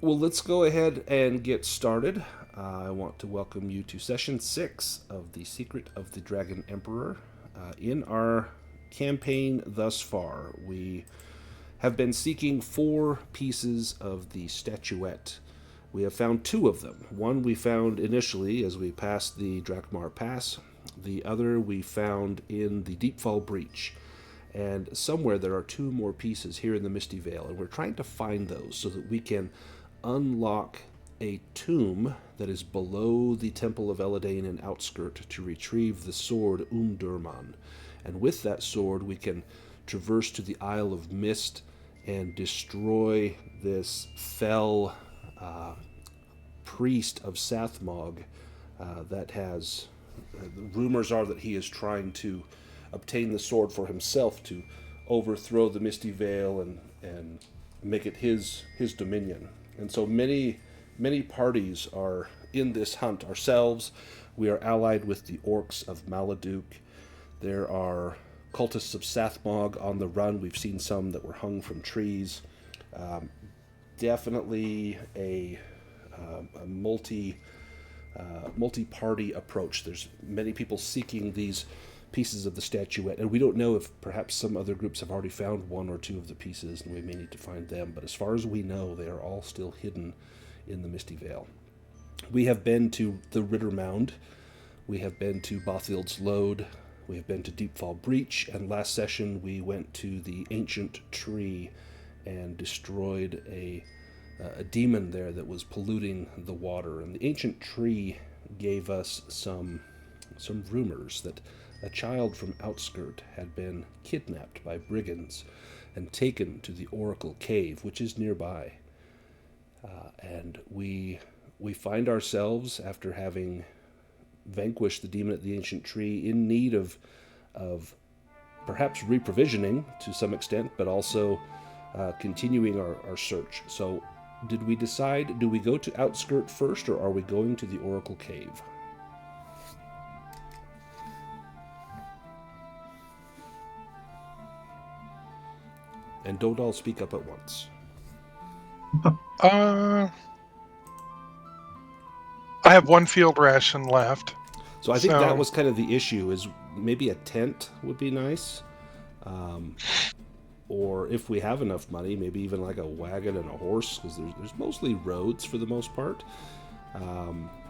Well, let's go ahead and get started. I want to welcome you to session 6 of The Secret of the Dragon Emperor. In our campaign thus far, we have been seeking 4 pieces of the statuette. We have found 2 of them. One we found initially as we passed the Drakmar Pass. The other we found in the Deepfall Breach. And somewhere there are 2 more pieces here in the Misty Vale, and we're trying to find those so that we can unlock a tomb that is below the Temple of Eladane in Outskirt to retrieve the sword Umdurman. And with that sword, we can traverse to the Isle of Mist and destroy this fell priest of Sathmog that has. Rumors are that he is trying to obtain the sword for himself to overthrow the Misty Vale and make it his dominion. And so many parties are in this hunt. Ourselves, we are allied with the orcs of Maladuk. There are cultists of Sathmog on the run. We've seen some that were hung from trees. Definitely a multi-party approach. There's many people seeking these pieces of the statuette, and we don't know if perhaps some other groups have already found 1 or 2 of the pieces, and we may need to find them. But as far as we know, they are all still hidden in the Misty Vale. We have been to the Ritter Mound. We have been to Bothild's Lode. We have been to Deepfall Breach, and last session we went to the Ancient Tree and destroyed a demon there that was polluting the water. And the Ancient Tree gave us some rumors that a child from Outskirt had been kidnapped by brigands and taken to the Oracle Cave, which is nearby. And we find ourselves, after having vanquished the demon at the Ancient Tree, in need of perhaps reprovisioning to some extent, but also continuing our search. So did we decide, do we go to Outskirt first, or are we going to the Oracle Cave? And don't all speak up at once. I have 1 field ration left. So I think that was kind of the issue, is maybe a tent would be nice. Or if we have enough money, maybe even like a wagon and a horse, because there's mostly roads for the most part.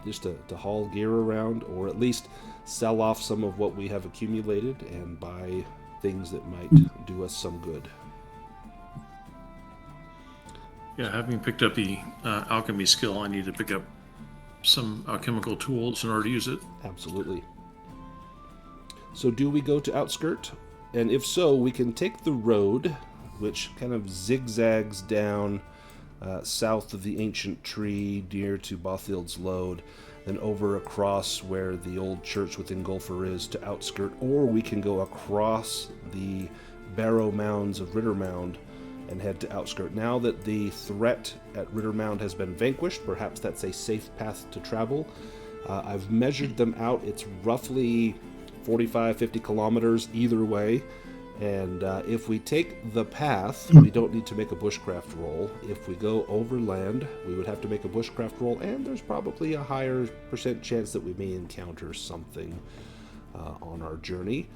Just to haul gear around, or at least sell off some of what we have accumulated and buy things that might do us some good. Yeah, having picked up the alchemy skill, I need to pick up some alchemical tools in order to use it. Absolutely. So do we go to Outskirt? And if so, we can take the road, which kind of zigzags down south of the Ancient Tree, near to Bothild's Lode, then over across where the old church within Gulfer is to Outskirt, or we can go across the Barrow Mounds of Ritter Mound and head to Outskirt. Now that the threat at Ritter Mound has been vanquished, perhaps that's a safe path to travel. I've measured them out. It's roughly 45-50 kilometers either way. And if we take the path, we don't need to make a bushcraft roll. If we go overland, we would have to make a bushcraft roll, and there's probably a higher % chance that we may encounter something on our journey.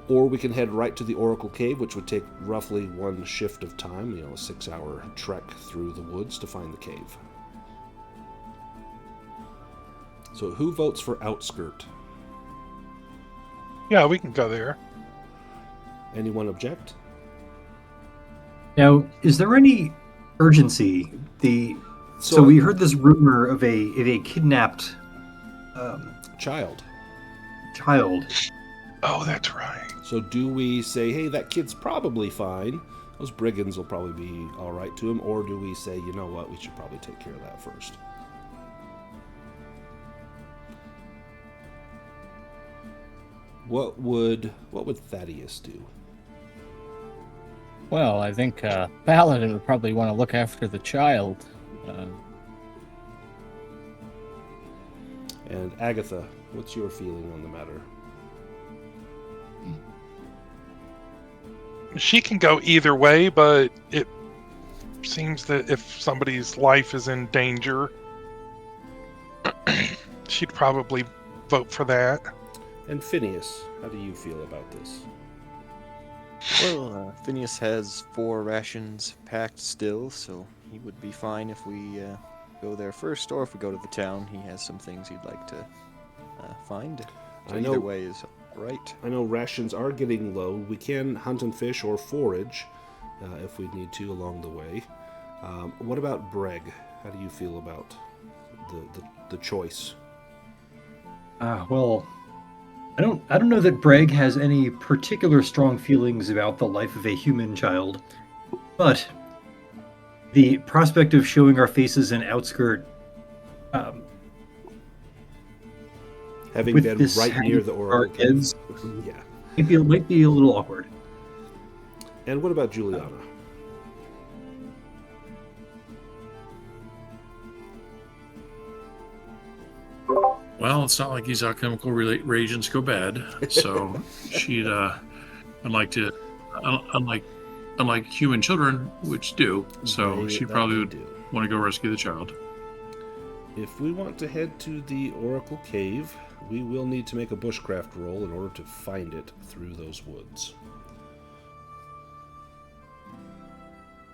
Or we can head right to the Oracle Cave, which would take roughly 1 shift of time, a 6-hour trek through the woods to find the cave. So who votes for Outskirt? Yeah, we can go there. Anyone object? Now, is there any urgency? So we heard this rumor of a kidnapped child. Oh, that's right. So do we say, hey, that kid's probably fine, those brigands will probably be all right to him, or do we say, you know what, we should probably take care of that first? What would Thaddeus do? Well, I think Paladin would probably want to look after the child. And Agatha, what's your feeling on the matter? She can go either way, but seems that if somebody's life is in danger, she'd probably vote for that. And Phineas, how do you feel about this? Well, Phineas has 4 rations packed still, so he would be fine if we go there first, or if we go to the town. He has some things he'd like to find. So either way is right. I know rations are getting low. We can hunt and fish or forage if we need to along the way. What about Brêg? How do you feel about the choice? Well, I don't know that Brêg has any particular strong feelings about the life of a human child, but the prospect of showing our faces in Outskirt, having been right near the Oracle Cave. Yeah. might be a little awkward. And what about Julianna? Well, it's not like these alchemical reagents go bad, so she'd unlike human children, which do. So she probably would want to go rescue the child. If we want to head to the Oracle Cave, we will need to make a bushcraft roll in order to find it through those woods.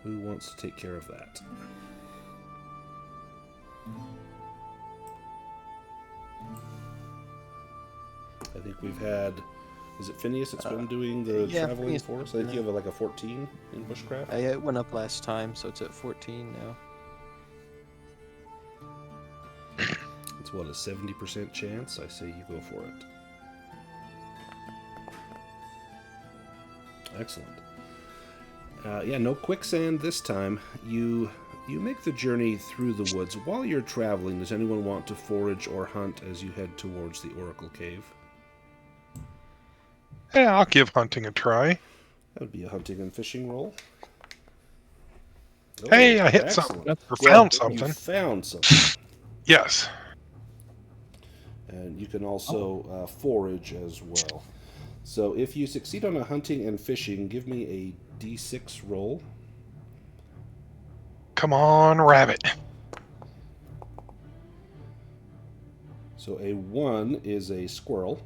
Who wants to take care of that? I think we've had... Is it Phineas that's been doing the traveling Phineas for us? I think you have like a 14 in bushcraft. It went up last time, so it's at 14 now. It's what, a 70% chance? I say you go for it. Excellent. Yeah, no quicksand this time. You make the journey through the woods. While you're traveling, does anyone want to forage or hunt as you head towards the Oracle Cave? Yeah, I'll give hunting a try. That would be a hunting and fishing roll. Oh, Hey, I hit excellent. something. Or found You something. found something. Yes. And you can also forage as well. So if you succeed on a hunting and fishing, give me a d6 roll. Come on, rabbit. So a 1 is a squirrel.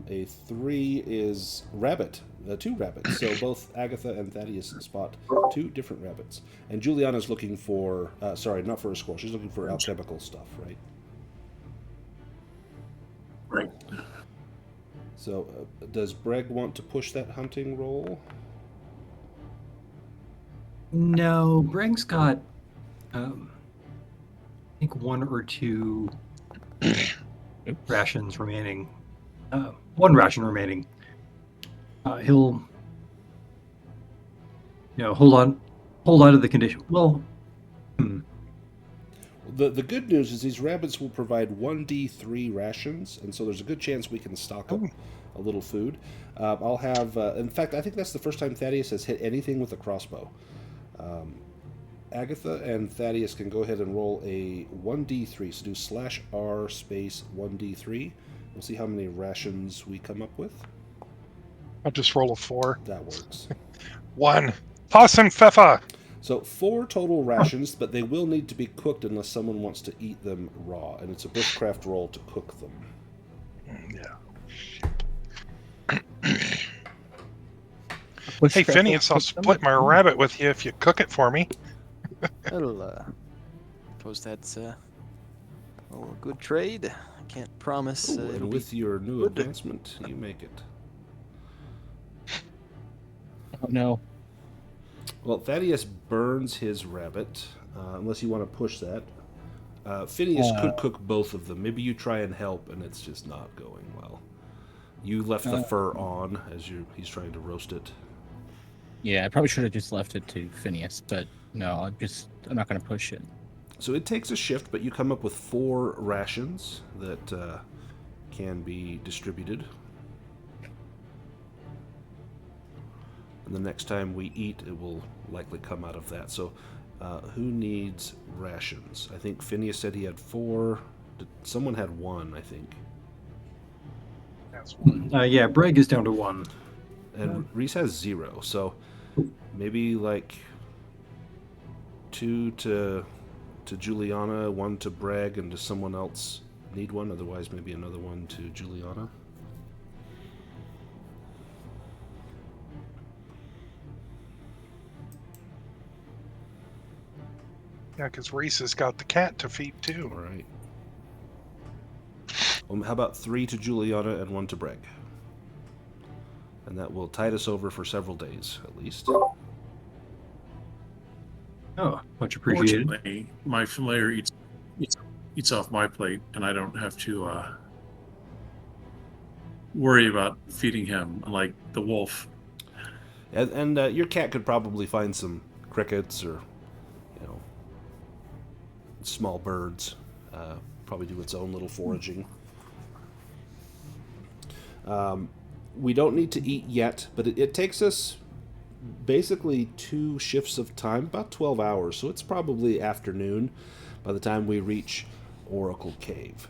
A 3 is rabbit. 2 rabbits. So both Agatha and Thaddeus spot 2 different rabbits. And Juliana's looking for... sorry, not for a squirrel. She's looking for alchemical stuff, right? Right. So does Brêg want to push that hunting roll? No, Brêg's got, I think 1 or 2 rations remaining. 1 ration remaining. He'll, hold on to the condition. Well, The good news is these rabbits will provide 1d3 rations, and so there's a good chance we can stock up a little food. I'll have, in fact, I think that's the first time Thaddeus has hit anything with a crossbow. Agatha and Thaddeus can go ahead and roll a 1d3, so do /r space 1d3. We'll see how many rations we come up with. I'll just roll a 4. That works. 1. Toss and pfeffer. So 4 total rations, but they will need to be cooked unless someone wants to eat them raw, and it's a bushcraft roll to cook them. Yeah. Hey, Phineas, I'll split my rabbit with you if you cook it for me. Well, suppose that's a good trade. I can't promise. Ooh, It'll and with be your new good. advancement, you make it. Oh no. Well, Thaddeus burns his rabbit, unless you want to push that. Phineas could cook both of them. Maybe you try and help, and it's just not going well. You left the fur on as he's trying to roast it. Yeah, I probably should have just left it to Phineas, but no, I'm not going to push it. So it takes a shift, but you come up with 4 rations that can be distributed. And the next time we eat, it will likely come out of that. So who needs rations? I think Phineas said he had 4. Someone had 1, I think. That's yeah, Brêg is down to 1. And Reese has 0. So maybe like 2 to Julianna, 1 to Brêg, and does someone else need one? Otherwise, maybe another one to Julianna. Yeah, because Reese has got the cat to feed too. All right. How about 3 to Julianna and 1 to Brêg? And that will tide us over for several days, at least. Oh, much appreciated. Fortunately, my familiar eats off my plate, and I don't have to worry about feeding him, unlike the wolf. And your cat could probably find some crickets or, small birds. Probably do its own little foraging. We don't need to eat yet, but it takes us basically 2 shifts of time, about 12 hours, so it's probably afternoon by the time we reach Oracle Cave.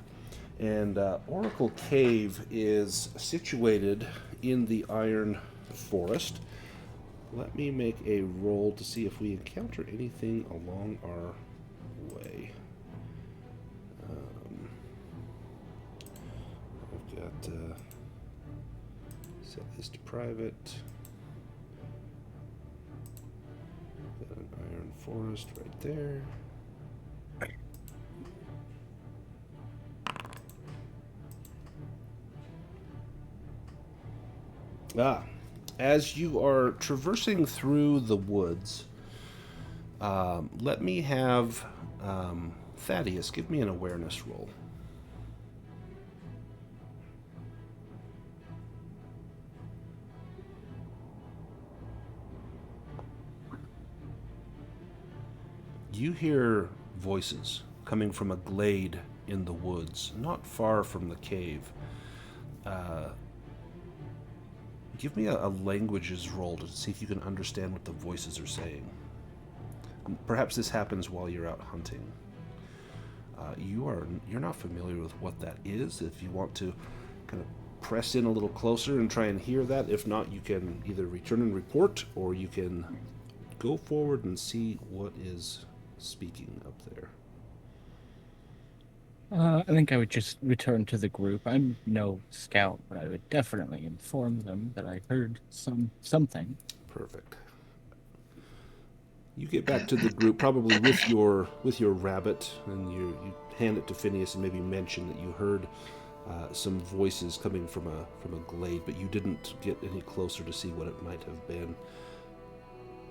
And Oracle Cave is situated in the Iron Forest. Let me make a roll to see if we encounter anything along our way. I've got set this to private. Got an Iron Forest right there. As you are traversing through the woods, let me have Thaddeus give me an awareness roll. You hear voices coming from a glade in the woods, not far from the cave. Give me a languages roll to see if you can understand what the voices are saying. Perhaps this happens while you're out hunting. You're not familiar with what that is. If you want to kind of press in a little closer and try and hear that. If not, you can either return and report, or you can go forward and see what is speaking up there. I think I would just return to the group. I'm no scout, but I would definitely inform them that I heard something. Perfect. You get back to the group, probably with your rabbit, and you hand it to Phineas and maybe mention that you heard some voices coming from a glade, but you didn't get any closer to see what it might have been.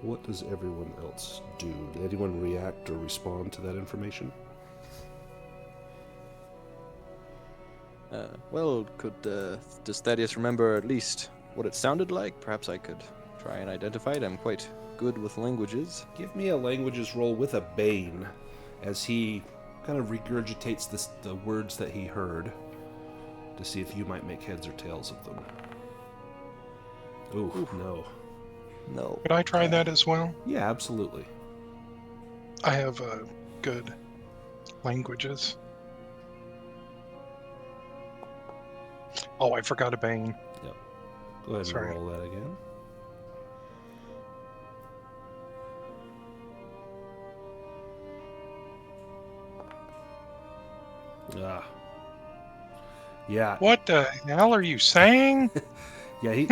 What does everyone else do? Did anyone react or respond to that information? Does Thaddeus remember at least what it sounded like? Perhaps I could try and identify it. I'm quite good with languages. Give me a languages roll with a Bane, as he kind of regurgitates the words that he heard, to see if you might make heads or tails of them. Ooh, no. No. Could I try that as well? Yeah, absolutely. I have good languages. Oh, I forgot a Bane. Yep. Go ahead Sorry. and roll that again. Yeah. What the hell are you saying? Yeah, he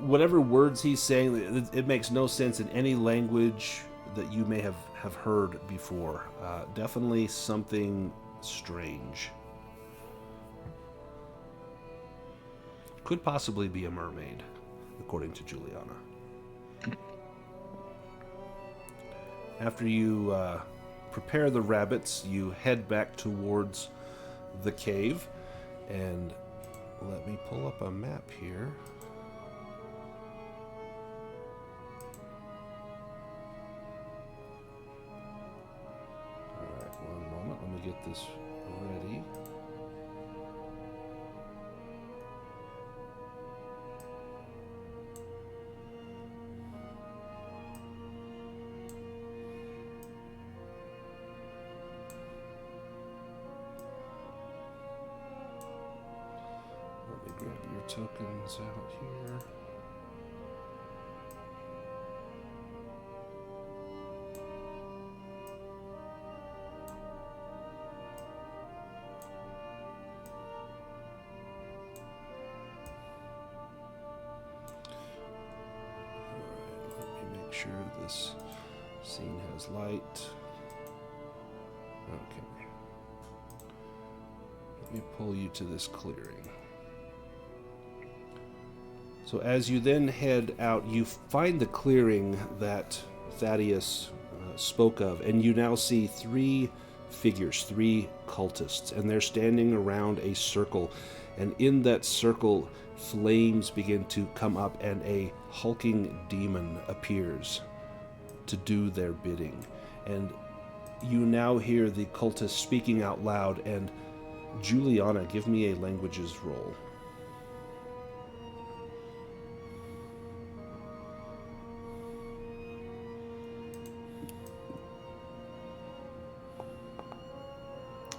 whatever words he's saying, it makes no sense in any language that you may have heard before. Definitely something strange. Could possibly be a mermaid, according to Julianna. After you prepare the rabbits, you head back towards the cave, and let me pull up a map here. Alright, one moment, let me get this ready. Let me grab your tokens out here. sure this scene has light. Okay. Let me pull you to this clearing. So as you then head out, you find the clearing that Thaddeus spoke of, and you now see 3 figures, 3 cultists, and they're standing around a circle. And in that circle, flames begin to come up, and a hulking demon appears to do their bidding. And you now hear the cultists speaking out loud, and Julianna, give me a languages roll.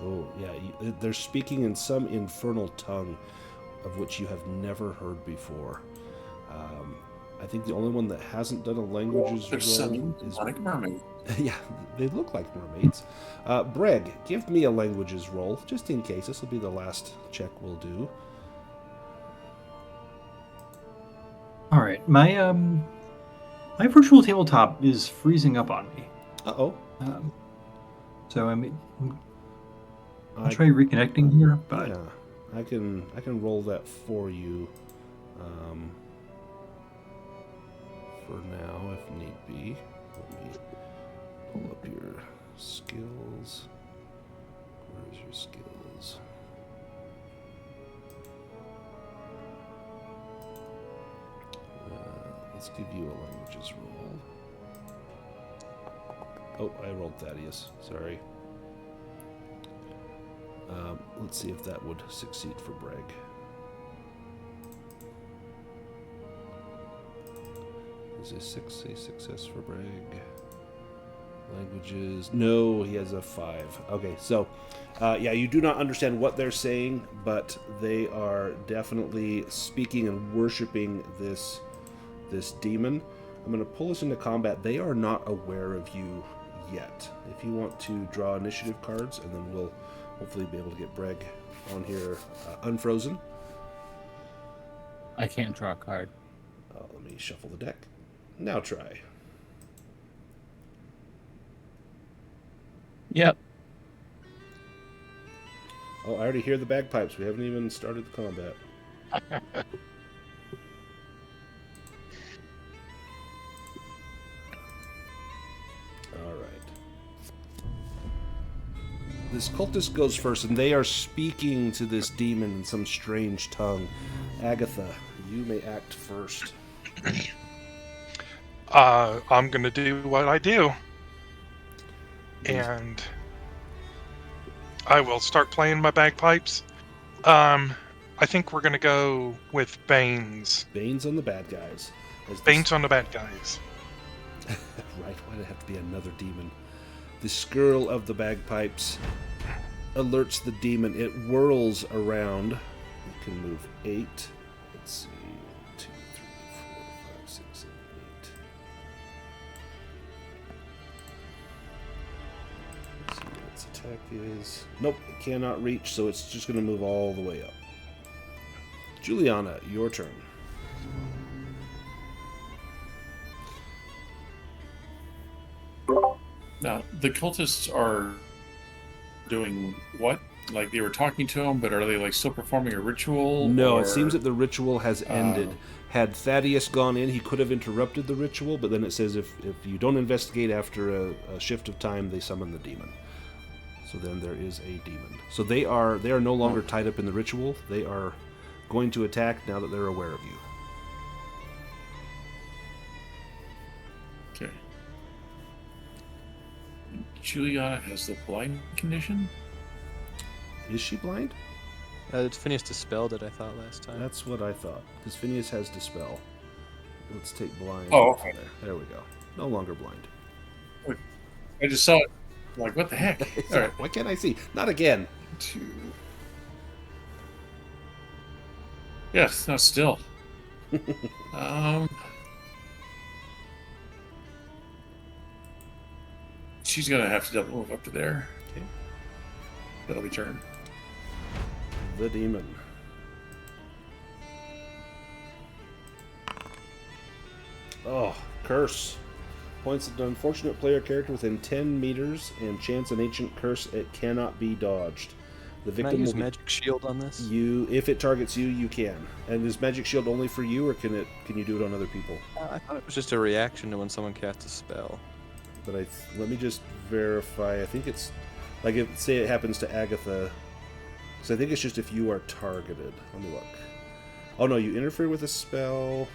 Oh, yeah, they're speaking in some infernal tongue of which you have never heard before. I think the only one that hasn't done a languages roll is... like mermaid. Yeah, they look like mermaids. Brêg, give me a languages roll, just in case. This will be the last check we'll do. All right, my virtual tabletop is freezing up on me. Uh-oh. So I'll try reconnecting here, but yeah, I can roll that for you for now if need be. Let me pull up your skills. Where's your skills? Let's give you a languages roll. Oh, I rolled Thaddeus. Sorry. Let's see if that would succeed for Brêg. Is a 6 a success for Brêg? Languages. No, he has a 5. Okay, so, yeah, you do not understand what they're saying, but they are definitely speaking and worshiping this demon. I'm going to pull us into combat. They are not aware of you yet. If you want to draw initiative cards, and then we'll hopefully be able to get Brêg on here unfrozen. I can't draw a card. Let me shuffle the deck. Now try. Yep. Oh, I already hear the bagpipes. We haven't even started the combat. All right. This cultist goes first, and they are speaking to this demon in some strange tongue. Agatha, you may act first. I'm going to do what I do. And I will start playing my bagpipes. I think we're going to go with Banes. Banes on the bad guys. Banes on the bad guys. Right, why did it have to be another demon? The skirl of the bagpipes alerts the demon. It whirls around. It can move 8. Let's see. 2, 3, 4, 5, 6, 7, 8. Let's see what its attack is. Nope, it cannot reach, so it's just going to move all the way up. Julianna, your turn. Now, the cultists are doing what? Like they were talking to him, but are they like still performing a ritual? No, or... it seems that the ritual has ended. Had Thaddeus gone in, he could have interrupted the ritual, but then it says if you don't investigate after a shift of time, they summon the demon. So then there is a demon. So they are no longer tied up in the ritual. They are going to attack now that they're aware of you. Okay. Julianna has the blind condition? Is she blind? It's Phineas dispelled it, I thought, last time. That's what I thought. Because Phineas has Dispel. Let's take blind. Oh, okay. There we go. No longer blind. I just saw it. Like, what the heck? All right. Why can't I see? Not again. 2. Yes, no, still. She's gonna have to double move up to there. Okay. That'll be turn. The demon. Oh, curse. Points an unfortunate player character within 10 meters and chants an ancient curse. It cannot be dodged. The Can I victim use will be magic shield on this? if it targets you, you can. And is magic shield only for you, or can you do it on other people? I thought it was just a reaction to when someone casts a spell. But let me just verify. I think it's like if say it happens to Agatha. So I think it's just if you are targeted. Let me look. Oh no, you interfere with a spell.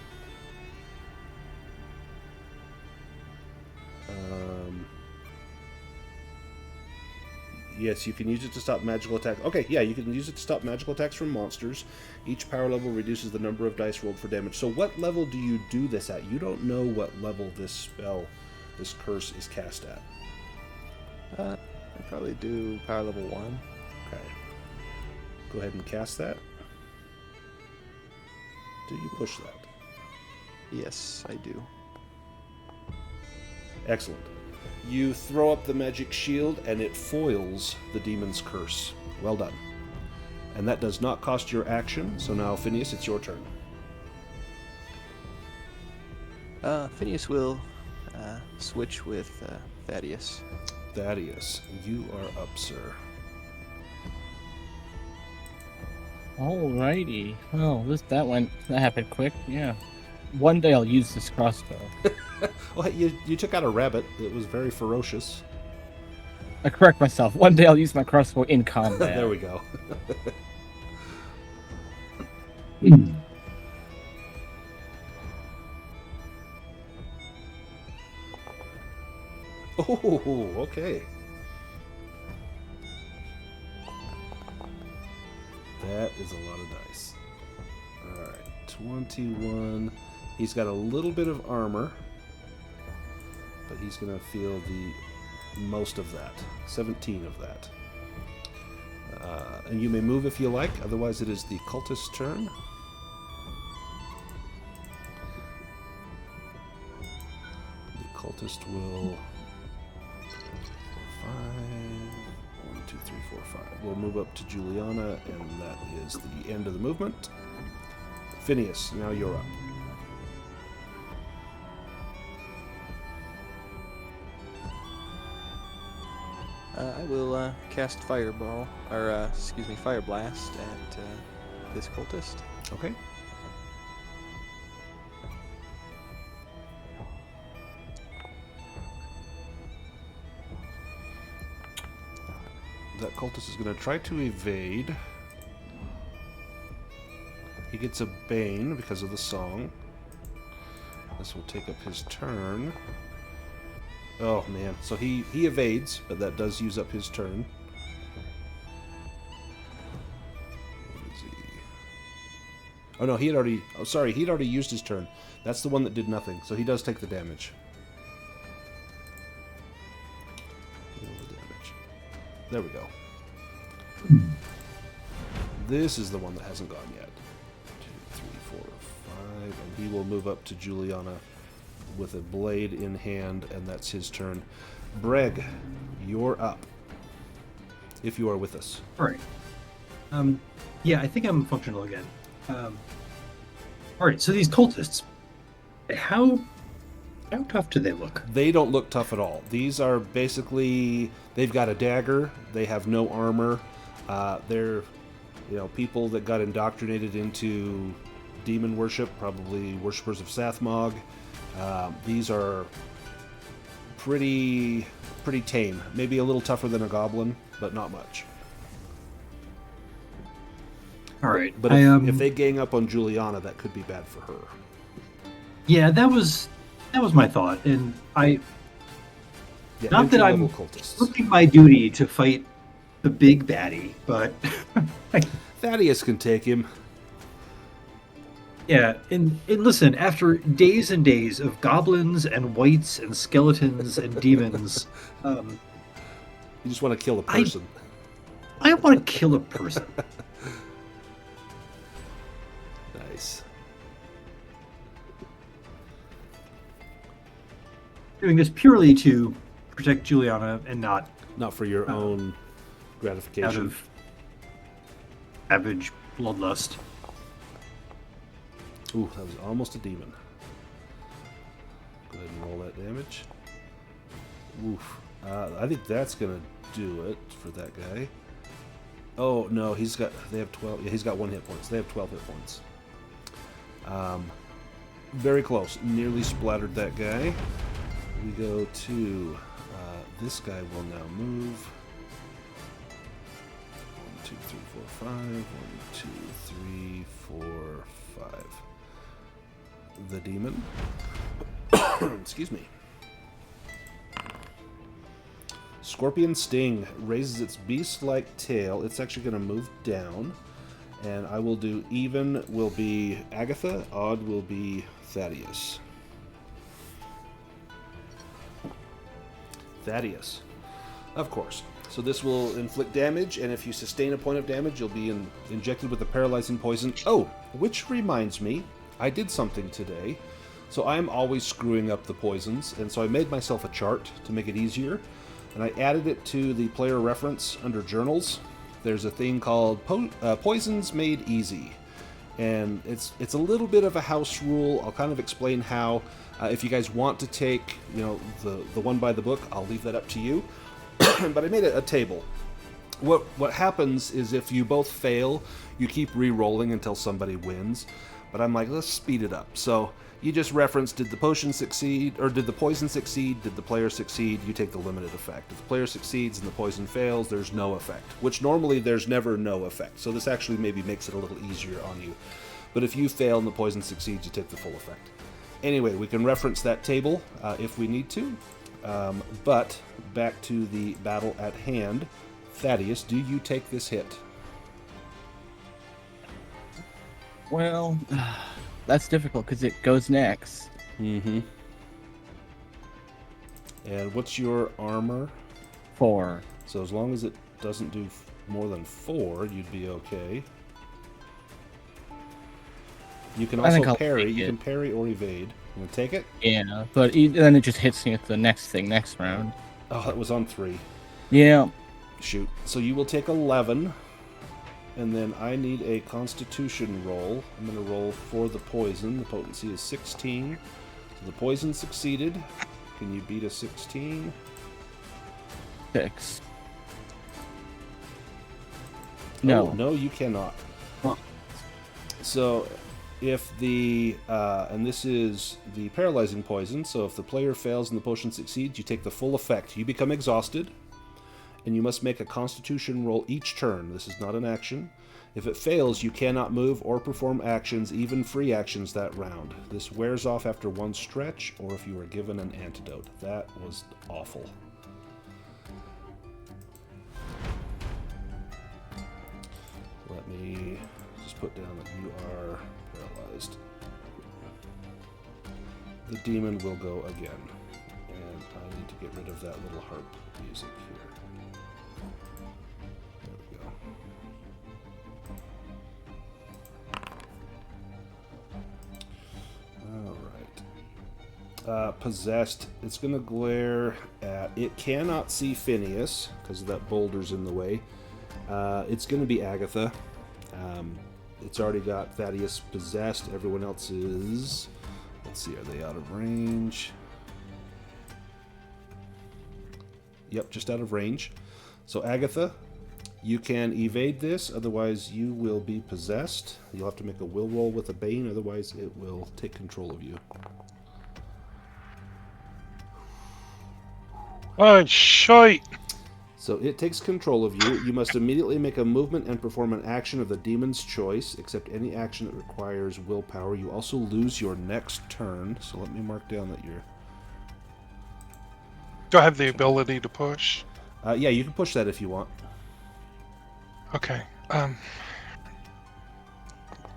Yes, you can use it to stop magical attacks. Okay, yeah, you can use it to stop magical attacks from monsters. Each power level reduces the number of dice rolled for damage. So what level do you do this at? You don't know what level this spell, this curse, is cast at. I'd probably do power level 1. Okay. Go ahead and cast that. Do you push that? Yes, I do. Excellent. You throw up the magic shield, and it foils the demon's curse. Well done. And that does not cost your action, so now, Phineas, it's your turn. Phineas will switch with Thaddeus. Thaddeus, you are up, sir. Alrighty. Well, that happened quick. Yeah. One day I'll use this crossbow. Well, you took out a rabbit. It was very ferocious. I correct myself. One day I'll use my crossbow in combat. There we go. Oh, okay. That is a lot of dice. Alright, 21. He's got a little bit of armor, but he's going to feel the most of that. 17 of that. And you may move if you like, otherwise it is the cultist's turn. The cultist will... 1, 2, 3, 4, 5. We'll move up to Julianna, and that is the end of the movement. Phineas, now you're up. I will cast Fireball, or Fire Blast at this cultist. Okay. That cultist is going to try to evade. He gets a Bane because of the song. This will take up his turn. Oh man, so he evades, but that does use up his turn. What is he? Oh no, he'd already used his turn. That's the one that did nothing, so he does take the damage. There we go. This is the one that hasn't gone yet. 2, 3, 4, 5, and he will move up to Julianna with a blade in hand, and that's his turn. Brêg, you're up. If you are with us. All right. Yeah, I think I'm functional again. All right, so these cultists, how tough do they look? They don't look tough at all. These are basically, they've got a dagger. They have no armor. They're, people that got indoctrinated into demon worship, probably worshippers of Sathmog. These are pretty tame. Maybe a little tougher than a goblin, but not much. All right, but if they gang up on Julianna, that could be bad for her. Yeah, that was my thought, and not that I'm flipping my duty to fight the big baddie, but Thaddeus can take him. Yeah, and listen, after days and days of goblins and wights and skeletons and demons, you just want to kill a person. I want to kill a person. Nice. Doing this purely to protect Julianna and not for your own gratification. Out of savage bloodlust. Ooh, that was almost a demon. Go ahead and roll that damage. Oof. I think that's gonna do it for that guy. Oh no, they have 12. Yeah, he's got 1 hit points. They have 12 hit points. Very close. Nearly splattered that guy. We go to this guy will now move. 1, 2, 3, 4, 5. 1, 2, 3, 4, 5. The demon. Excuse me. Scorpion Sting raises its beast-like tail. It's actually going to move down. And I will do even will be Agatha, odd will be Thaddeus. Thaddeus. Of course. So this will inflict damage, and if you sustain a point of damage, you'll be injected with a paralyzing poison. Oh, which reminds me, I did something today. So I'm always screwing up the poisons, and so I made myself a chart to make it easier. And I added it to the player reference under journals. There's a thing called Poisons Made Easy. And it's a little bit of a house rule. I'll kind of explain how. If you guys want to take, the one by the book, I'll leave that up to you. But I made a table. What happens is if you both fail, you keep re-rolling until somebody wins. But I'm like, let's speed it up. So you just reference, did the potion succeed, or did the poison succeed, did the player succeed, you take the limited effect. If the player succeeds and the poison fails, there's no effect, which normally there's never no effect. So this actually maybe makes it a little easier on you. But if you fail and the poison succeeds, you take the full effect. Anyway, we can reference that table if we need to. But back to the battle at hand. Thaddeus, do you take this hit? Well, that's difficult because it goes next. Mm-hmm. And what's your armor? 4. So as long as it doesn't do more than 4, you'd be okay. You can also parry. You can parry or evade. You want to take it? Yeah, but then it just hits me at the next round. Oh, that was on 3. Yeah. Shoot. So you will take 11. And then I need a Constitution roll. I'm going to roll for the poison. The potency is 16. So the poison succeeded. Can you beat a 16? 6. No. Oh, no, you cannot. Huh. So if the... and this is the paralyzing poison. So if the player fails and the potion succeeds, you take the full effect. You become exhausted. And you must make a Constitution roll each turn. This is not an action. If it fails, you cannot move or perform actions, even free actions, that round. This wears off after 1 stretch, or if you are given an antidote. That was awful. Let me just put down that you are paralyzed. The demon will go again. And I need to get rid of that little harp music here. Possessed, it's going to glare at... It cannot see Phineas, because that boulder's in the way. It's going to be Agatha. It's already got Thaddeus possessed. Everyone else is... Let's see, are they out of range? Yep, just out of range. So Agatha, you can evade this, otherwise you will be possessed. You'll have to make a will roll with a Bane, otherwise it will take control of you. Oh, shite! So it takes control of you. You must immediately make a movement and perform an action of the demon's choice, except any action that requires willpower. You also lose your next turn. So let me mark down that you're... Do I have the ability to push? Yeah, you can push that if you want. Okay.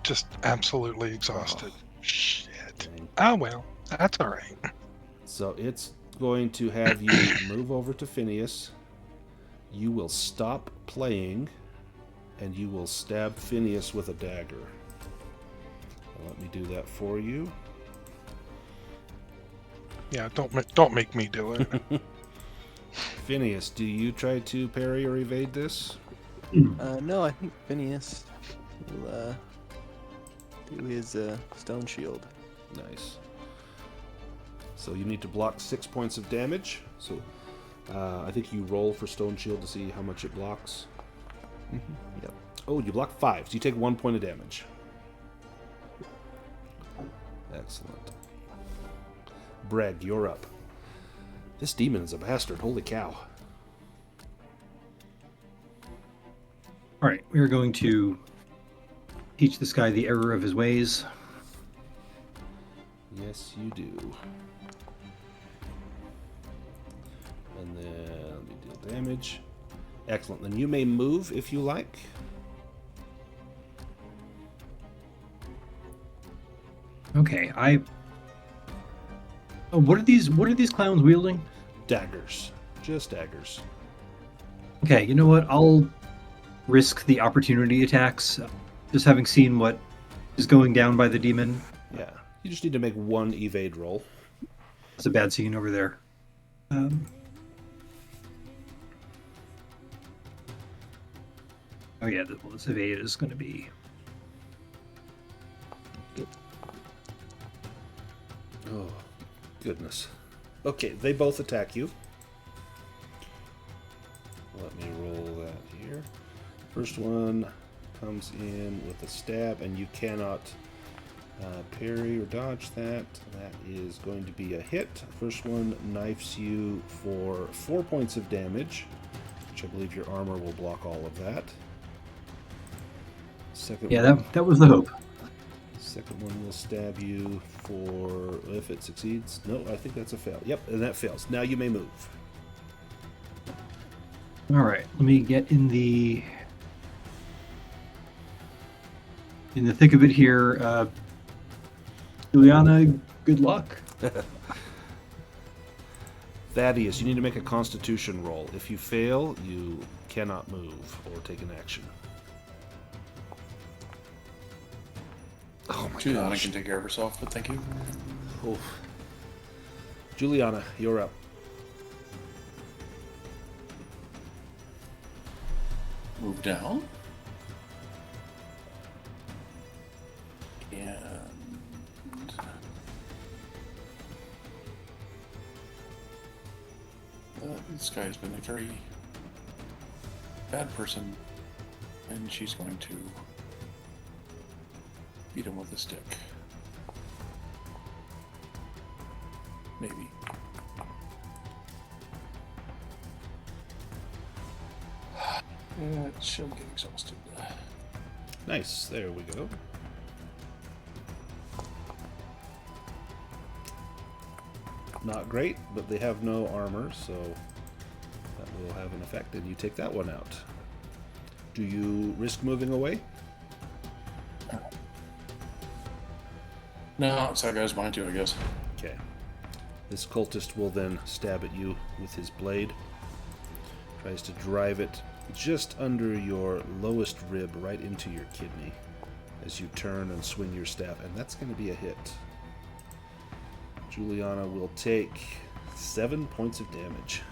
Just absolutely exhausted. Shit. Dang. Oh, well. That's all right. So it's going to have you move over to Phineas. You will stop playing, and you will stab Phineas with a dagger. Let me do that for you. Yeah, don't make me do it. Phineas, do you try to parry or evade this? No, I think Phineas will do his stone shield. Nice. So you need to block 6 points of damage. So I think you roll for Stone Shield to see how much it blocks. Yep. Oh, you block 5, so you take 1 point of damage. Excellent. Brêg, you're up. This demon is a bastard. Holy cow. All right, we are going to teach this guy the error of his ways. Yes, you do. And then let me deal damage. Excellent. Then you may move if you like. Okay, Oh, what are these clowns wielding? Daggers. Just daggers. Okay, you know what? I'll risk the opportunity attacks. Just having seen what is going down by the demon. Yeah. You just need to make 1 evade roll. It's a bad scene over there. Oh yeah, this evade is going to be... Oh, goodness. Okay, they both attack you. Let me roll that here. First one comes in with a stab, and you cannot parry or dodge that. That is going to be a hit. First one knifes you for 4 points of damage, which I believe your armor will block all of that. Second Yeah, one, that was the hope. second one will stab you for, if it succeeds. No, I think that's a fail. Yep, and that fails. Now you may move. All right, let me get in the thick of it here. Julianna, good luck. Thaddeus, you need to make a Constitution roll. If you fail, you cannot move or take an action. Oh my Juliana gosh. can take care of herself, but thank you. Oof. Julianna, you're up. Move down. And this guy's been a very bad person, and she's going to beat him with a stick. Maybe. She'll get exhausted. Nice, there we go. Not great, but they have no armor, so that will have an effect, and you take that one out. Do you risk moving away? No, it's that guy's mine too, I guess. Okay. This cultist will then stab at you with his blade. Tries to drive it just under your lowest rib, right into your kidney, as you turn and swing your staff, and that's going to be a hit. Julianna will take 7 points of damage.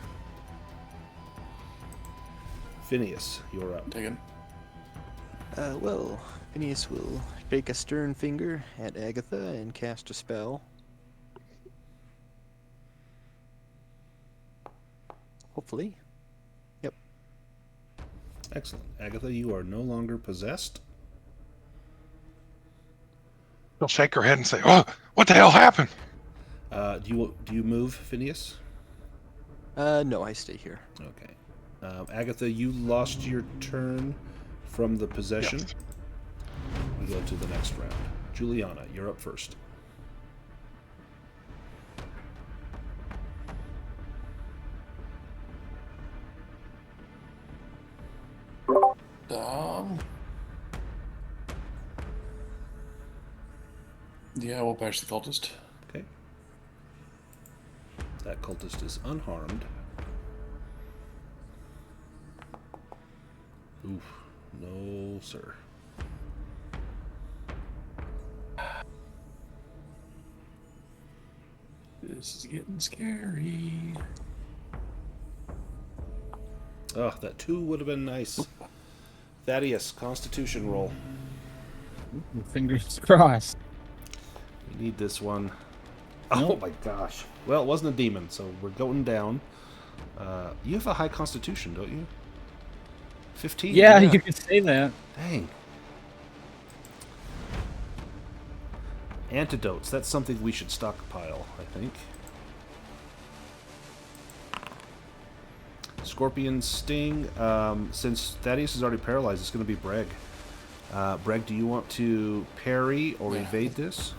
Phineas, you're up. Take it. Well, Phineas will shake a stern finger at Agatha and cast a spell. Hopefully. Yep. Excellent. Agatha, you are no longer possessed. She'll shake her head and say, "Oh, what the hell happened?" Do you move, Phineas? No, I stay here. Okay. Agatha, you lost your turn from the possession. Yes. We go to the next round. Julianna, you're up first. Yeah, we'll bash the cultist. Okay. That cultist is unharmed. Oof. No, sir. This is getting scary. Oh, that 2 would have been nice. Thaddeus, Constitution roll. Fingers crossed. We need this one. Nope. Oh my gosh. Well, it wasn't a demon, so we're going down. You have a high constitution, don't you? 15? Yeah, you could say that. Dang. Antidotes. That's something we should stockpile, I think. Scorpion Sting. Since Thaddeus is already paralyzed, it's going to be Brêg. Brêg, do you want to parry or evade this?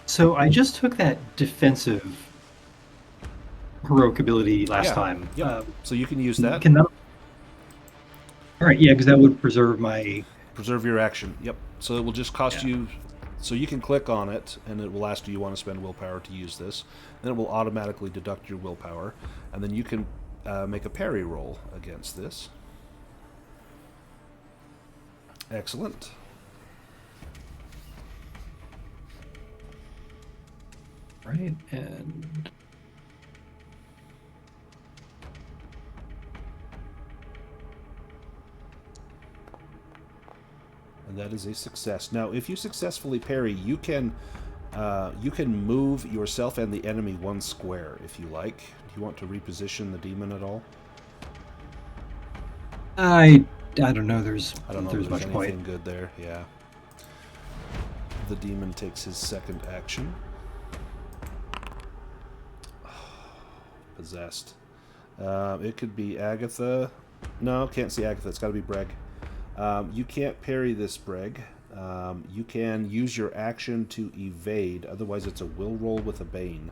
So I just took that defensive heroic ability last time. Yep. So you can use that. Can that... All right, yeah, because that would preserve my... Preserve your action. Yep. So it will just cost you... So you can click on it, and it will ask, do you want to spend willpower to use this? Then it will automatically deduct your willpower, and then you can make a parry roll against this. Excellent. Right, and... And that is a success. Now, if you successfully parry, you can move yourself and the enemy one square if you like. Do you want to reposition the demon at all? I don't know. I don't know there's if much there's point. anything good there. Yeah. The demon takes his second action. Possessed. It could be Agatha. No, can't see Agatha. It's got to be Brêg. You can't parry this, Brêg. You can use your action to evade. Otherwise, it's a will roll with a bane.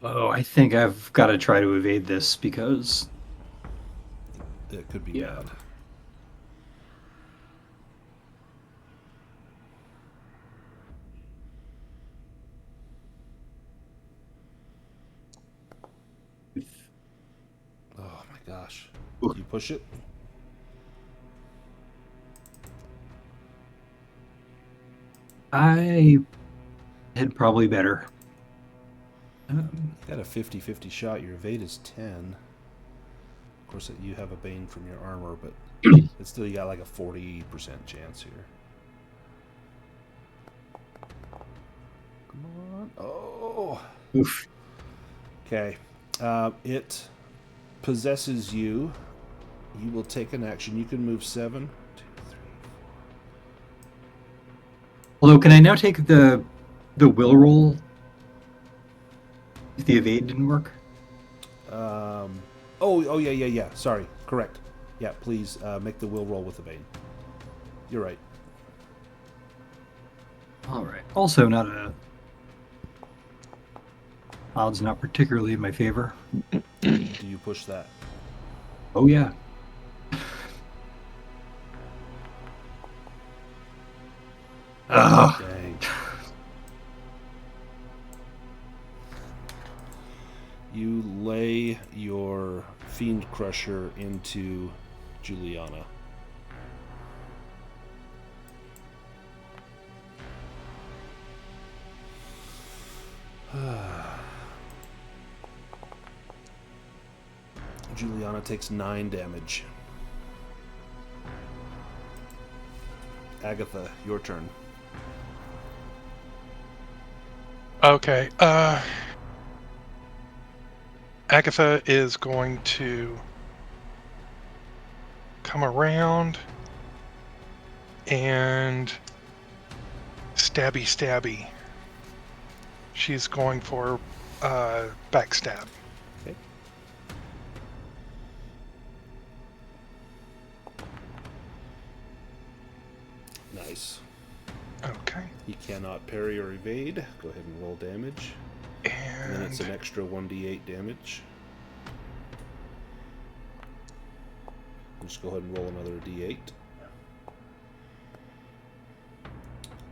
Oh, I think I've got to try to evade this because... It could be bad. Oh my gosh. You push it? I had probably better. Got a 50-50 shot. Your evade is 10. Of course, you have a bane from your armor, but it's still, you got like a 40% chance here. Come on. Oh! Oof. Okay. It possesses you. You will take an action. You can move 7, 2, 3. Although, can I now take the will roll if the evade didn't work? Oh, yeah. Sorry. Correct. Yeah, please make the will roll with the bane. You're right. All right. Also, not a... Odds not particularly in my favor. Do you push that? Oh, yeah. Ugh. Dang. You lay your Fiend Crusher into Julianna. Julianna takes 9 damage. Agatha, your turn. Okay. Agatha is going to come around and stabby. She's going for backstab. Okay. Nice. Okay. He cannot parry or evade. Go ahead and roll damage. And then it's an extra 1d8 damage. Just go ahead and roll another d8.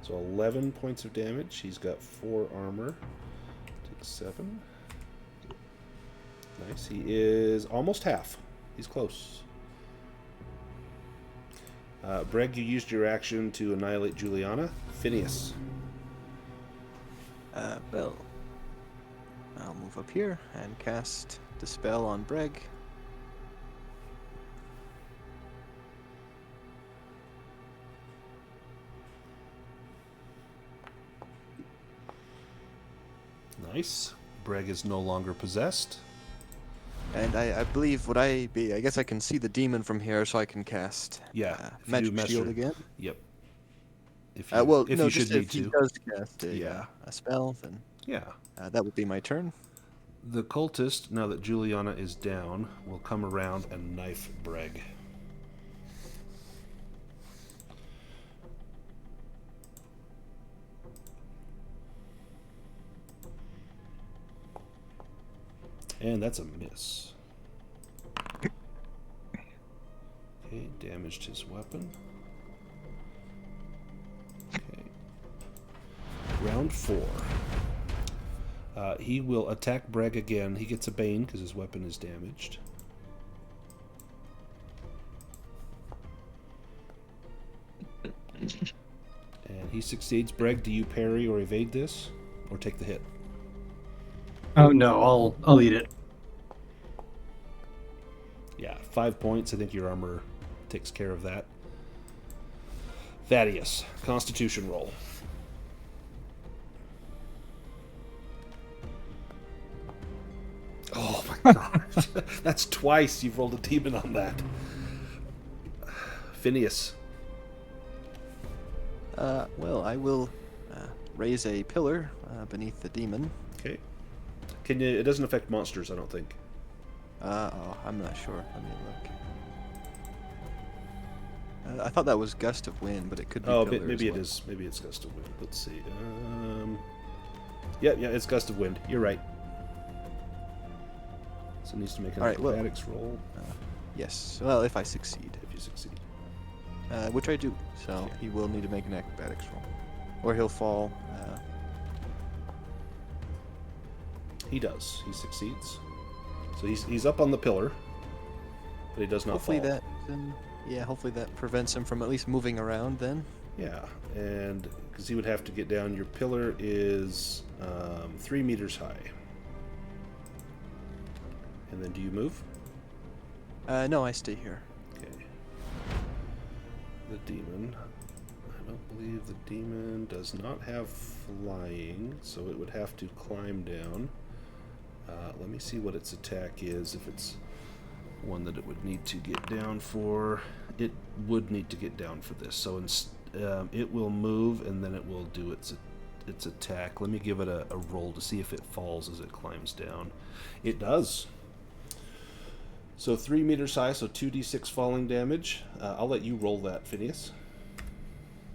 So 11 points of damage. He's got 4 armor. Takes 7. Nice. He is almost half. He's close. Brêg, you used your action to annihilate Julianna. Phineas. Well, I'll move up here and cast Dispel on Brêg. Nice. Brêg is no longer possessed. And I believe, would I be... I guess I can see the demon from here, so I can cast Yeah. if you Magic mess Shield her- again? Yep. If Well, if no, you just should need if he to. does cast Yeah. a spell, then Yeah. that would be my turn. The cultist, now that Julianna is down, will come around and knife Brêg. And that's a miss. Okay, damaged his weapon. Okay. Round 4. He will attack Brêg again. He gets a bane because his weapon is damaged. And he succeeds. Brêg, do you parry or evade this? Or take the hit? Oh no, I'll eat it. Yeah, 5 points. I think your armor takes care of that. Thaddeus, Constitution roll. Oh my gosh. That's twice you've rolled a demon on that. Phineas. Well, I will raise a pillar beneath the demon. Okay. Can you? It doesn't affect monsters, I don't think. I'm not sure. Let me look. I thought that was gust of wind, but it could be. Oh, pillar maybe as it well. is. Maybe it's gust of wind. Let's see. Yeah, it's gust of wind. You're right. So it needs to make an All right, well, acrobatics roll Yes. Well, if I succeed, if you succeed. which I do, so Okay. he will need to make an acrobatics roll, or he'll fall. He does. He succeeds. So he's up on the pillar, but he does not Hopefully fall. hopefully that prevents him from at least moving around then. Yeah, and because he would have to get down. Your pillar is 3 meters high. And then do you move? No, I stay here. Okay. The demon. I don't believe the demon does not have flying, so it would have to climb down. Let me see what its attack is, if it's one that it would need to get down for. It would need to get down for this, so it will move, and then it will do its attack. Let me give it a roll to see if it falls as it climbs down. It does. So 3 meters high, so 2d6 falling damage. I'll let you roll that, Phineas.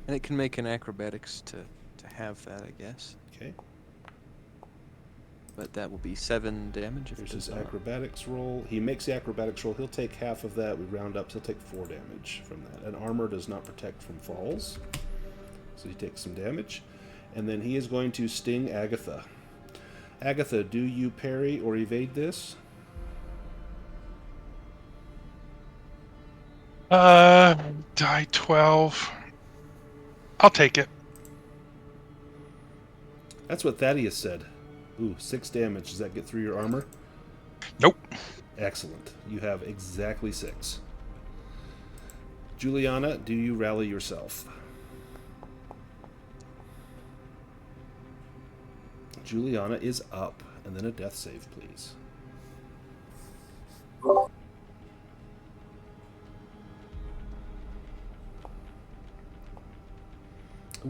And it can make an acrobatics to have that, I guess. Okay. But that will be 7 damage. If There's it his does not. acrobatics roll. He makes the acrobatics roll. He'll take half of that. We round up, so he'll take 4 damage from that. And armor does not protect from falls, so he takes some damage. And then he is going to sting Agatha. Agatha, do you parry or evade this? Die 12. I'll take it. That's what Thaddeus said. Ooh, 6 damage. Does that get through your armor? Nope. Excellent. You have exactly 6. Julianna, do you rally yourself? Julianna is up. And then a death save, please. Ooh.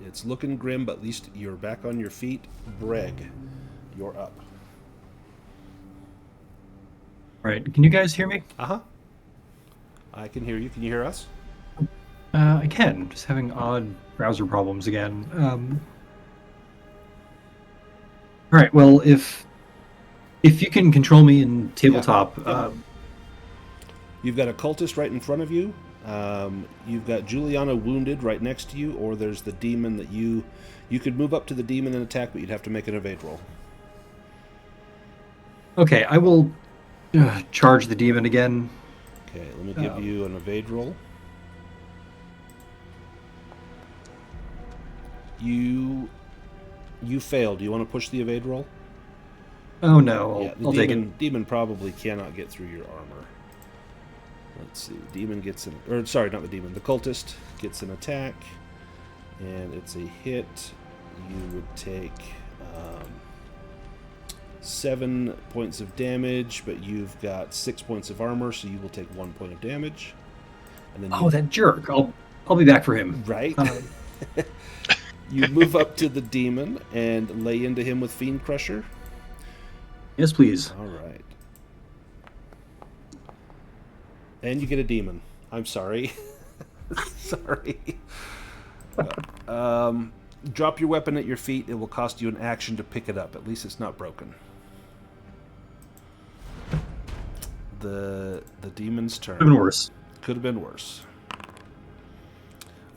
It's looking grim, but at least you're back on your feet. Brêg, you're up. Right. Can you guys hear me? Uh-huh. I can hear you. Can you hear us? I can. Just having odd browser problems again. All right. Well, if you can control me in tabletop, Yeah. You've got a cultist right in front of you. You've got Julianna wounded right next to you, or there's the demon that you could move up to the demon and attack, but you'd have to make an evade roll. okay, I will charge the demon again. Okay, let me give you an evade roll. You failed. Do you want to push the evade roll? Oh no, Yeah, the I'll take it. demon probably cannot get through your armor. Let's see. Demon gets an... Or, sorry, not the demon. The cultist gets an attack. And it's a hit. you would take 7 points of damage, but you've got 6 points of armor, so you will take 1 point of damage. And then that jerk! I'll be back for him. Right. You move up to the demon and lay into him with Fiend Crusher. Yes, please. All right. And you get a demon. I'm sorry. Sorry. Drop your weapon at your feet. It will cost you an action to pick it up. At least it's not broken. The demon's turn. Could have been worse. Could have been worse.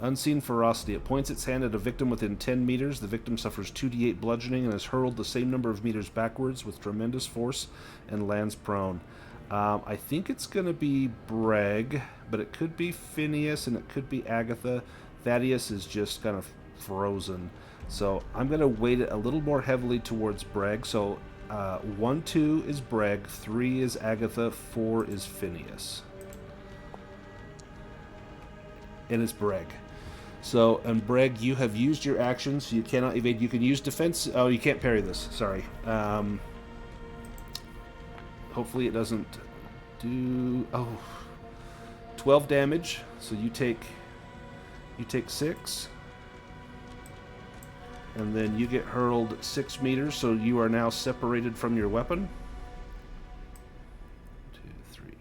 Unseen Ferocity. It points its hand at a victim within 10 meters. The victim suffers 2d8 bludgeoning and is hurled the same number of meters backwards with tremendous force and lands prone. I think it's going to be Brêg, but it could be Phineas and it could be Agatha. Thaddeus is just kind of frozen. So I'm going to weight it a little more heavily towards Brêg. So 1, 2 is Brêg, 3 is Agatha, 4 is Phineas. And it's Brêg. So, and Brêg, you have used your action, so you cannot evade. You can use defense. Oh, you can't parry this. Sorry. Hopefully it doesn't do... Oh. 12 damage. So you take 6. And then you get hurled 6 meters, so you are now separated from your weapon. 2, 3.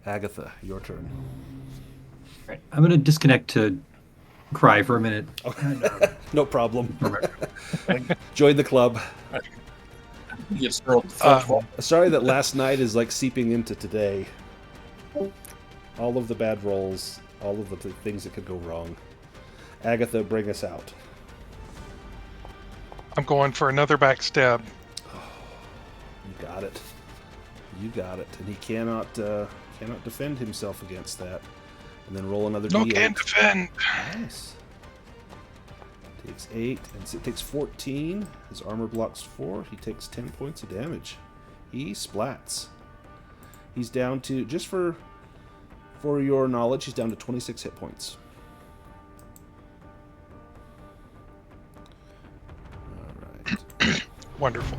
Agatha, your turn. Right. I'm going to disconnect to cry for a minute. No problem. Join the club. Yes, rolled Sorry that last night is like seeping into today. All of the bad rolls, all of the things that could go wrong. Agatha, bring us out. I'm going for another backstab. You got it. You got it. And he cannot defend himself against that. And then roll another No D8. can defend. Nice. Takes 8, and it takes 14. His armor blocks 4. He takes 10 points of damage. He splats. He's down to, just for your knowledge, he's down to 26 hit points. All right. Wonderful.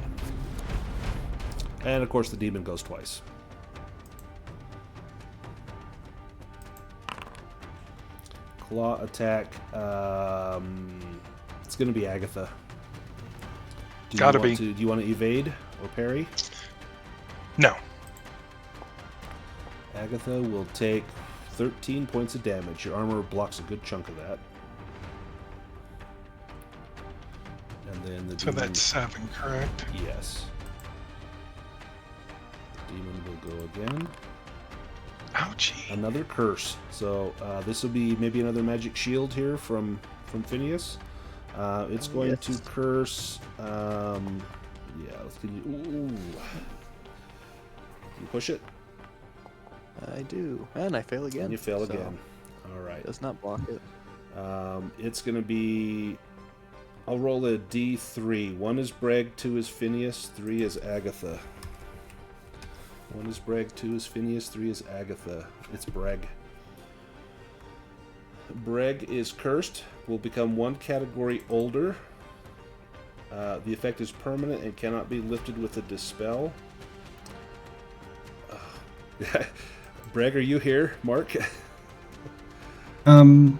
And of course, the demon goes twice. Claw attack. It's going to be Agatha. Gotta be. Do you want to evade or parry? No. Agatha will take 13 points of damage. Your armor blocks a good chunk of that. And then the So demon... that's 7, correct? Yes. The demon will go again. Ouchie. Another curse. So this will be maybe another magic shield here from Phineas. It's going to curse. Yeah, let's give you. Ooh. You push it. I do, and I fail again. And you fail so again. All right. Does not block it. It's going to be. I'll roll a D3. 1 is Brêg, 2 is Phineas, 3 is Agatha. 1 is Brêg, 2 is Phineas, 3 is Agatha. It's Brêg. Brêg is cursed, will become 1 category older. The effect is permanent and cannot be lifted with a dispel. Brêg, are you here? Mark? On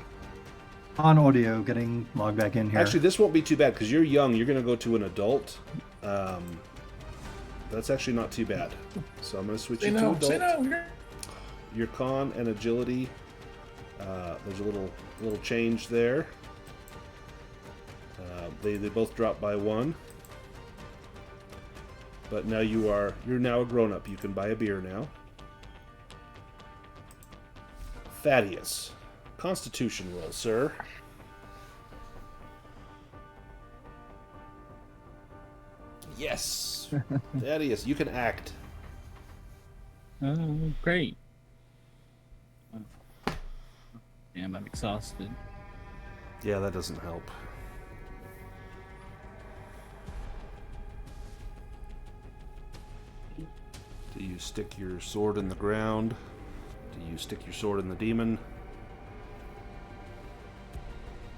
audio, getting logged back in here. Actually, this won't be too bad because you're young. You're going to go to an adult. That's actually not too bad. So I'm going to switch you to adult. Your con and agility. There's a little change there. They both drop by 1. But now you're now a grown-up. You can buy a beer now. Thaddeus. Constitution roll, sir. Yes! Thaddeus, you can act. Oh, great. Damn, I'm exhausted. Yeah, that doesn't help. Do you stick your sword in the ground? Do you stick your sword in the demon?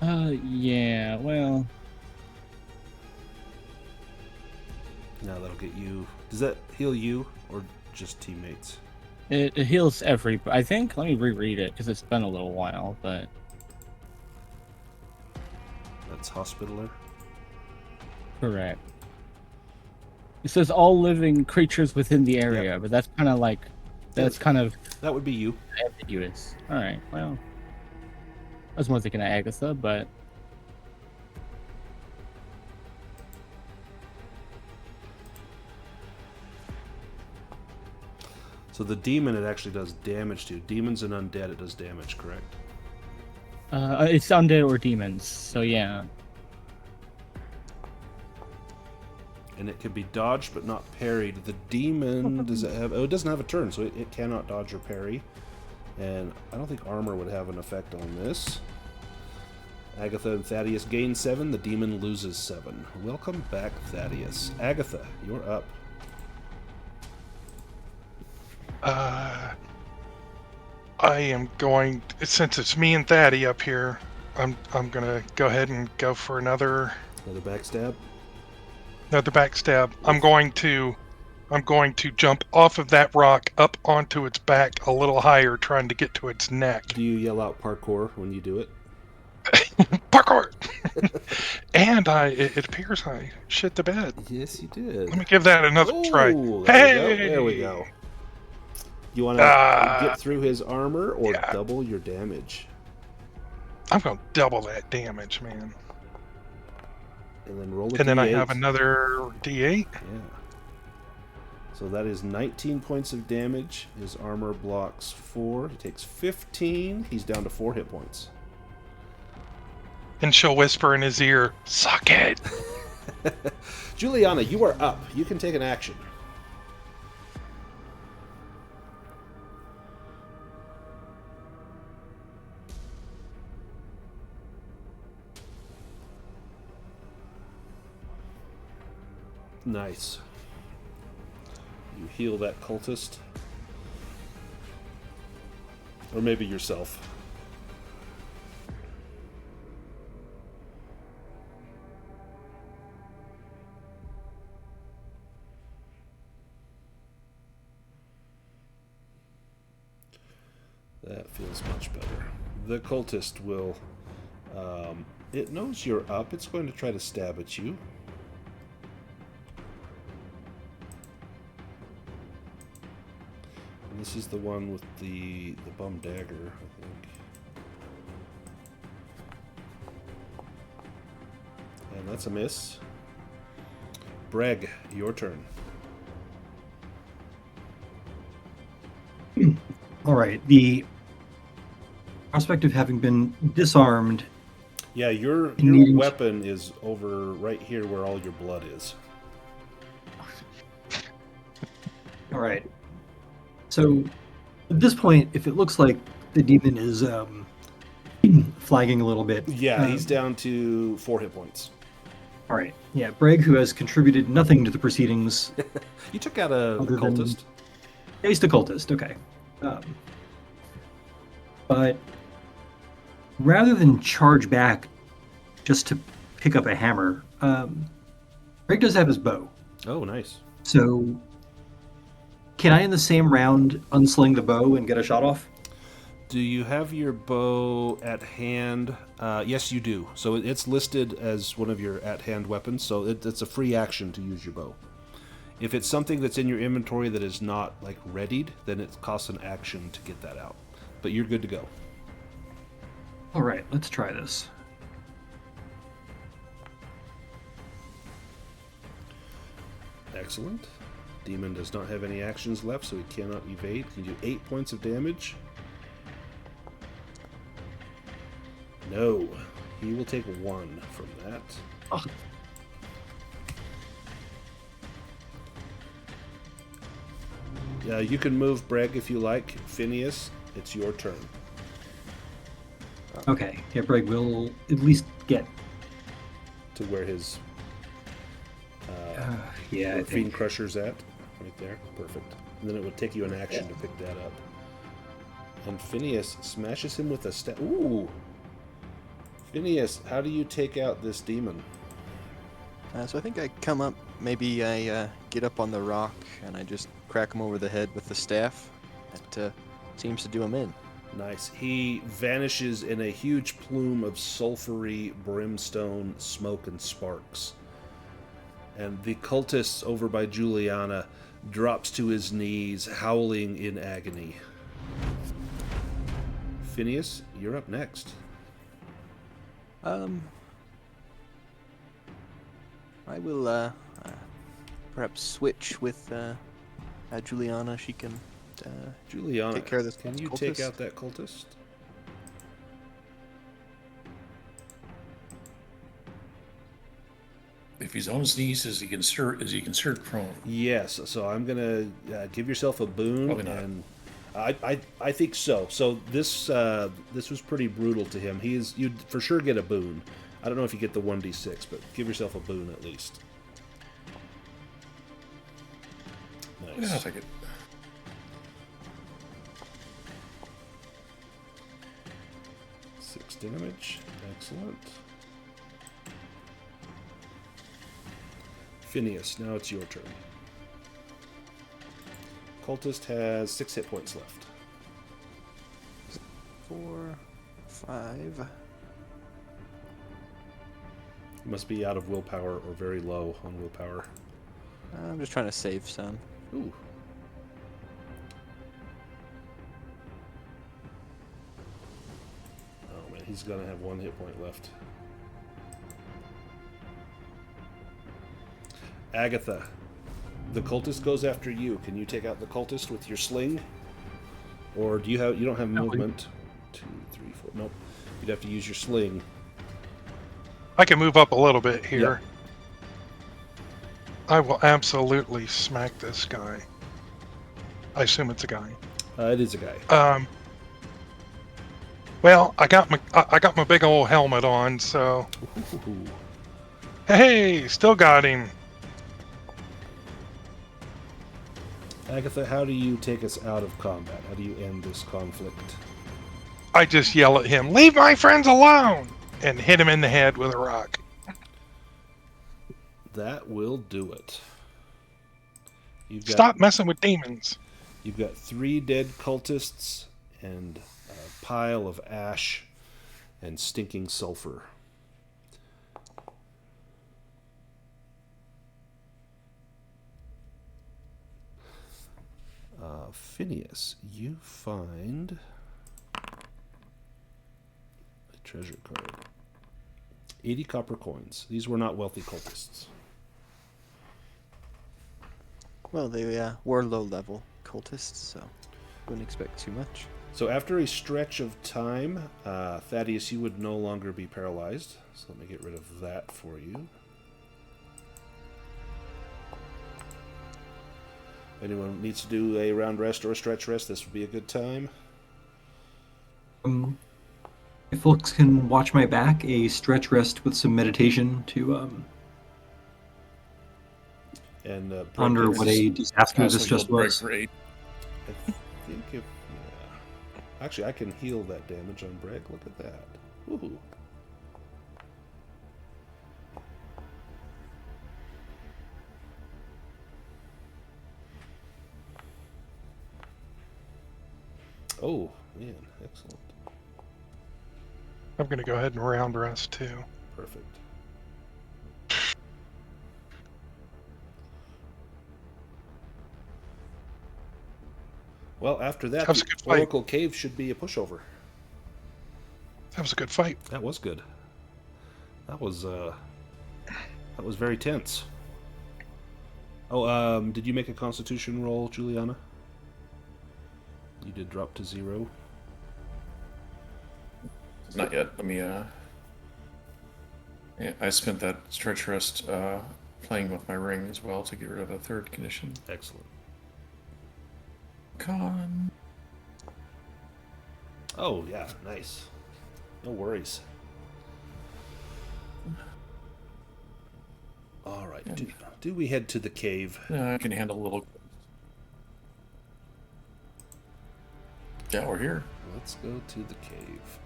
Yeah, well, Now that'll get you. Does that heal you or just teammates? it heals every. I think. Let me reread it because it's been a little while, but That's hospitaler. correct. It says all living creatures within the area, but that's kind of like that's kind of That would be you. ambiguous. All right, well, I was more thinking of Agatha, but So the demon, it actually does damage to. Demons and undead, it does damage, correct? it's undead or demons. So yeah. And it can be dodged but not parried. The demon, does it have... Oh, it doesn't have a turn, so it cannot dodge or parry. And I don't think armor would have an effect on this. Agatha and Thaddeus gain 7. The demon loses 7. Welcome back, Thaddeus. Agatha, you're up. I am going, since it's me and Thaddy up here, I'm gonna go ahead and go for another Another backstab. backstab. I'm going to jump off of that rock up onto its back a little higher, trying to get to its neck. Do you yell out parkour when you do it? Parkour! And it appears I shit the bed. Yes, you did. Let me give that another try. There we go. You want to get through his armor or double your damage? I'm going to double that damage, man. And then roll a And then I D8. have another D8. Yeah. So that is 19 points of damage. His armor blocks 4. He takes 15. He's down to 4 hit points. And she'll whisper in his ear, "Suck it." Julianna, you are up. You can take an action. Nice. You heal that cultist. Or maybe yourself. That feels much better. The cultist will... it knows you're up. It's going to try to stab at you. And this is the one with the bum dagger, I think. And that's a miss. Brêg, your turn. All right. The prospect of having been disarmed. Yeah, your Needing- weapon is over right here where all your blood is. All right. So at this point, if it looks like the demon is flagging a little bit. Yeah, he's down to 4 hit points. All right. Yeah, Brêg, who has contributed nothing to the proceedings. You took out a Other than- cultist. Yeah, he's the cultist. Okay. But rather than charge back just to pick up a hammer, Brêg does have his bow. Oh, nice. So can I, in the same round, unsling the bow and get a shot off? Do you have your bow at hand? Yes, you do. So it's listed as one of your at-hand weapons, so it's a free action to use your bow. If it's something that's in your inventory that is not, like, readied, then it costs an action to get that out. But you're good to go. All right, let's try this. Excellent. Demon does not have any actions left, so he cannot evade. Can you do 8 points of damage? No. He will take 1 from that. Oh. You can move Brêg if you like. Phineas, it's your turn. Okay, yeah, Brêg will at least get. To where his Yeah, I where Fiend think. Crusher's at. Right there. Perfect. And then it would take you an action to pick that up. And Phineas smashes him with a stab. Ooh! Phineas, how do you take out this demon? So I think I come up, maybe I get up on the rock and I just crack him over the head with the staff. That seems to do him in. Nice. He vanishes in a huge plume of sulfury brimstone, smoke, and sparks. And the cultist over by Julianna drops to his knees, howling in agony. Phineas, you're up next. I will perhaps switch with Julianna. She can Julianna, take care of this can you cultist. take out that cultist? If he's on his knees, is he considered prone? Yes, so I'm gonna give yourself a boon, Probably not. and I think so. So this was pretty brutal to him. You'd for sure get a boon. I don't know if you get the 1d6, but give yourself a boon at least. Nice. Yeah, I'll take it. Six damage. Excellent. Phineas, now it's your turn. Cultist has 6 hit points left. 4, 5. You must be out of willpower or very low on willpower. I'm just trying to save some. Ooh. Oh man, he's gonna have 1 hit point left. Agatha, the cultist goes after you. Can you take out the cultist with your sling? Or you don't have movement? 2, 3, 4. Nope. You'd have to use your sling. I can move up a little bit here. I will absolutely smack this guy. I assume it's a guy. It is a guy. Well, I got my big old helmet on, so Ooh. hey, still got him. Agatha, how do you take us out of combat? How do you end this conflict? I just yell at him, "Leave my friends alone!" and hit him in the head with a rock. That will do it. Stop messing with demons. You've got 3 dead cultists and a pile of ash and stinking sulfur. Phineas, you find a treasure card. 80 copper coins. These were not wealthy cultists. Well, they were low-level cultists, so wouldn't expect too much. So after a stretch of time, Thaddeus, you would no longer be paralyzed. So let me get rid of that for you. If anyone needs to do a round rest or a stretch rest, this would be a good time. If folks can watch my back, a stretch rest with some meditation to And ponder what a disaster this just was. For 8. I think if actually I can heal that damage on Brêg. Look at that. Woohoo. Oh man, excellent. I'm going to go ahead and round rest too. Perfect. Well, after that, That was a the good fight. Oracle Cave should be a pushover. That was a good fight. That was good. That was very tense. Oh, did you make a Constitution roll, Julianna? You did drop to 0. Not yet. Let me. Yeah, I spent that stretch rest playing with my ring as well to get rid of a 3rd condition. Excellent. Con. Oh yeah, nice. No worries. All right. Do we head to the cave? I can handle a little. Yeah, we're here. Let's go to the cave.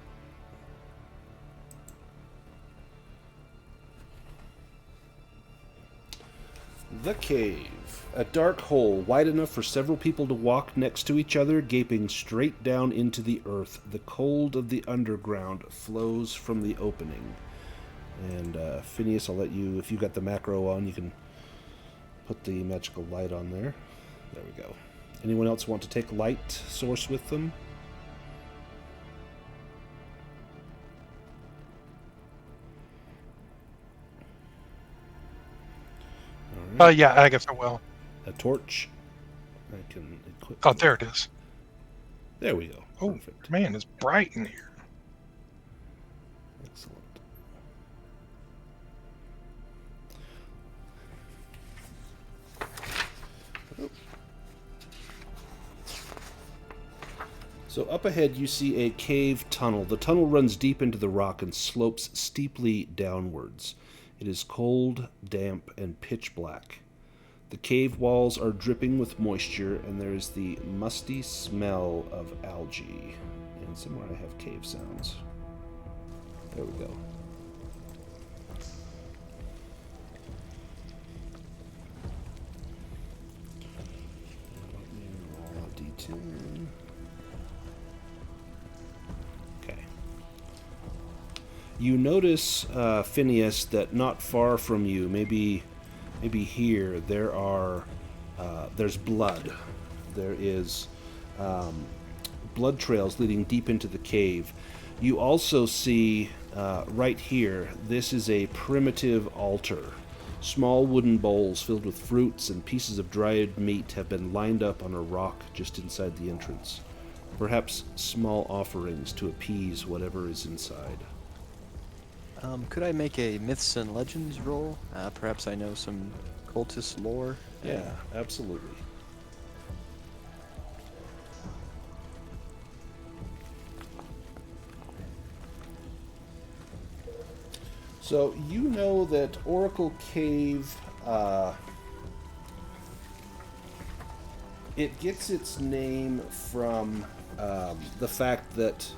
The cave. A dark hole wide enough for several people to walk next to each other, gaping straight down into the earth. The cold of the underground flows from the opening. And Phineas, I'll let you, if you got the macro on, you can put the magical light on there. There we go. Anyone else want to take light source with them? All right. Yeah, Agatha will. A torch. I can equip. Oh, there it is. There we go. Oh, Perfect. man, it's bright in here. Excellent. So up ahead you see a cave tunnel. The tunnel runs deep into the rock and slopes steeply downwards. It is cold, damp, and pitch black. The cave walls are dripping with moisture, and there is the musty smell of algae. And somewhere I have cave sounds. There we go. Roll a D10. Okay. You notice, Phineas, that not far from you, maybe here, there's blood. There is blood trails leading deep into the cave. You also see right here, this is a primitive altar. Small wooden bowls filled with fruits and pieces of dried meat have been lined up on a rock just inside the entrance. Perhaps small offerings to appease whatever is inside. Could I make a myths and legends roll? Perhaps I know some cultist lore. Yeah, absolutely. So you know that Oracle Cave, it gets its name from the fact that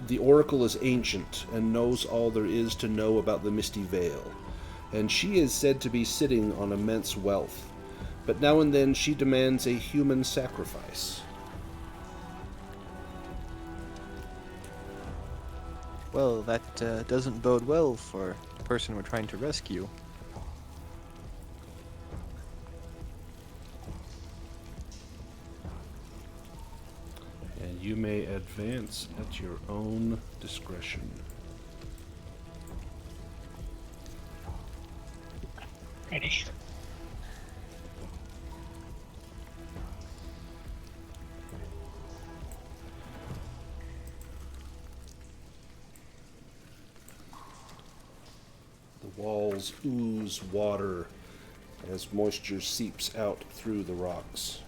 the Oracle is ancient and knows all there is to know about the Misty Vale, and she is said to be sitting on immense wealth, but now and then she demands a human sacrifice. Well, that doesn't bode well for the person we're trying to rescue. And you may advance at your own discretion. Ready. The walls ooze water as moisture seeps out through the rocks.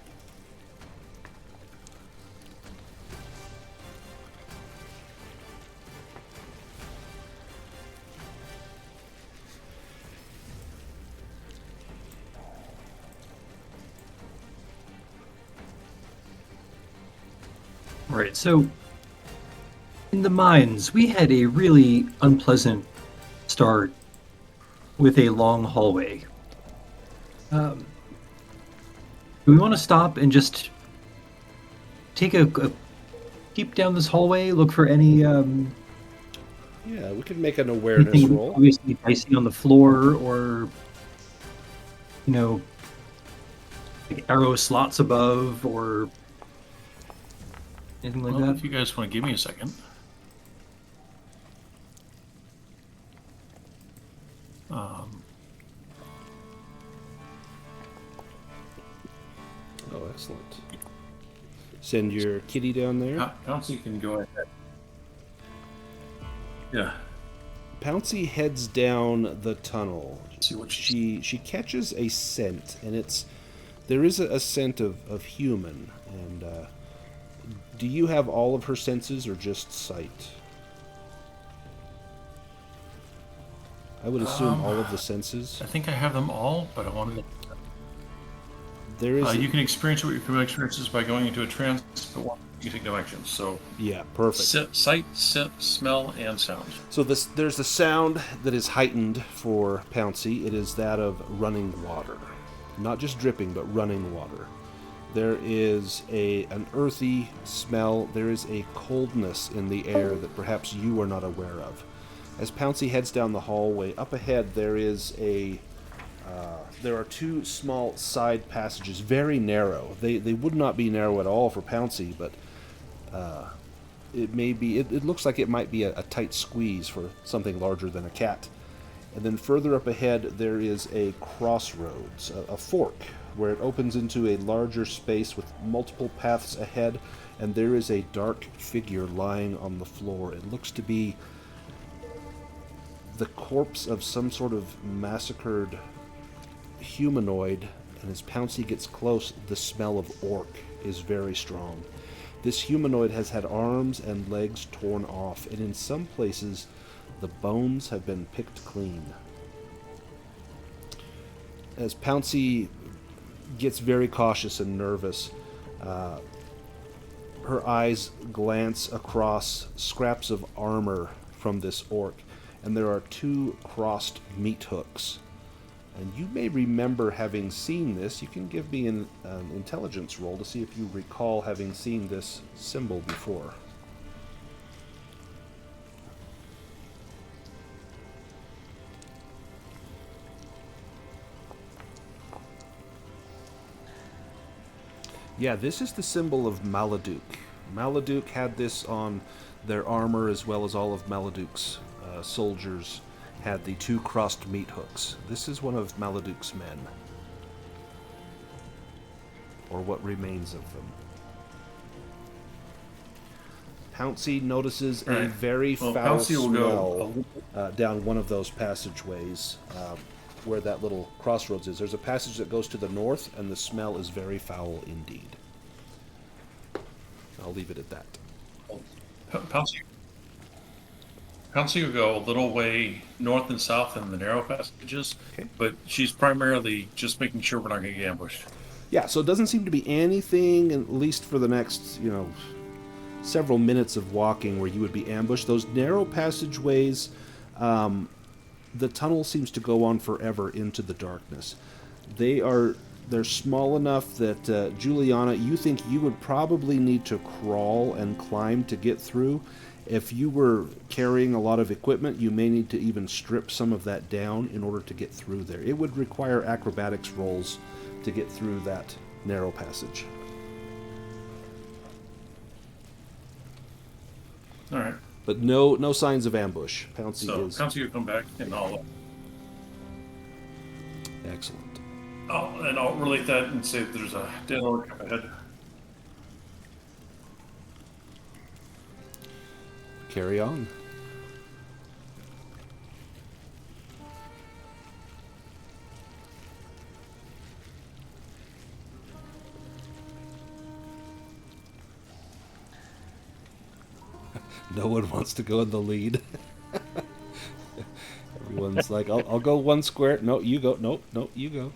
Right, so in the mines, we had a really unpleasant start with a long hallway. Do we want to stop and just take a peep down this hallway, look for any Yeah, we could make an awareness anything roll. obviously dicey on the floor, or like arrow slots above, or anything like Well, that? if you guys want to give me a second. Oh, excellent. Send your kitty down there. Pouncy can go ahead. Yeah. Pouncy heads down the tunnel. See what She catches a scent, and there is a scent of human. And do you have all of her senses or just sight? I would assume all of the senses. I think I have them all, but I wanted to. There is You can experience what your criminal experiences by going into a trance, but once you you take no actions. So Yeah, perfect. sight, smell, and sound. So there's a sound that is heightened for Pouncy. It is that of running water. Not just dripping, but running water. There is an earthy smell. There is a coldness in the air that perhaps you are not aware of. As Pouncy heads down the hallway, up ahead there are two small side passages, very narrow. They would not be narrow at all for Pouncy, but it looks like it might be a tight squeeze for something larger than a cat. And then further up ahead there is a crossroads, a fork, where it opens into a larger space with multiple paths ahead, and there is a dark figure lying on the floor. It looks to be the corpse of some sort of massacred humanoid, and as Pouncy gets close, the smell of orc is very strong. This humanoid has had arms and legs torn off, and in some places the bones have been picked clean. As Pouncy gets very cautious and nervous, her eyes glance across scraps of armor from this orc, and there are two crossed meat hooks. And you may remember having seen this. You can give me an intelligence roll to see if you recall having seen this symbol before. Yeah, this is the symbol of Maladuk. Maladuk had this on their armor, as well as all of Maladuk's soldiers had the two crossed meat hooks. This is one of Maladuk's men, or what remains of them. Pouncy notices a very foul smell down one of those passageways where that little crossroads is. There's a passage that goes to the north, and the smell is very foul indeed. I'll leave it at that. Pouncy will go a little way north and south in the narrow passages, Okay. but she's primarily just making sure we're not going to get ambushed. Yeah, so it doesn't seem to be anything, at least for the next, several minutes of walking, where you would be ambushed. Those narrow passageways, the tunnel seems to go on forever into the darkness. They're small enough that, Julianna, you think you would probably need to crawl and climb to get through. If you were carrying a lot of equipment, you may need to even strip some of that down in order to get through there. It would require acrobatics rolls to get through that narrow passage. All right. But no signs of ambush. Pouncy So is Pouncy will come back, and excellent. I'll relate that and say that there's a dead orc up ahead. Carry on. No one wants to go in the lead. Everyone's like, I'll go one square. No, you go. Nope, you go.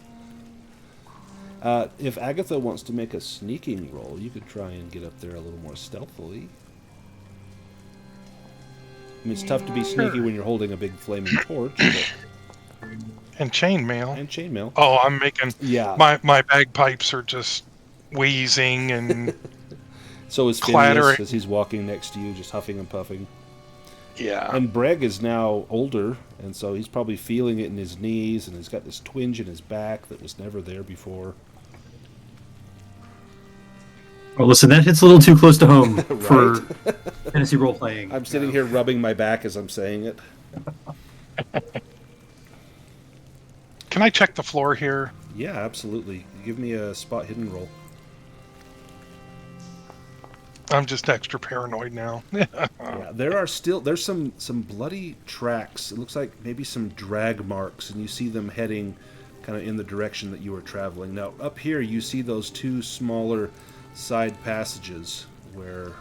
If Agatha wants to make a sneaking roll, you could try and get up there a little more stealthily. I mean, it's tough to be sneaky when you're holding a big flaming torch. And chainmail. And chainmail. Oh, I'm making... Yeah. My bagpipes are just wheezing and So is clattering. Phineas as he's walking next to you, just huffing and puffing. Yeah. And Brêg is now older, and so he's probably feeling it in his knees, and he's got this twinge in his back that was never there before. Oh, listen, that hits a little too close to home for fantasy role-playing. I'm sitting here rubbing my back as I'm saying it. Can I check the floor here? Yeah, absolutely. Give me a spot hidden roll. I'm just extra paranoid now. Yeah, there's some bloody tracks. It looks like maybe some drag marks, and you see them heading kind of in the direction that you were traveling. Now, up here, you see those two smaller side passages where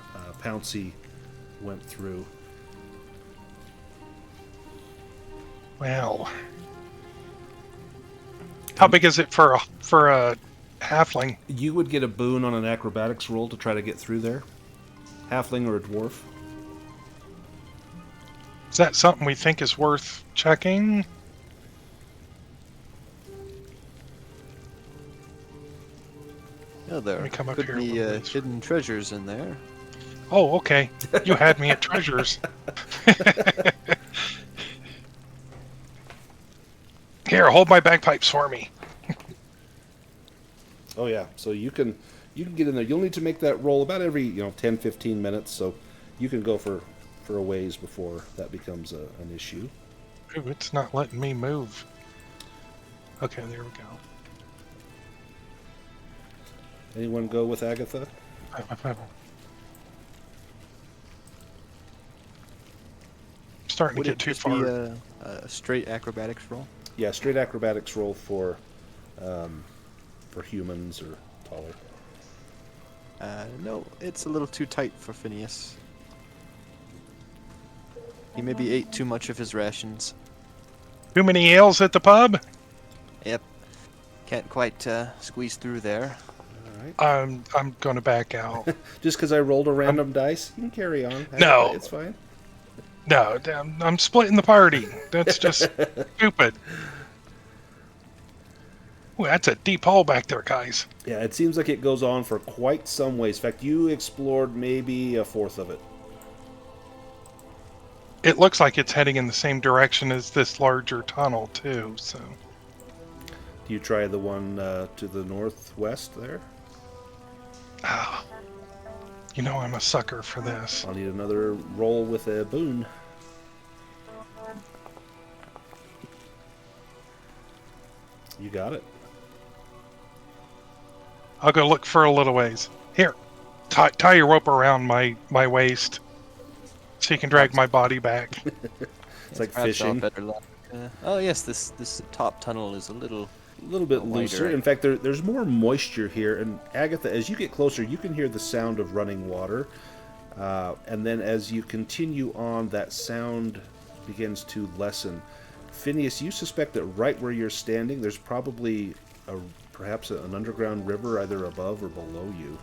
Pouncy went through. Wow. How big is it for a halfling? You would get a boon on an acrobatics roll to try to get through there. halfling or a dwarf. Is that something we think is worth checking? Yeah, there me come up could here be a little bit. hidden treasures in there. Oh, okay. You had me at treasures. Here, hold my bagpipes for me. Oh yeah, so you can get in there. You'll need to make that roll about every 10-15 minutes, so you can go for a ways before that becomes an issue. Ooh, it's not letting me move. Okay, there we go. Anyone go with Agatha? Starting Would to it get too just far. be a straight acrobatics roll? Yeah, straight acrobatics roll for humans or taller. No, it's a little too tight for Phineas. He maybe ate too much of his rations. Too many ales at the pub? Yep. Can't quite squeeze through there. All right. I'm gonna back out. Just because I rolled a random dice, you can carry on. No. It's fine. No, I'm splitting the party. That's just stupid. Ooh, that's a deep hole back there, guys. Yeah, it seems like it goes on for quite some ways. In fact, you explored maybe a fourth of it. It looks like it's heading in the same direction as this larger tunnel, too, so... Do you try the one to the northwest there? Ah, you know I'm a sucker for this. I'll need another roll with a boon. You got it. I'll go look for a little ways. Here, tie your rope around my waist so you can drag my body back. It's like Perhaps I'll fishing. better luck. Oh yes, this top tunnel is a little bit wider. looser. In fact, there's more moisture here. And Agatha, as you get closer, you can hear the sound of running water. And then as you continue on, that sound begins to lessen. Phineas, you suspect that right where you're standing, there's probably perhaps an underground river either above or below you.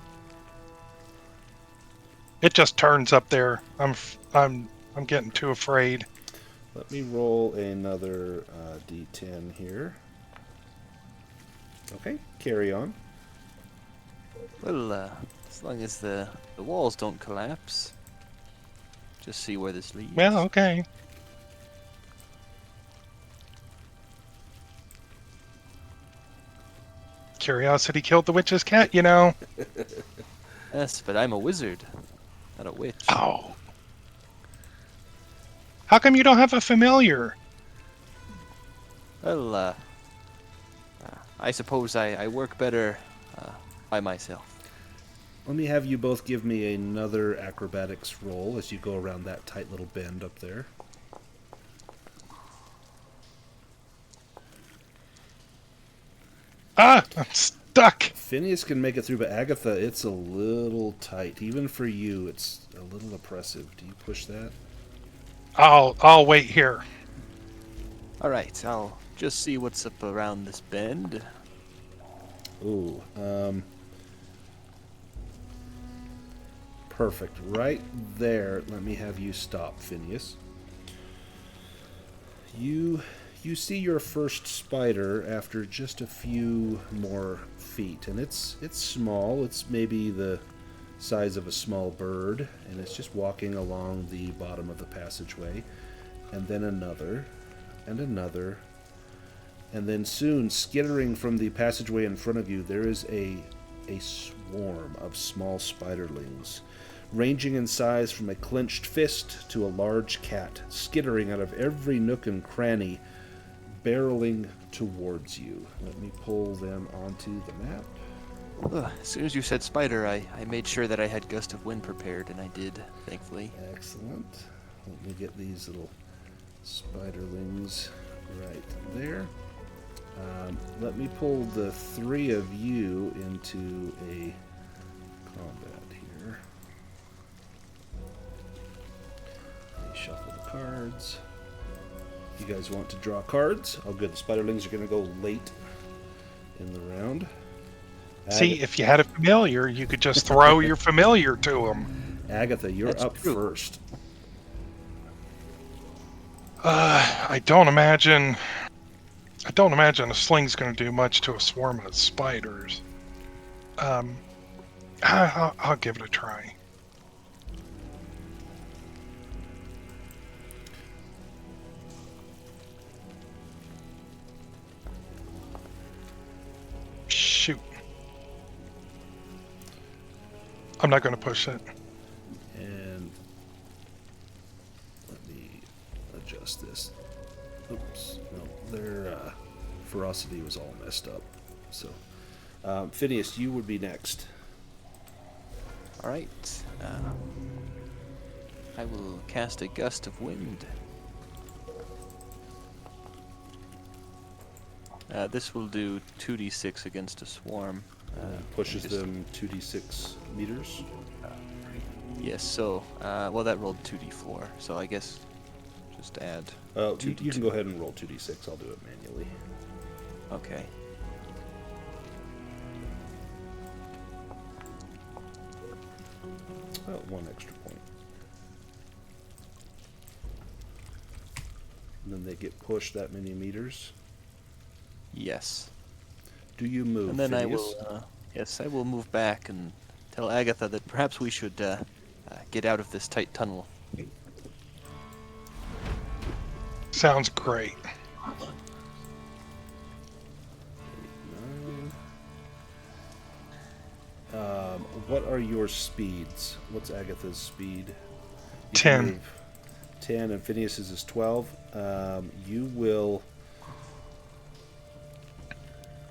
It just turns up there. I'm getting too afraid. Let me roll another d10 here. Okay, carry on. Well, as long as the walls don't collapse. Just see where this leads. Well, okay. Curiosity killed the witch's cat, you know. Yes, but I'm a wizard, not a witch. Oh. How come you don't have a familiar? Well, I suppose I work better by myself. Let me have you both give me another acrobatics roll as you go around that tight little bend up there. Ah, I'm stuck. Phineas can make it through, but Agatha, it's a little tight. Even for you, it's a little oppressive. Do you push that? I'll wait here. All right, I'll just see what's up around this bend. Ooh, perfect. Right there. Let me have you stop, Phineas. You see your first spider after just a few more feet, and it's small. It's maybe the size of a small bird, and it's just walking along the bottom of the passageway, and then another, and another, and then soon, skittering from the passageway in front of you, there is a swarm of small spiderlings, ranging in size from a clenched fist to a large cat, skittering out of every nook and cranny, barreling towards you. Let me pull them onto the map. As soon as you said spider, I made sure that I had Gust of Wind prepared, and I did, thankfully. Excellent. Let me get these little spiderlings right there. Let me pull the three of you into a combat here. Let me shuffle the cards. You guys want to draw cards? Oh, good. The spiderlings are going to go late in the round. See, if you had a familiar, you could just throw your familiar to him. Agatha, you're That's up true. first. I don't imagine a sling's going to do much to a swarm of spiders. I'll give it a try. Shoot. I'm not going to push it. And let me adjust this. Oops, no, their ferocity was all messed up. So, Phineas, you would be next. All right. I will cast a gust of wind. This will do 2d6 against a swarm. Pushes them 2d6 meters. Yes, so, well, that rolled 2d4, so I guess just add You 2d2. can go ahead and roll 2d6. I'll do it manually. Okay. One extra point. And then they get pushed that many meters. Yes. Do you move, And then I Phineas? will, yes, I will move back and tell Agatha that perhaps we should get out of this tight tunnel. Sounds great. 9. What are your speeds? What's Agatha's speed? You 10. can move 10, and Phineas's is 12. You will...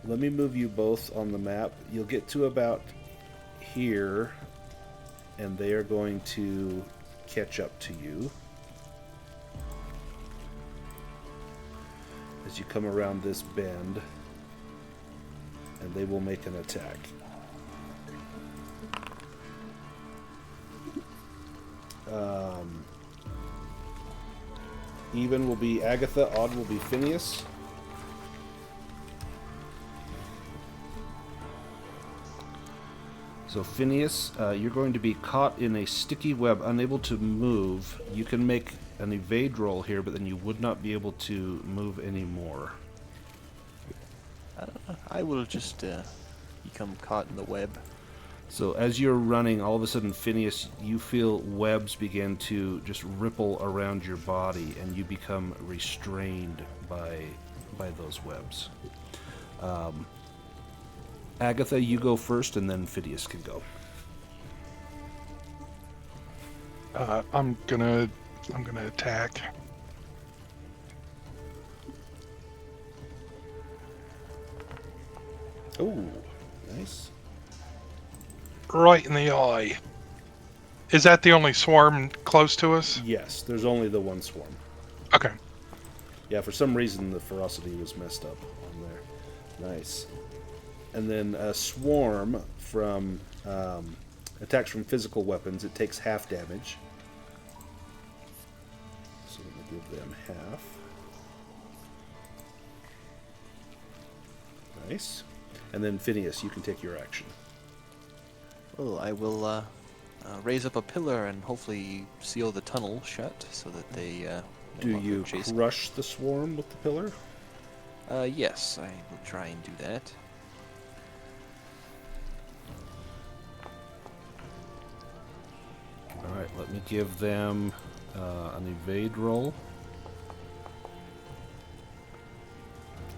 Let me move you both on the map. You'll get to about here, and they are going to catch up to you. As you come around this bend, and they will make an attack. Even will be Agatha, odd will be Phineas. So Phineas, you're going to be caught in a sticky web, unable to move. You can make an evade roll here, but then you would not be able to move anymore. I will just become caught in the web. So as you're running, all of a sudden, Phineas, you feel webs begin to just ripple around your body, and you become restrained by those webs. Agatha, you go first, and then Phineas can go. I'm gonna attack. Oh, nice. Right in the eye. Is that the only swarm close to us? Yes, there's only the one swarm. Okay. Yeah, for some reason the ferocity was messed up on there. Nice. And then a swarm from attacks from physical weapons. It takes half damage. So I'm going to give them half. Nice. And then Phineas, you can take your action. Well, I will raise up a pillar and hopefully seal the tunnel shut so that they no Do longer you chase. crush the swarm with the pillar? Yes, I will try and do that. Alright, let me give them an evade roll.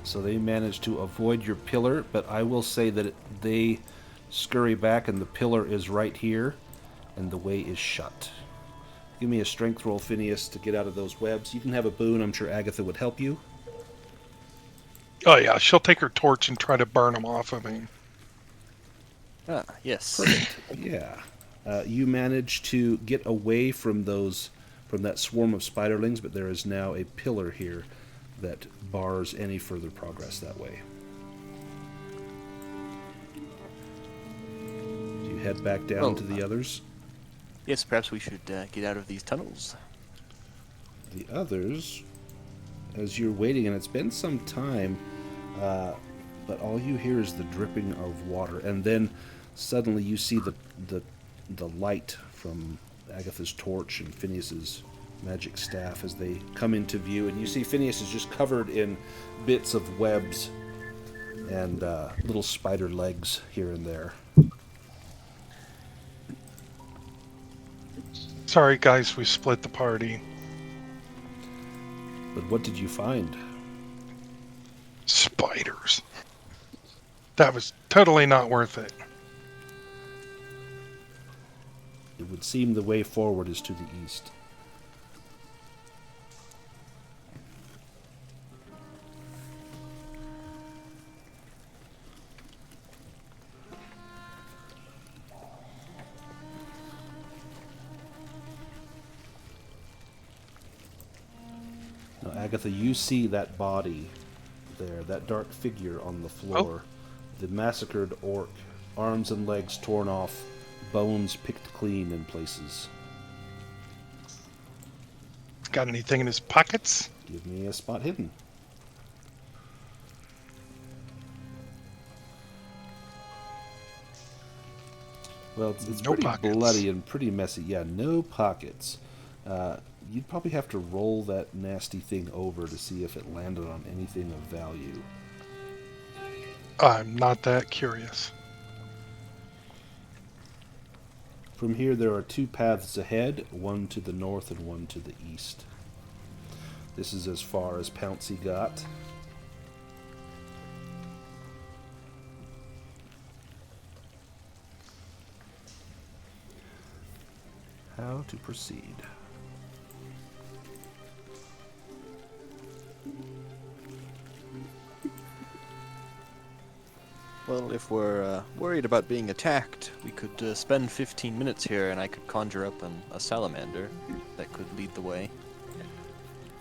So they managed to avoid your pillar, but I will say that they scurry back and the pillar is right here, and the way is shut. Give me a strength roll, Phineas, to get out of those webs. You can have a boon. I'm sure Agatha would help you. Oh yeah, she'll take her torch and try to burn them off of me. Ah, yes. Perfect. Yeah. You manage to get away from that swarm of spiderlings, but there is now a pillar here that bars any further progress that way. Do you head back down to the others? Yes, perhaps we should get out of these tunnels. The others, as you're waiting, and it's been some time, but all you hear is the dripping of water, and then suddenly you see the light from Agatha's torch and Phineas's magic staff as they come into view, and you see Phineas is just covered in bits of webs and little spider legs here and there. Sorry, guys, we split the party. But what did you find? Spiders. That was totally not worth it. It would seem the way forward is to the east. Now, Agatha, you see that body there, that dark figure on the floor. The massacred orc, arms and legs torn off, bones picked clean in places. Got anything in his pockets? Give me a spot hidden. Well, it's No pretty pockets. bloody and pretty messy. Yeah, no pockets. You'd probably have to roll that nasty thing over to see if it landed on anything of value. I'm not that curious. From here, there are two paths ahead, one to the north and one to the east. This is as far as Pouncy got. How to proceed? Well, if we're worried about being attacked, we could spend 15 minutes here and I could conjure up a salamander that could lead the way.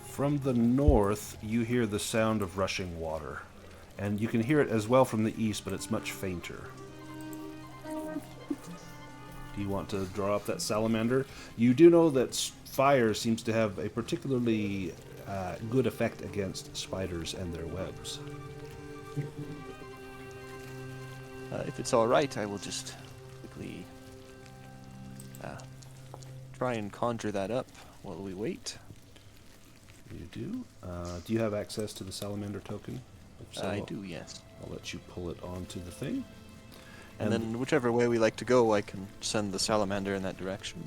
From the north, you hear the sound of rushing water. And you can hear it as well from the east, but it's much fainter. Do you want to draw up that salamander? You do know that fire seems to have a particularly good effect against spiders and their webs. If it's alright, I will just quickly try and conjure that up while we wait. You do? Do you have access to the salamander token? If so, I do, yes. I'll let you pull it onto the thing. And then whichever way we like to go, I can send the salamander in that direction.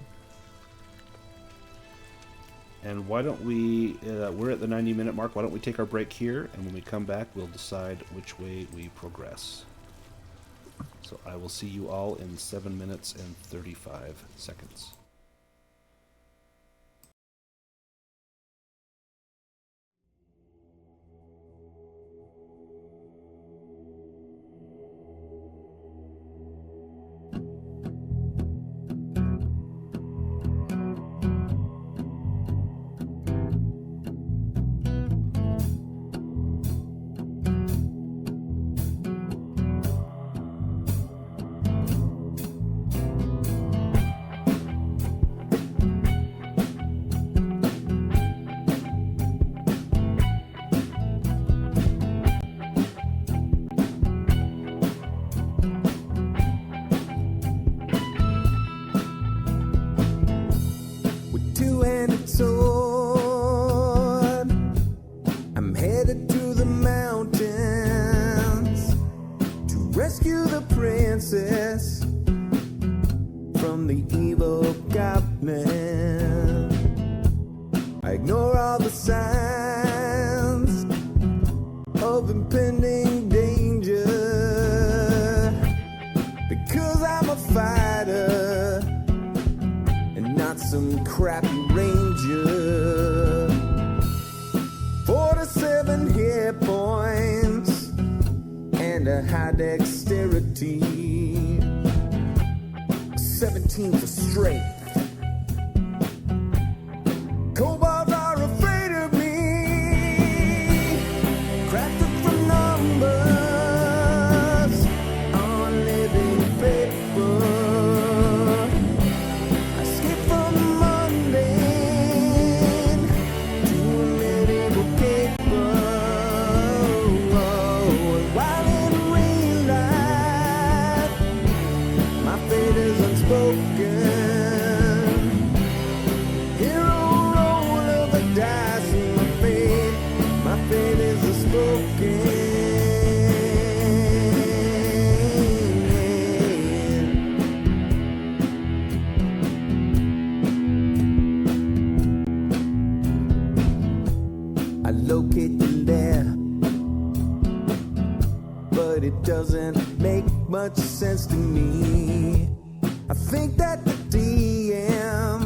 And why don't we, we're at the 90-minute mark, why don't we take our break here, and when we come back, we'll decide which way we progress. So I will see you all in 7 minutes and 35 seconds. While in real life locate the lair, but it doesn't make much sense to me. I think that the DM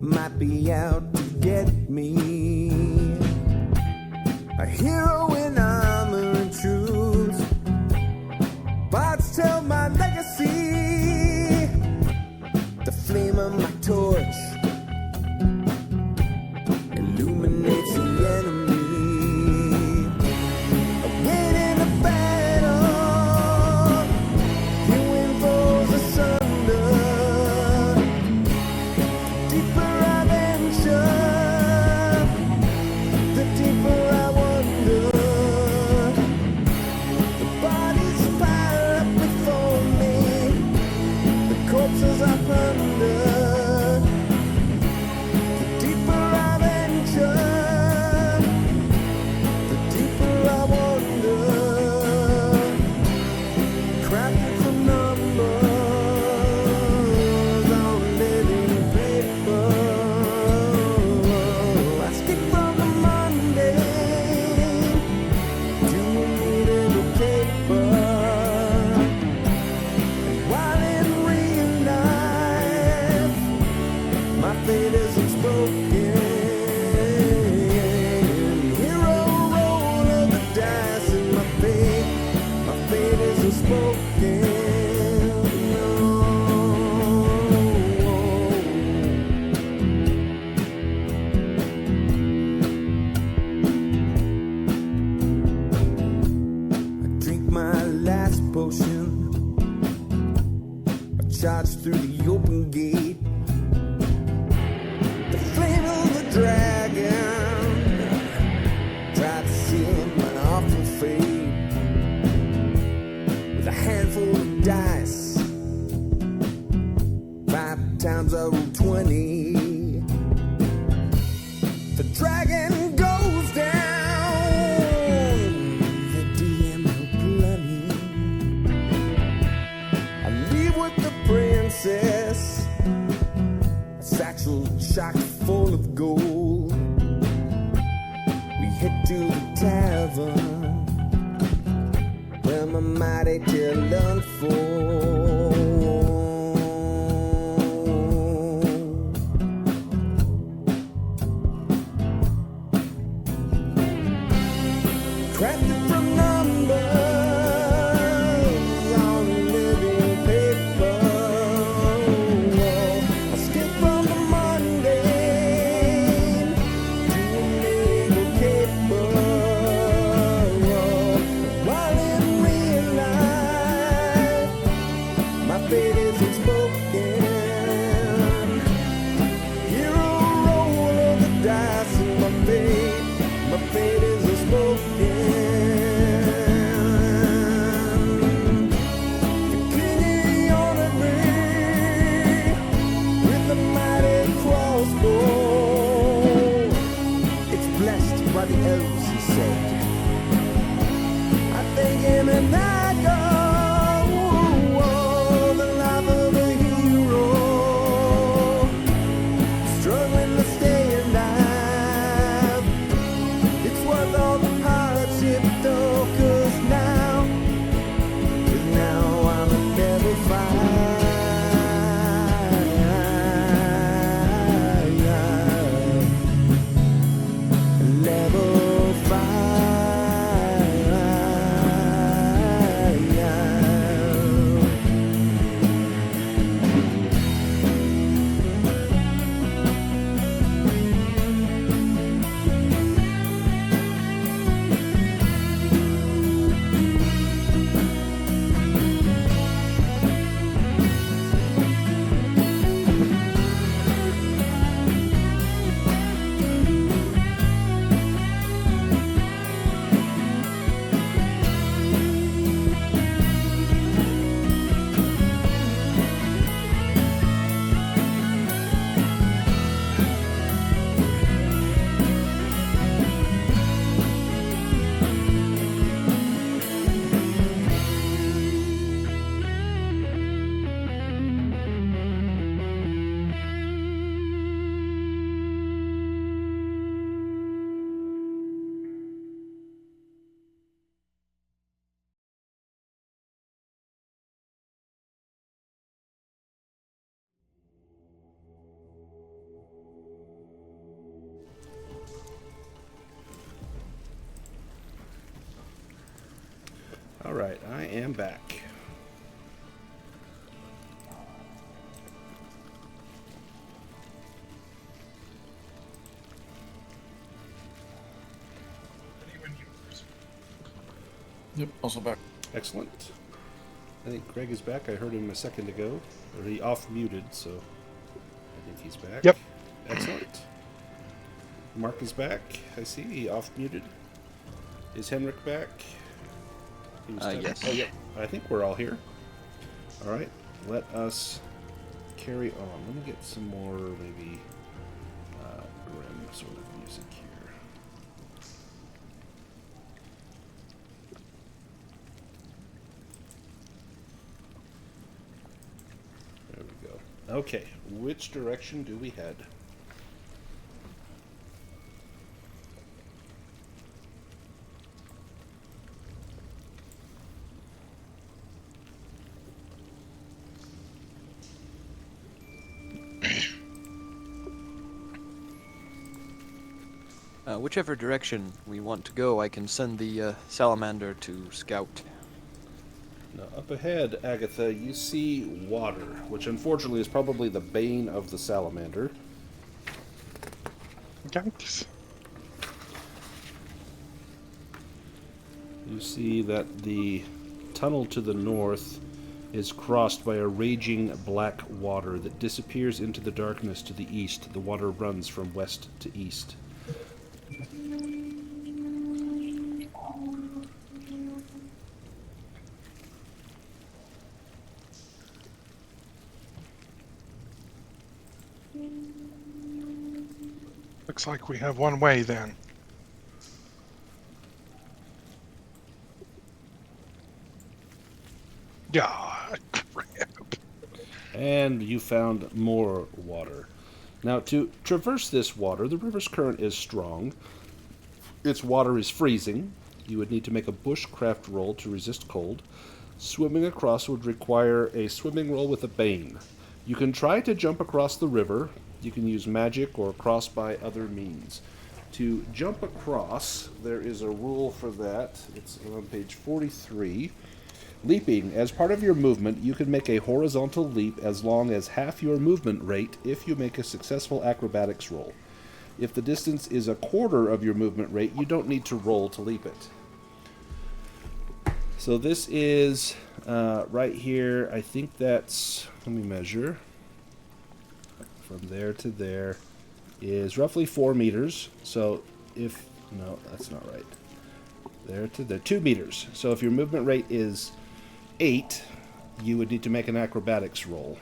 might be out to get me. A hero in armor and truth, bards tell my legacy. The flame of my torch illuminates the enemy. I win in the battle, hewing foes asunder. Deeper I venture, the deeper I wonder. The bodies pile up before me, the corpses I plunder. The deeper I venture, the deeper I wonder. Crafted from numbers on living paper. I skip from the mundane to immutable paper. And while in real life, my fate is unspoken. Hero roll of the dice in my fate is unspoken. I drink my last potion. I charge through the open gate. The flame of the dragon, try to seal my awful fate. With a handful of dice, 5 times I roll 20. The dragon goes down, the DM no bloody. I leave with the princess, a satchel chock full of gold. We head to the tavern, where my mighty tale unfolds. Crafted from numbers on living paper. I skip from the mundane to a naval caper. While in real life, my fate is unspoken. Hero roll of the dice in my fate is unspoken. The king honored me with the mighty crossbow. It's blessed by the elves, he said. I thank him and I go. The life of a hero, struggling to stay alive. It's worth all the hardship though, 'cause now I'll never find level 5. All right, I am back. Yep, also back. Excellent. I think Greg is back. I heard him a second ago. Or he off-muted, so I think he's back. Yep. Excellent. Mark is back. I see. He off-muted. Is Henrik back? He was Yes. Oh, yep. I think we're all here. All right. Let us carry on. Let me get some more, maybe, grim sort of music here. There we go. Okay. Which direction do we head? Whichever direction we want to go, I can send the salamander to scout. Now, up ahead, Agatha, you see water, which unfortunately is probably the bane of the salamander. Yikes. You see that the tunnel to the north is crossed by a raging black water that disappears into the darkness to the east. The water runs from west to east. Looks like we have one way then. Yeah, crap. And you found more water. Now, to traverse this water, the river's current is strong. Its water is freezing. You would need to make a bushcraft roll to resist cold. Swimming across would require a swimming roll with a bane. You can try to jump across the river. You can use magic or cross by other means. To jump across, there is a rule for that. It's on page 43. Leaping. As part of your movement, you can make a horizontal leap as long as half your movement rate if you make a successful acrobatics roll. If the distance is a quarter of your movement rate, you don't need to roll to leap it. So this is right here. I think that's, let me measure. From there to there is roughly 4 meters. So if, no, that's not right. There to there, 2 meters. So if your movement rate is 8, you would need to make an acrobatics roll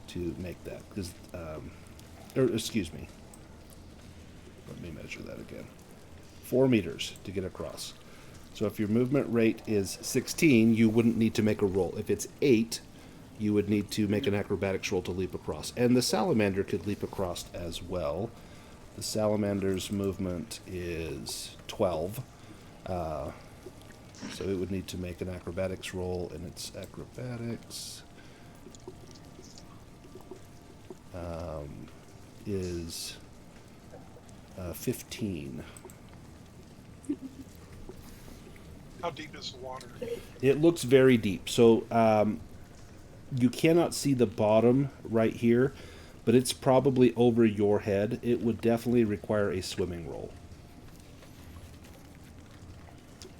to make that. Excuse me. Let me measure that again. 4 meters to get across. So if your movement rate is 16, you wouldn't need to make a roll. If it's 8, you would need to make an acrobatics roll to leap across. And the salamander could leap across as well. The salamander's movement is 12. So it would need to make an acrobatics roll, and its acrobatics is 15. How deep is the water? It looks very deep. So you cannot see the bottom right here, but it's probably over your head. It would definitely require a swimming roll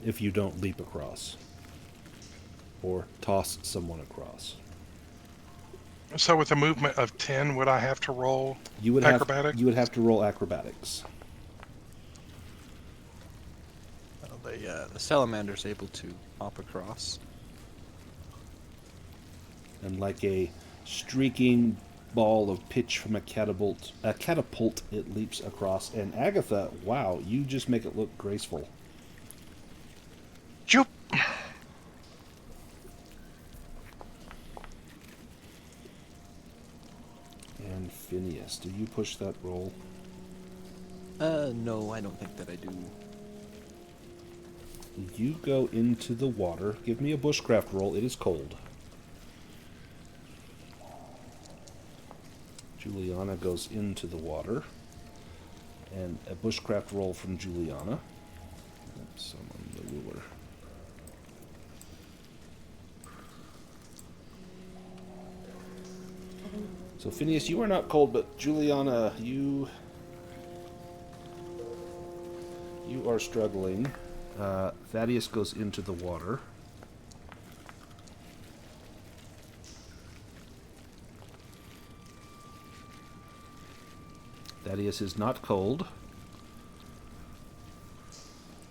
if you don't leap across or toss someone across. So with a movement of 10, would I have to roll acrobatics? You would have to roll acrobatics. The salamander's able to hop across. And like a streaking ball of pitch from a catapult, it leaps across. And Agatha, wow, you just make it look graceful. Joop. And Phineas, do you push that roll? No, I don't think that I do. You go into the water. Give me a bushcraft roll. It is cold. Julianna goes into the water. And a bushcraft roll from Julianna. Summon the ruler. So Phineas, you are not cold, but Juliana, you are struggling. Thaddeus goes into the water. Thaddeus is not cold.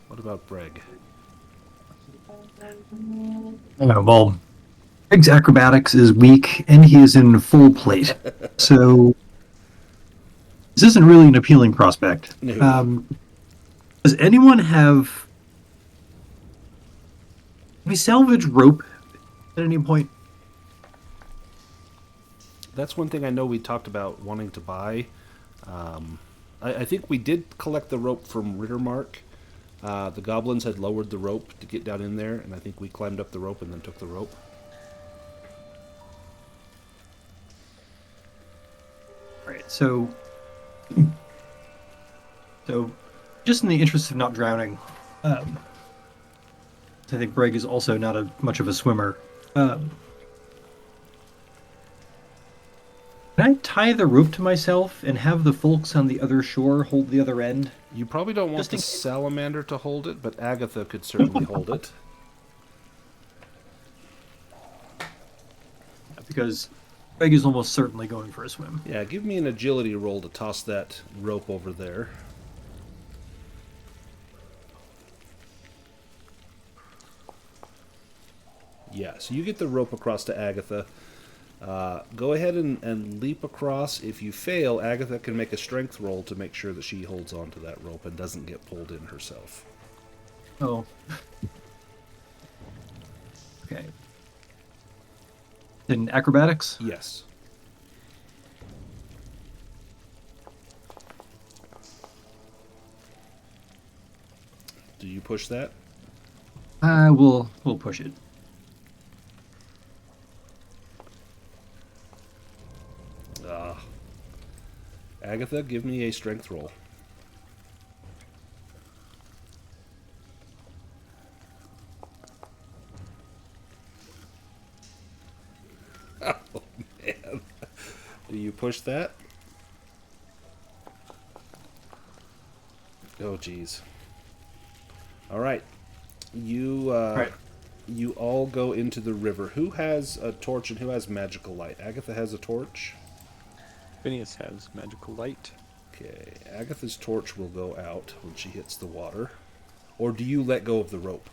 What about Brêg? Well, Brêg's acrobatics is weak, and he is in full plate. So this isn't really an appealing prospect. No. Does anyone have... Can we salvage rope at any point? That's one thing I know we talked about wanting to buy. I think we did collect the rope from Rittermark. The goblins had lowered the rope to get down in there, and I think we climbed up the rope and then took the rope. Right, so just in the interest of not drowning, I think Brêg is also not much of a swimmer. Can I tie the rope to myself and have the folks on the other shore hold the other end? You probably don't want Just the in case. salamander to hold it, but Agatha could certainly hold it. Because Brêg is almost certainly going for a swim. Yeah, give me an agility roll to toss that rope over there. Yeah, so you get the rope across to Agatha. Go ahead and leap across. If you fail, Agatha can make a strength roll to make sure that she holds on to that rope and doesn't get pulled in herself. Oh. Okay. In acrobatics? Yes. Do you push that? We'll push it. Agatha, give me a strength roll. Oh, man. Do you push that? Oh, geez. All right. You all go into the river. Who has a torch and who has magical light? Agatha has a torch. Phineas has magical light. Okay, Agatha's torch will go out when she hits the water. Or do you let go of the rope?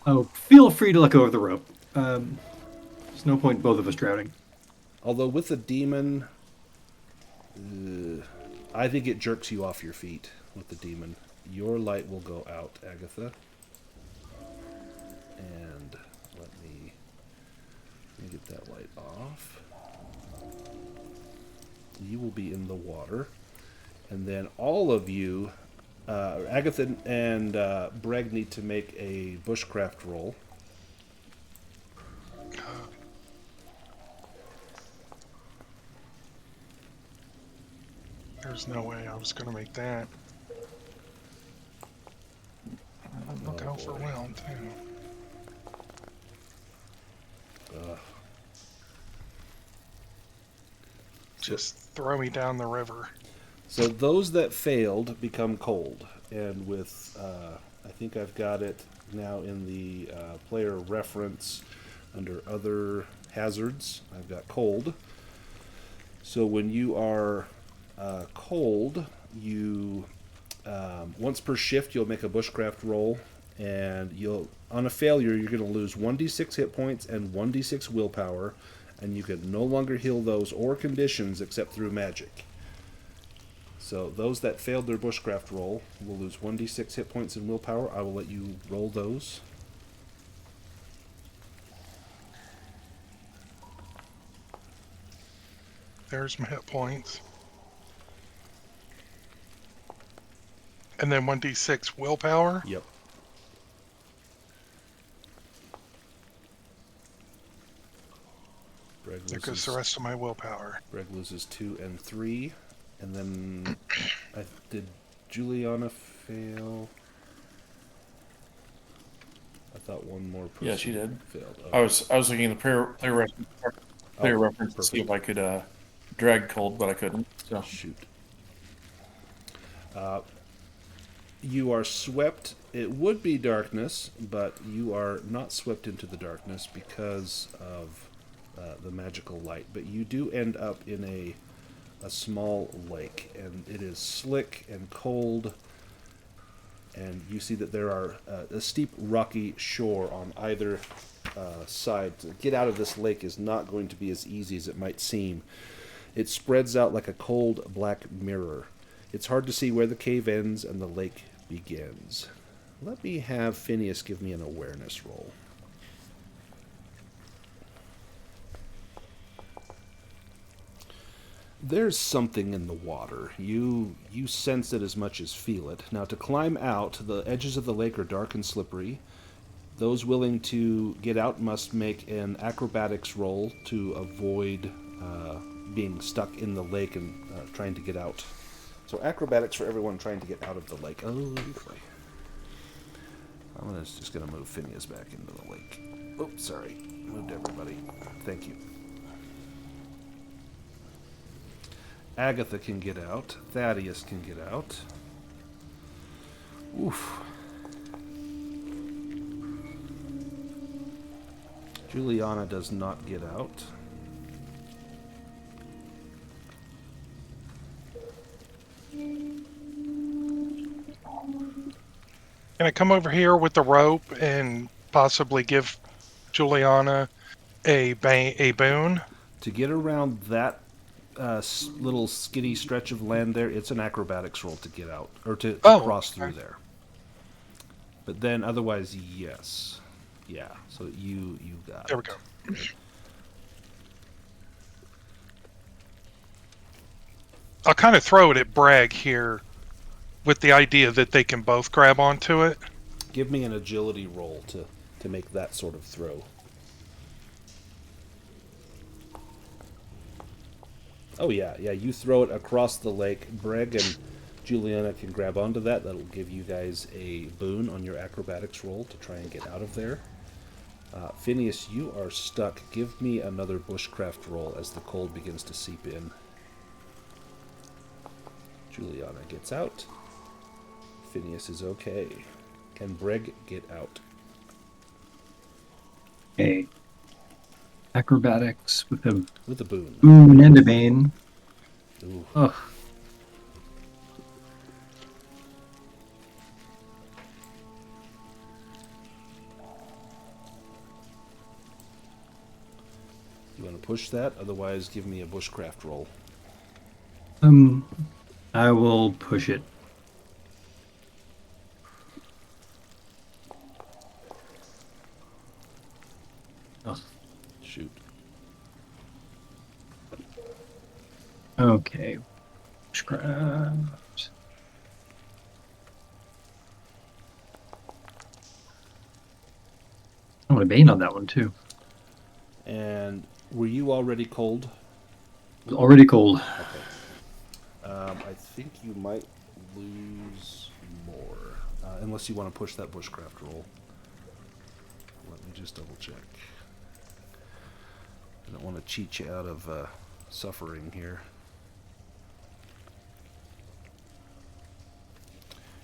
Oh, feel free to let go of the rope. There's no point both of us drowning. Although with a demon, I think it jerks you off your feet with the demon. Your light will go out, Agatha. And let me get that light off. You will be in the water. And then all of you, Agatha and Brêg, need to make a bushcraft roll. There's no way I was going to make that. Look out for well, too. Just throw me down the river. So those that failed become cold. And with, I think I've got it now in the player reference under other hazards. I've got cold. So when you are cold, you once per shift you'll make a bushcraft roll, and on a failure you're going to lose 1d6 hit points and 1d6 willpower, and you can no longer heal those or conditions except through magic. So those that failed their bushcraft roll will lose 1d6 hit points and willpower. I will let you roll those. There's my hit points. And then 1d6 willpower? Yep. There goes the rest of my willpower. Brêg loses 2 and 3. And then, did Juliana fail? I thought one more person Yeah, she did. failed. I was looking at the player reference. player Oh, reference to see if I could drag cold, but I couldn't. So Shoot. You are swept. It would be darkness, but you are not swept into the darkness because of the magical light. But you do end up in a small lake, and it is slick and cold. And you see that there are a steep, rocky shore on either side. To get out of this lake is not going to be as easy as it might seem. It spreads out like a cold, black mirror. It's hard to see where the cave ends and the lake begins. Let me have Phineas give me an awareness roll. There's something in the water. You sense it as much as feel it. Now, to climb out, the edges of the lake are dark and slippery. Those willing to get out must make an acrobatics roll to avoid being stuck in the lake and trying to get out. So acrobatics for everyone trying to get out of the lake. Oh, boy. I'm just going to move Phineas back into the lake. Oops, sorry. Moved everybody. Thank you. Agatha can get out. Thaddeus can get out. Oof. Julianna does not get out. Can I come over here with the rope and possibly give Julianna a boon? To get around that little skiddy stretch of land there, it's an acrobatics roll to get out, or to cross through there. But then otherwise, yes. Yeah, so you got There we it. go. I'll kind of throw it at Brêg here with the idea that they can both grab onto it. Give me an agility roll to make that sort of throw. Oh yeah, you throw it across the lake. Brêg and Julianna can grab onto that. That'll give you guys a boon on your acrobatics roll to try and get out of there. Phineas, you are stuck. Give me another bushcraft roll as the cold begins to seep in. Julianna gets out. Phineas is okay. Can Brêg get out? Okay. Acrobatics with a boon. boon and a bane. Ooh. Ugh. You want to push that? Otherwise, give me a bushcraft roll. I will push it. Ugh. Shoot. Okay. Bushcraft. I want a bane on that one too. And were you already cold? Already cold. Okay. I think you might lose more, unless you want to push that bushcraft roll. Let me just double check. I don't want to cheat you out of suffering here.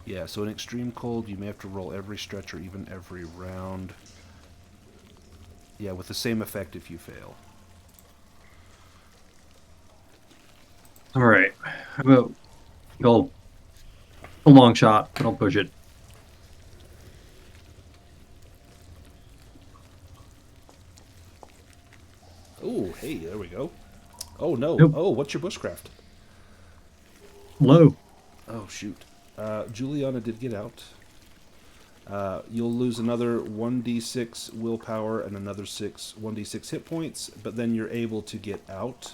Yeah, so in extreme cold, you may have to roll every stretch or even every round. Yeah, with the same effect if you fail. All right. How about go a long shot, but I'll push it. Oh, hey, there we go. Oh, no. Nope. Oh, what's your bushcraft? Low. Oh, shoot. Julianna did get out. You'll lose another 1d6 willpower and another 1d6 hit points, but then you're able to get out.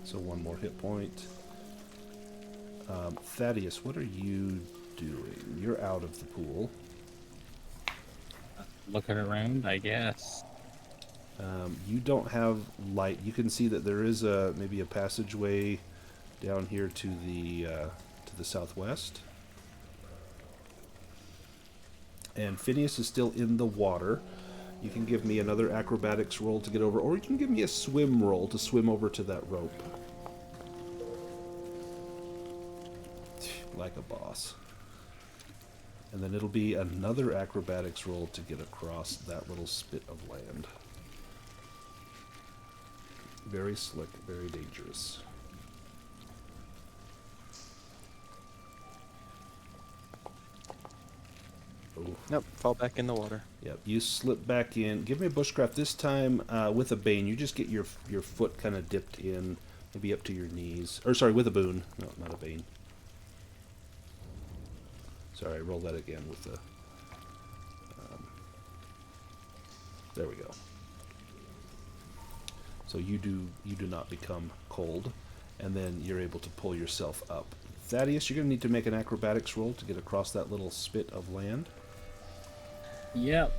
So one more hit point. Thaddeus, what are you doing? You're out of the pool. Looking around, I guess. You don't have light. You can see that there is maybe a passageway down here to the southwest. And Phineas is still in the water. You can give me another acrobatics roll to get over, or you can give me a swim roll to swim over to that rope. Like a boss. And then it'll be another acrobatics roll to get across that little spit of land. Very slick, very dangerous. Oh. Nope, fall back in the water. Yep, you slip back in. Give me a bushcraft this time with a bane. You just get your foot kind of dipped in, maybe up to your knees. Or sorry, with a boon. No, not a bane. Sorry, roll that again with the... there we go. So you do not become cold, and then you're able to pull yourself up. Thaddeus, you're going to need to make an acrobatics roll to get across that little spit of land. Yep.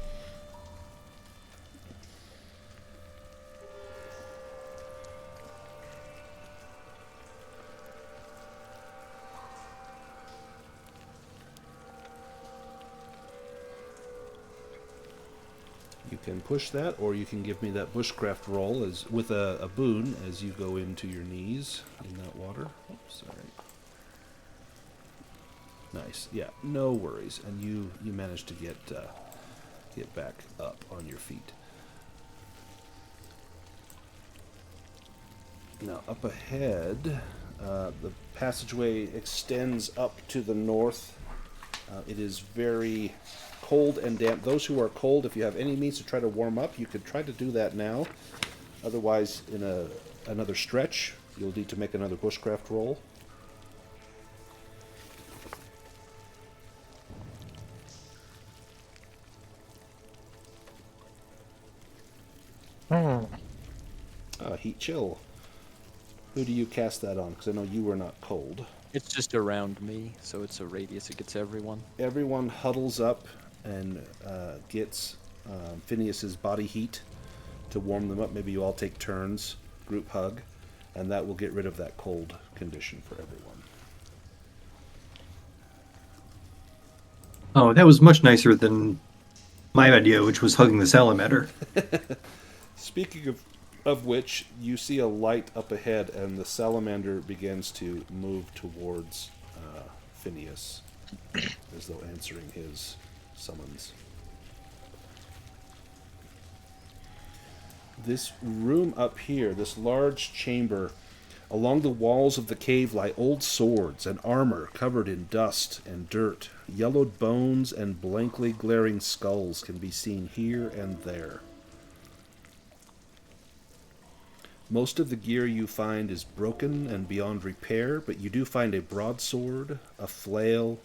You can push that, or you can give me that bushcraft roll as with a boon as you go into your knees in that water. Oops, sorry. Nice. Yeah, no worries. And you managed to get back up on your feet. Now, up ahead, the passageway extends up to the north. It is very cold and damp. Those who are cold, if you have any means to try to warm up, you could try to do that now. Otherwise, in another stretch, you'll need to make another bushcraft roll. Heat chill. Who do you cast that on? Because I know you were not cold. It's just around me, so it's a radius. It gets everyone. Everyone huddles up and gets Phineas's body heat to warm them up. Maybe you all take turns, group hug, and that will get rid of that cold condition for everyone. Oh, that was much nicer than my idea, which was hugging the salamander. Speaking of which, you see a light up ahead, and the salamander begins to move towards Phineas, as though answering his summons. This room up here, this large chamber, along the walls of the cave lie old swords and armor covered in dust and dirt. Yellowed bones and blankly glaring skulls can be seen here and there. Most of the gear you find is broken and beyond repair, but you do find a broadsword, a flail,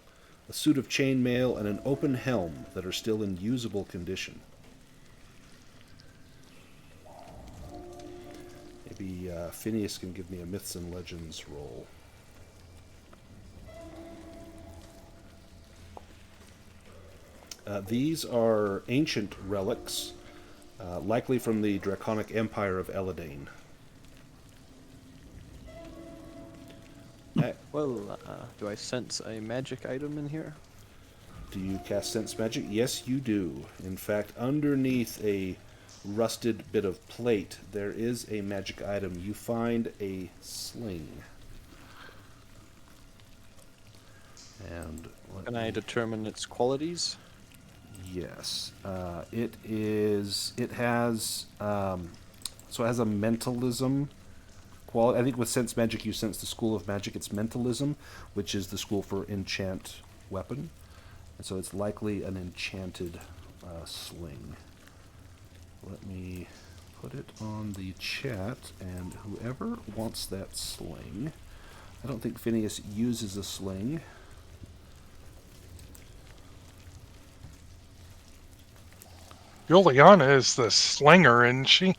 a suit of chainmail, and an open helm that are still in usable condition. Maybe Phineas can give me a Myths and Legends roll. These are ancient relics, likely from the Draconic Empire of Eladane. Well, do I sense a magic item in here? Do you cast Sense Magic? Yes, you do. In fact, underneath a rusted bit of plate, there is a magic item. You find a sling. And can I determine its qualities? Yes. It has a mentalism quality. I think with Sense Magic you sense the School of Magic. It's mentalism, which is the school for enchant weapon. And so it's likely an enchanted sling. Let me put it on the chat, and whoever wants that sling... I don't think Phineas uses a sling. Julianna is the slinger, isn't she?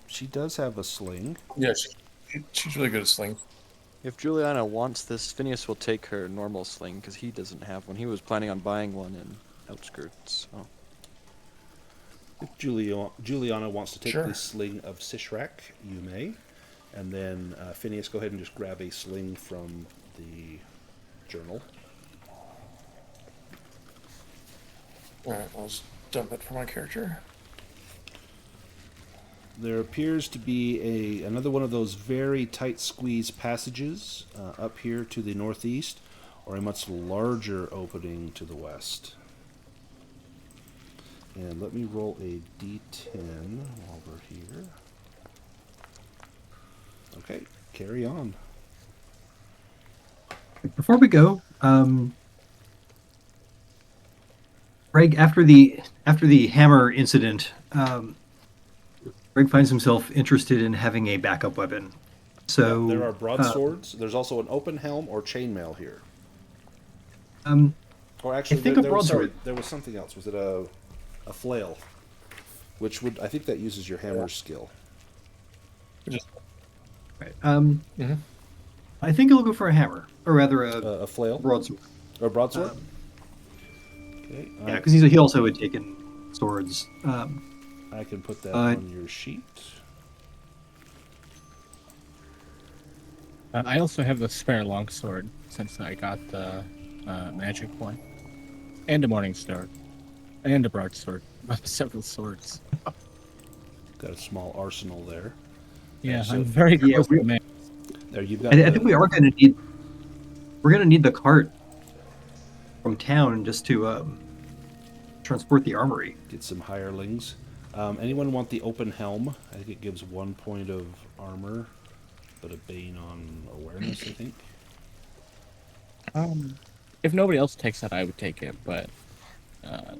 She does have a sling. Yeah, she's really good at slings. If Juliana wants this, Phineas will take her normal sling, because he doesn't have one. He was planning on buying one in Outskirts. So. If Juliana wants to take Sure. the sling of Sishrak, you may. And then Phineas, go ahead and just grab a sling from the journal. Alright, I'll just dump it for my character. There appears to be another one of those very tight squeeze passages up here to the northeast, or a much larger opening to the west. And let me roll a d10 while we're here. Okay, carry on. Before we go, Brêg, after the hammer incident, Brêg finds himself interested in having a backup weapon. So There are broadswords. There's also an open helm or chainmail here. Or actually, I think a there was broadsword. something else. Was it a flail? Which would, I think that uses your hammer skill. Right. I think I'll go for a hammer, or rather A flail? broadsword. Or broadsword? Okay. Yeah, because he also had taken swords. I can put that on your sheet. I also have a spare longsword since I got the magic one, and a morning star, and a broadsword. Several swords. Got a small arsenal there. Yeah, so I'm very close to man. There you've got. I think we are going to need. We're going to need the cart from town just to transport the armory. Get some hirelings. Anyone want the open helm? I think it gives 1 point of armor, but a bane on awareness, I think. If nobody else takes that, I would take it, but I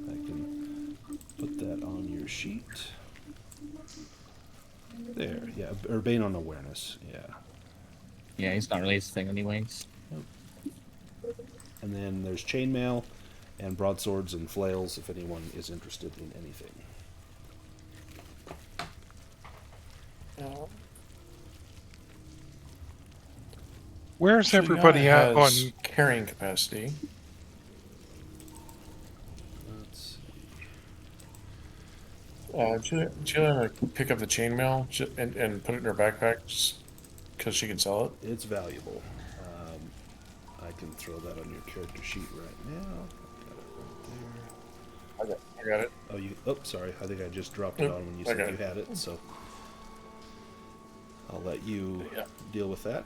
can put that on your sheet. There, yeah, or bane on awareness, yeah. yeah, he's not really his thing anyways. And then there's chainmail and broadswords and flails if anyone is interested in anything. Where's everybody at on? Carrying capacity? Let's see. Julianna pick up the chainmail and put it in her backpack just because she can sell it. It's valuable. I can throw that on your character sheet right now. Got it right there. I got it. Oh, sorry. I think I just dropped it on when you said you had it, so I'll let you deal with that.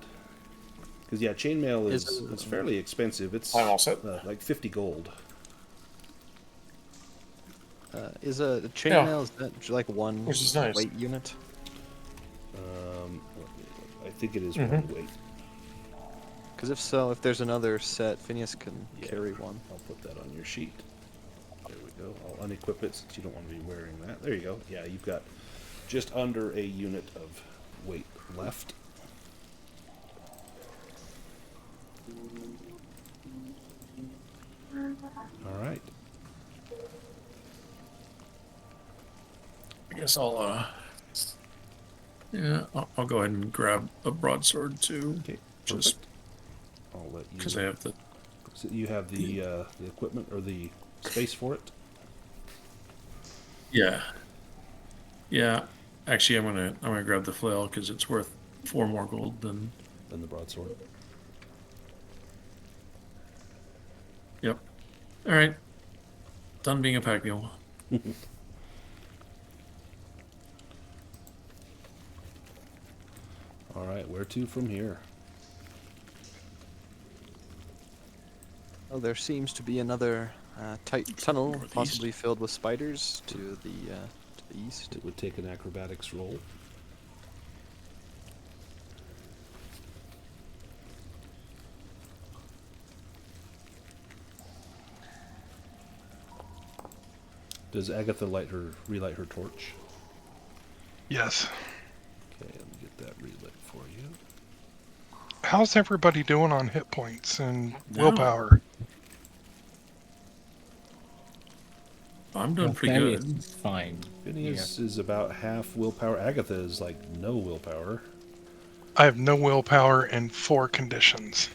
Because chainmail is fairly expensive. It's I'm all set. Like 50 gold. Is a chainmail is that like one Which is nice. weight unit? I think it is one weight. Because if so, if there's another set, Phineas can carry one. I'll put that on your sheet. There we go. I'll unequip it since you don't want to be wearing that. There you go. Yeah, you've got just under a unit of weight left. All right. I guess I'll go ahead and grab a broadsword too. Okay. Just I'll let you. because I have the. So you have the equipment or the space for it. Yeah. Yeah. Actually, I'm gonna grab the flail because it's worth 4 more gold than the broadsword. Yep. All right. Done being a pack mule. All right, where to from here? Oh, there seems to be another tight tunnel, Northeast. possibly filled with spiders, to the east. It would take an acrobatics roll. Does Agatha relight her torch? Yes. Okay, let me get that relit for you. How's everybody doing on hit points and willpower? I'm doing pretty good. It's fine. Phineas is about half willpower. Agatha is like no willpower. I have no willpower and 4 conditions.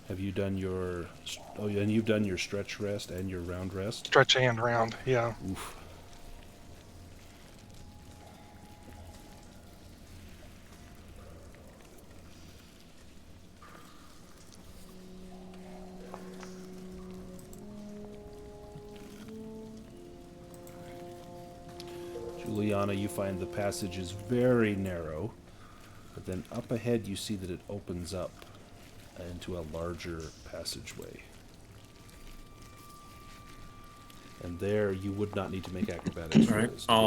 Have you done your... Oh, and you've done your stretch rest and your round rest? Stretch and round, yeah. Oof. Juliana, you find the passage is very narrow, but then up ahead you see that it opens up into a larger passageway. And there you would not need to make acrobatics All right, rolls to get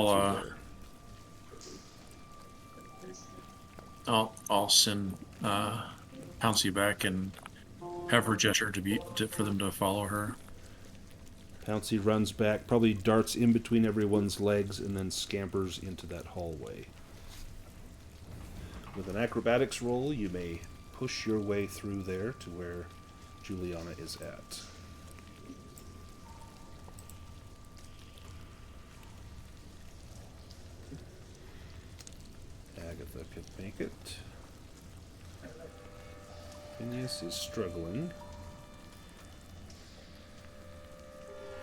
through there. I'll send Pouncy back and have her gesture for them to follow her. Pouncy runs back, probably darts in between everyone's legs, and then scampers into that hallway. With an acrobatics roll, you may push your way through there to where Juliana is at. Agatha could make it. Phineas is struggling.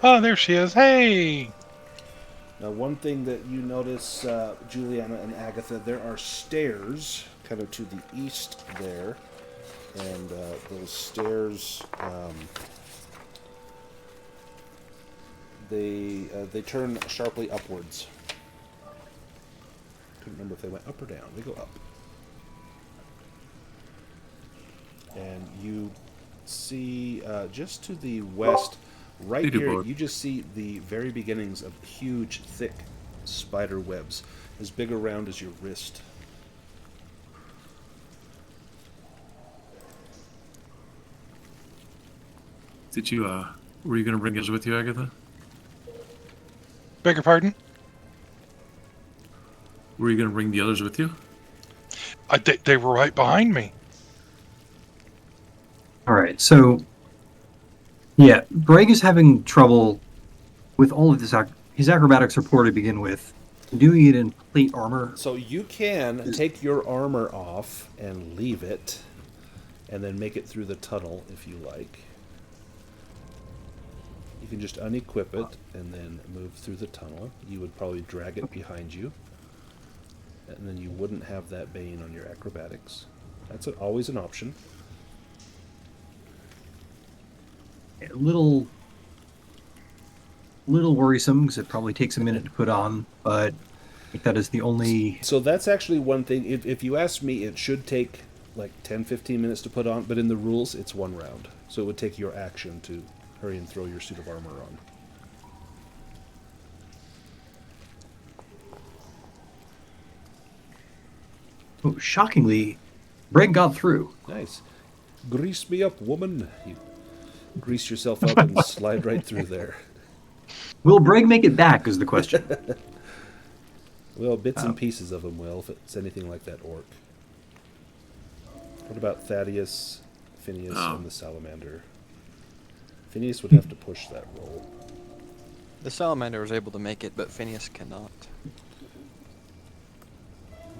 Oh, there she is. Hey! Now, one thing that you notice, Juliana and Agatha, there are stairs kind of to the east there, and those stairs, they turn sharply upwards. Couldn't remember if they went up or down. They go up. And you see just to the west, right here, you just see the very beginnings of huge, thick spider webs, as big around as your wrist. Did you, were you going to bring us with you, Agatha? Beg your pardon? Were you going to bring the others with you? They were right behind me. All right, so yeah, Brêg is having trouble with all of this. His acrobatics are poor to begin with. Doing it in plate armor. So you can take your armor off and leave it, and then make it through the tunnel if you like. You can just unequip it and then move through the tunnel. You would probably drag it behind you, and then you wouldn't have that bane on your acrobatics. That's always an option. A little worrisome because it probably takes a minute to put on, but I think that is the only... So that's actually one thing. If you ask me, it should take like 10-15 minutes to put on, but in the rules, it's one round. So it would take your action to hurry and throw your suit of armor on. Oh, shockingly, Brêg got through. Nice. Grease me up, woman. You grease yourself up and slide right through there. Will Brêg make it back is the question. Well, bits and pieces of him will, if it's anything like that orc. What about Thaddeus, Phineas, and the salamander? Phineas would have to push that roll. The salamander was able to make it, but Phineas cannot.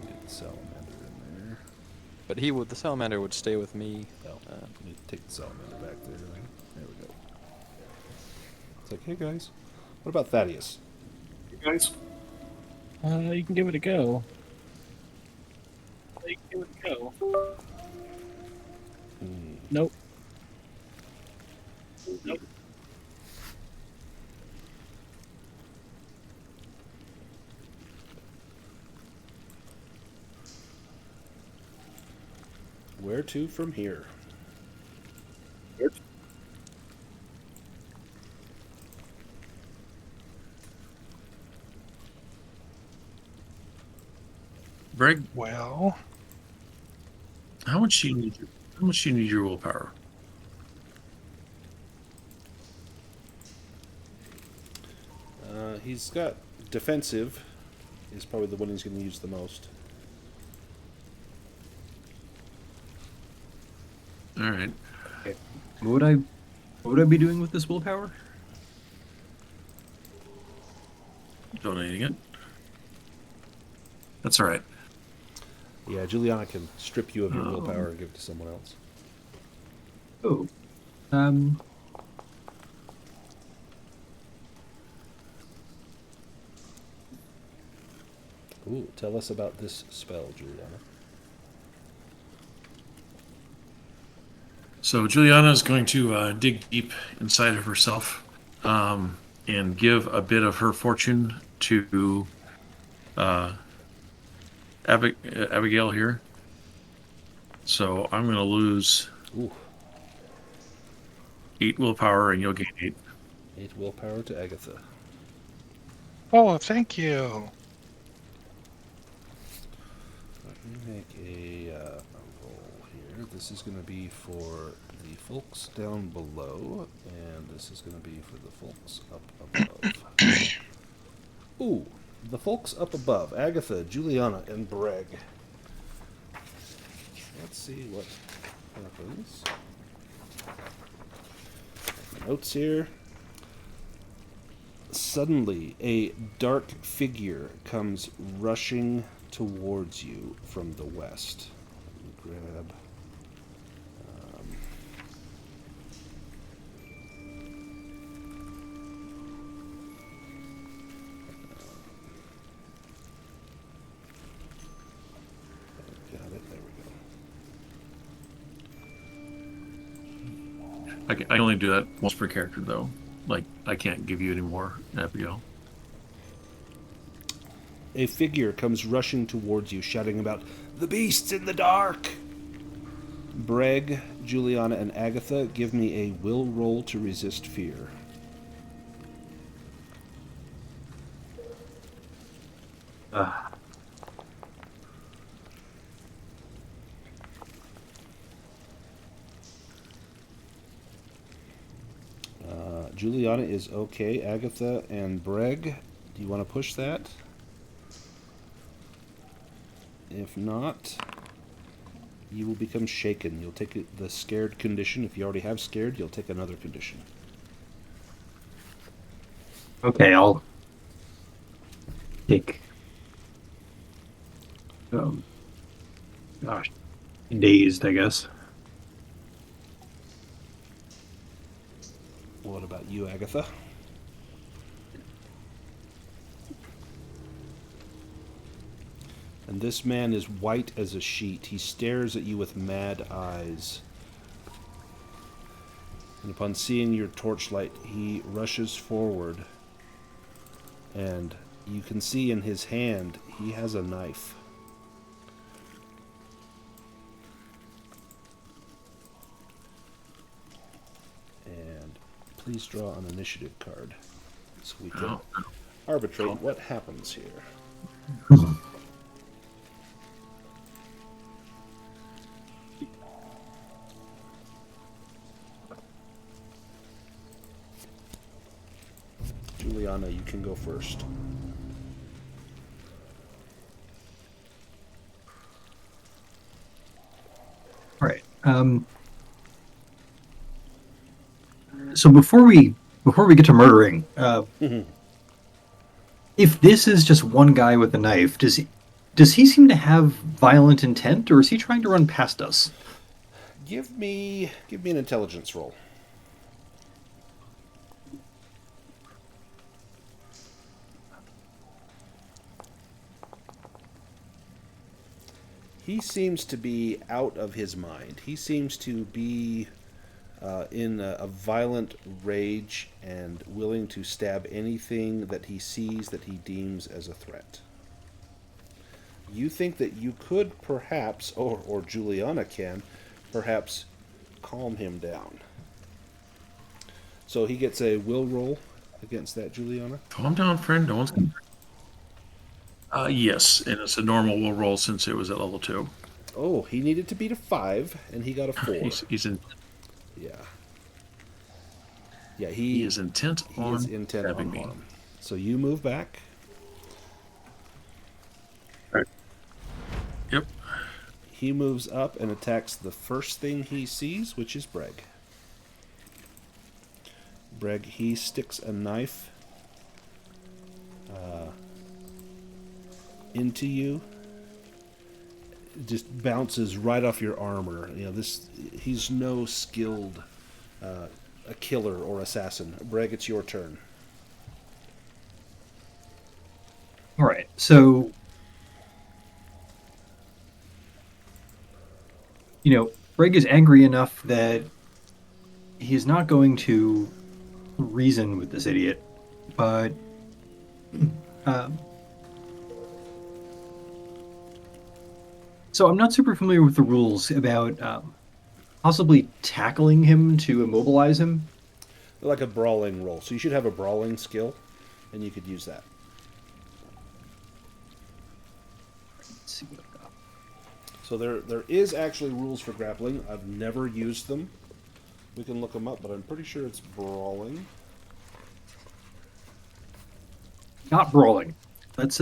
Get the salamander in there. But the salamander would stay with me. No, you need to take the salamander back there. There we go. It's like, hey guys, what about Thaddeus? You guys? You can give it a go. Nope. Where to from here? Brêg, Well, how much do you need your willpower? He's got defensive is probably the one he's going to use the most. All right. Okay. What would I be doing with this willpower? Donating it. That's all right. Yeah, Juliana can strip you of your willpower and give it to someone else. Oh. Ooh, tell us about this spell, Juliana. So Juliana is going to dig deep inside of herself and give a bit of her fortune to Abigail here. So I'm going to lose Ooh, 8 willpower, and you'll gain 8. 8 willpower to Agatha. Oh, thank you. Let me make a roll here. This is going to be for the folks down below, and this is going to be for the folks up above. Ooh, the folks up above, Agatha, Julianna, and Brêg. Let's see what happens. My notes here. Suddenly, a dark figure comes rushing towards you from the west. Let me grab. Got it. There we go. I only do that once per character, though. Like, I can't give you any more, Abigail. A figure comes rushing towards you, shouting about, "The beast's in the dark!" Brêg, Julianna, and Agatha, give me a will roll to resist fear. Julianna is okay. Agatha and Brêg, do you want to push that? If not, you will become shaken. You'll take the scared condition. If you already have scared, you'll take another condition. Okay, I'll take. Gosh, dazed, I guess. What about you, Agatha? And this man is white as a sheet. He stares at you with mad eyes. And upon seeing your torchlight, he rushes forward. And you can see in his hand, he has a knife. And please draw an initiative card so we can arbitrate what happens here. Julianna, you can go first. All right. So before we get to murdering, if this is just one guy with a knife, does he seem to have violent intent, or is he trying to run past us? Give me an intelligence roll. He seems to be out of his mind. He seems to be in a violent rage and willing to stab anything that he sees that he deems as a threat. You think that you could perhaps, or Julianna can, perhaps calm him down. So he gets a will roll against that, Julianna? Calm down, friend. No one's going to... yes, and it's a normal will roll since it was at level 2. Oh, he needed to beat a 5, and he got a 4. He's in... Yeah. Yeah, He is intent on stabbing me. harm. So you move back. Yep. He moves up and attacks the first thing he sees, which is Brêg. Brêg, he sticks a knife into you. It just bounces right off your armor. You know, he's no skilled a killer or assassin. Brêg, it's your turn. All right. So, Brêg is angry enough that he's not going to reason with this idiot, but So I'm not super familiar with the rules about possibly tackling him to immobilize him. Like a brawling roll. So you should have a brawling skill, and you could use that. Let's see what I got. So there is actually rules for grappling. I've never used them. We can look them up, but I'm pretty sure it's brawling. Not brawling. That's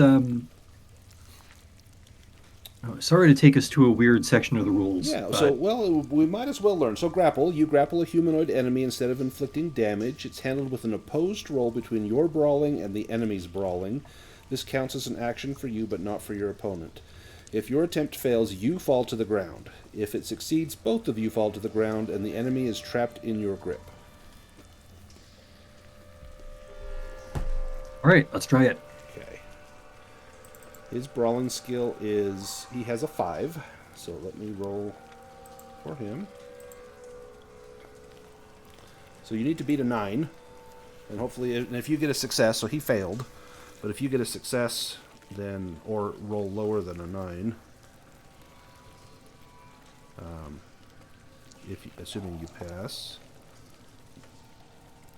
sorry to take us to a weird section of the rules. Yeah, but... so, well, we might as well learn. So grapple, you grapple a humanoid enemy instead of inflicting damage. It's handled with an opposed roll between your brawling and the enemy's brawling. This counts as an action for you, but not for your opponent. If your attempt fails, you fall to the ground. If it succeeds, both of you fall to the ground, and the enemy is trapped in your grip. All right, let's try it. Okay. His brawling skill is... he has a 5, so let me roll for him. So you need to beat a 9, and hopefully, and if you get a success, so he failed, but if you get a success, then, or roll lower than a 9, assuming you pass.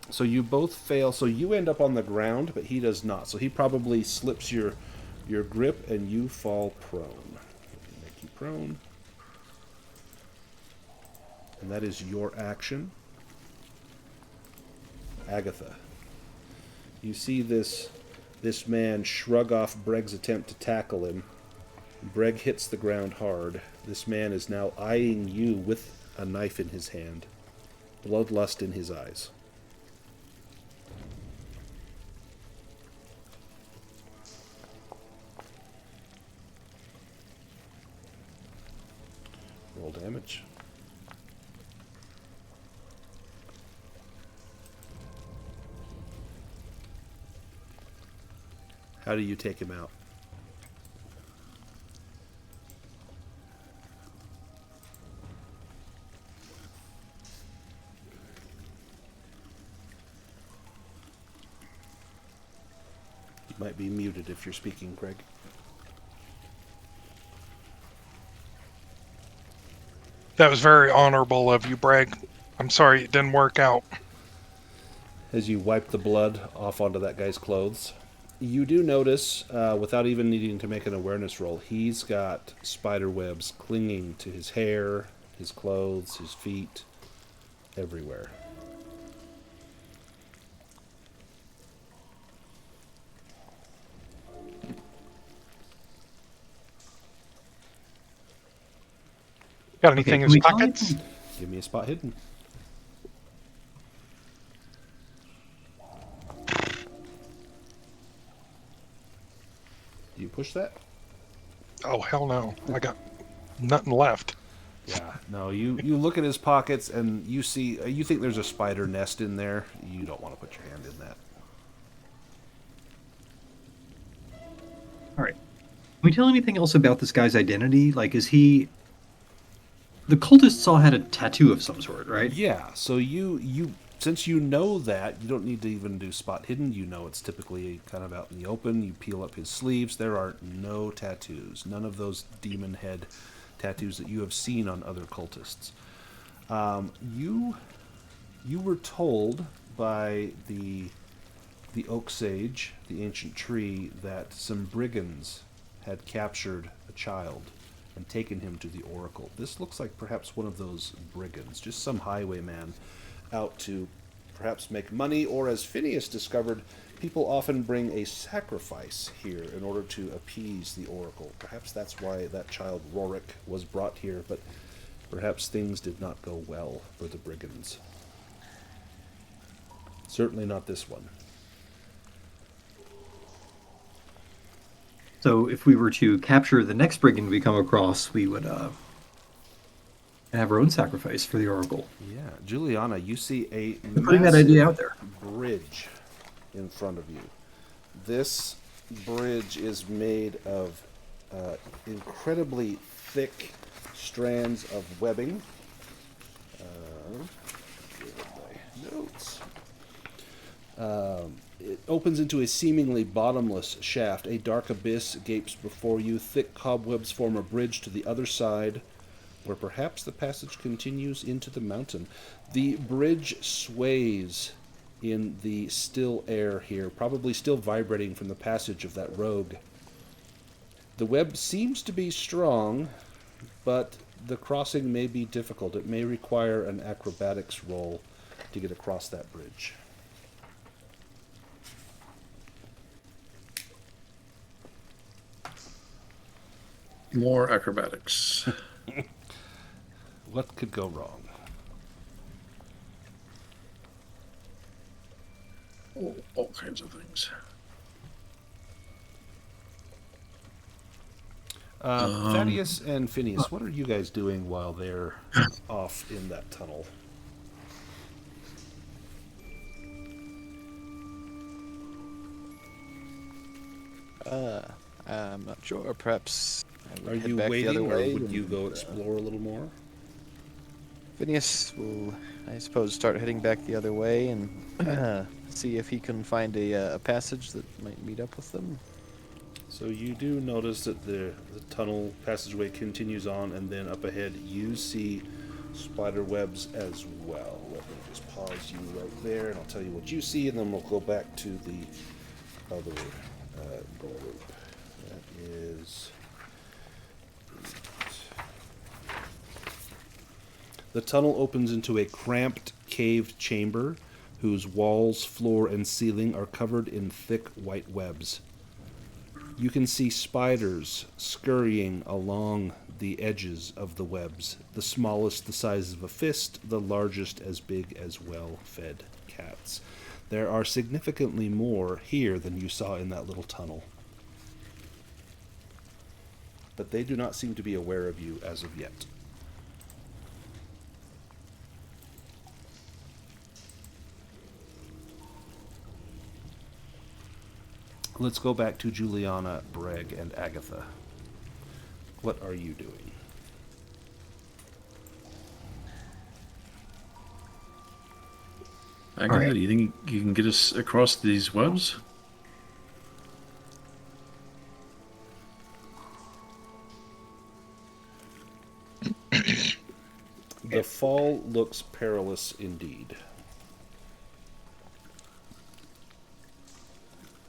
So you both fail, so you end up on the ground, but he does not. So he probably slips your grip, and you fall prone. Make you prone. And that is your action. Agatha. You see this man shrug off Brêg's attempt to tackle him. Brêg hits the ground hard. This man is now eyeing you with a knife in his hand. Bloodlust in his eyes. Roll damage. How do you take him out? You might be muted if you're speaking, Brêg. That was very honorable of you, Brêg. I'm sorry it didn't work out. As you wipe the blood off onto that guy's clothes, you do notice, without even needing to make an awareness roll, he's got spider webs clinging to his hair, his clothes, his feet, everywhere. Got anything in his pockets? Give me a spot hidden. Do you push that? Oh, hell no. I got nothing left. Yeah, no, you look at his pockets and you see, you think there's a spider nest in there. You don't want to put your hand in that. All right. Can we tell anything else about this guy's identity? Like, is he... The cultists all had a tattoo of some sort, right? Yeah, so you since you know that, you don't need to even do spot hidden. You know it's typically kind of out in the open. You peel up his sleeves. There are no tattoos. None of those demon head tattoos that you have seen on other cultists. You were told by the oak sage, the ancient tree, that some brigands had captured a child and taken him to the oracle. This looks like perhaps one of those brigands, just some highwayman out to perhaps make money, or as Phineas discovered, people often bring a sacrifice here in order to appease the oracle. Perhaps that's why that child Rorik was brought here, but perhaps things did not go well for the brigands. Certainly not this one. So if we were to capture the next brigand we come across, we would have our own sacrifice for the oracle. Yeah, Julianna, you see a Putting that idea out there. bridge in front of you. This bridge is made of incredibly thick strands of webbing. Here are my notes. it opens into a seemingly bottomless shaft. A dark abyss gapes before you. Thick cobwebs form a bridge to the other side, where perhaps the passage continues into the mountain. The bridge sways in the still air here, probably still vibrating from the passage of that rogue. The web seems to be strong, but the crossing may be difficult. It may require an acrobatics roll to get across that bridge. More acrobatics. What could go wrong? All kinds of things. Thaddeus and Phineas, what are you guys doing while they're off in that tunnel? I'm not sure. Perhaps I would Are head you back the waiting, other or way would you and, go explore a little more? Phineas will, I suppose, start heading back the other way and see if he can find a passage that might meet up with them. So you do notice that the tunnel passageway continues on, and then up ahead you see spider webs as well. Let me just pause you right there, and I'll tell you what you see, and then we'll go back to the other group. That is... The tunnel opens into a cramped, caved chamber whose walls, floor, and ceiling are covered in thick white webs. You can see spiders scurrying along the edges of the webs, the smallest the size of a fist, the largest as big as well-fed cats. There are significantly more here than you saw in that little tunnel. But they do not seem to be aware of you as of yet. Let's go back to Julianna, Brêg, and Agatha. What are you doing? Agatha, right. do you think you can get us across these webs? The fall looks perilous indeed.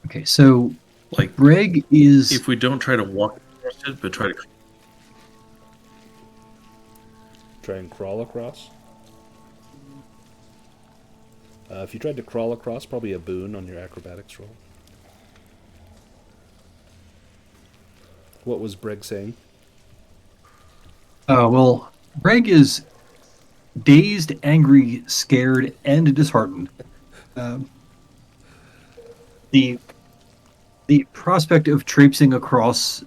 Okay, so Like, Brêg is... if we don't try to walk across it, but try to... Try and crawl across. If you tried to crawl across, probably a boon on your acrobatics roll. What was Brêg saying? well, Brêg is dazed, angry, scared, and disheartened. The prospect of traipsing across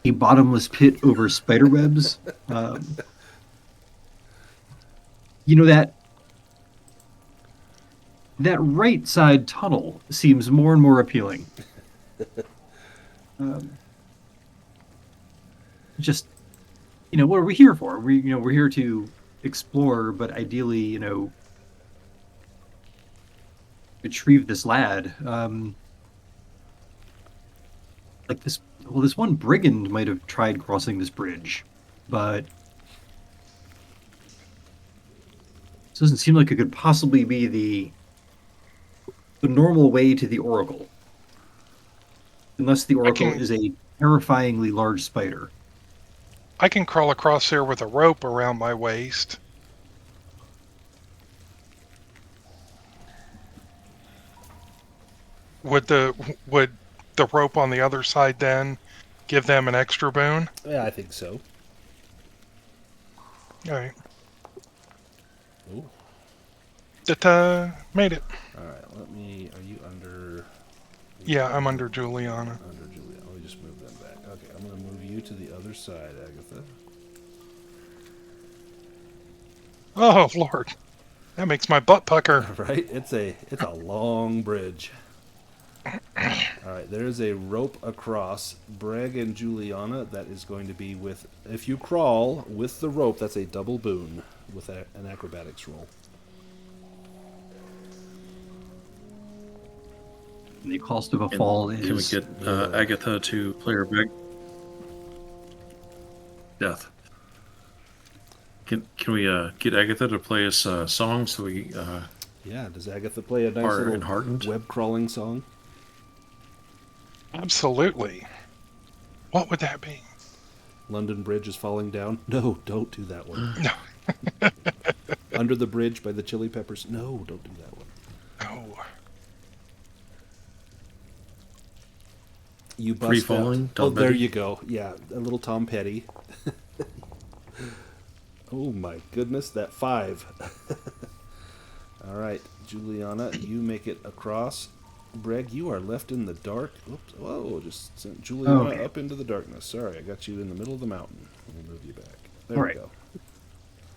a bottomless pit over spiderwebs, that right side tunnel seems more and more appealing. Just, what are we here for? We're here to explore, but ideally, retrieve this lad. This one brigand might have tried crossing this bridge, but this doesn't seem like it could possibly be the normal way to the Oracle. Unless the Oracle is a terrifyingly large spider. I can crawl across there with a rope around my waist. Would the rope on the other side then give them an extra boon? Yeah, I think so. All right. Ooh. That made it. All right, are you under... Yeah, I'm under Julianna. Under Julianna. Let me just move them back. Okay, I'm going to move you to the other side, Agatha. Oh, Lord. That makes my butt pucker. Right? It's a long bridge. All right, there is a rope across. Brêg and Julianna, that is going to be with... If you crawl with the rope, that's a double boon with an acrobatics roll. And the cost of a fall is... Can we get Agatha to play her big? Death. Can we get Agatha to play us a song so we Yeah, does Agatha play a nice are little enheartened? web crawling song? Absolutely. What would that be? London Bridge is falling down. No, don't do that one. No. Under the Bridge by the Chili Peppers. No, don't do that one. No. You bust Free out. Falling, Oh, Tom there Petty? you go. Yeah, a little Tom Petty. Oh my goodness, that 5. All right, Julianna, you make it across. Brêg, you are left in the dark. Oops. Whoa, just sent Julianna up into the darkness. Sorry, I got you in the middle of the mountain. Let me move you back. There All we right. go.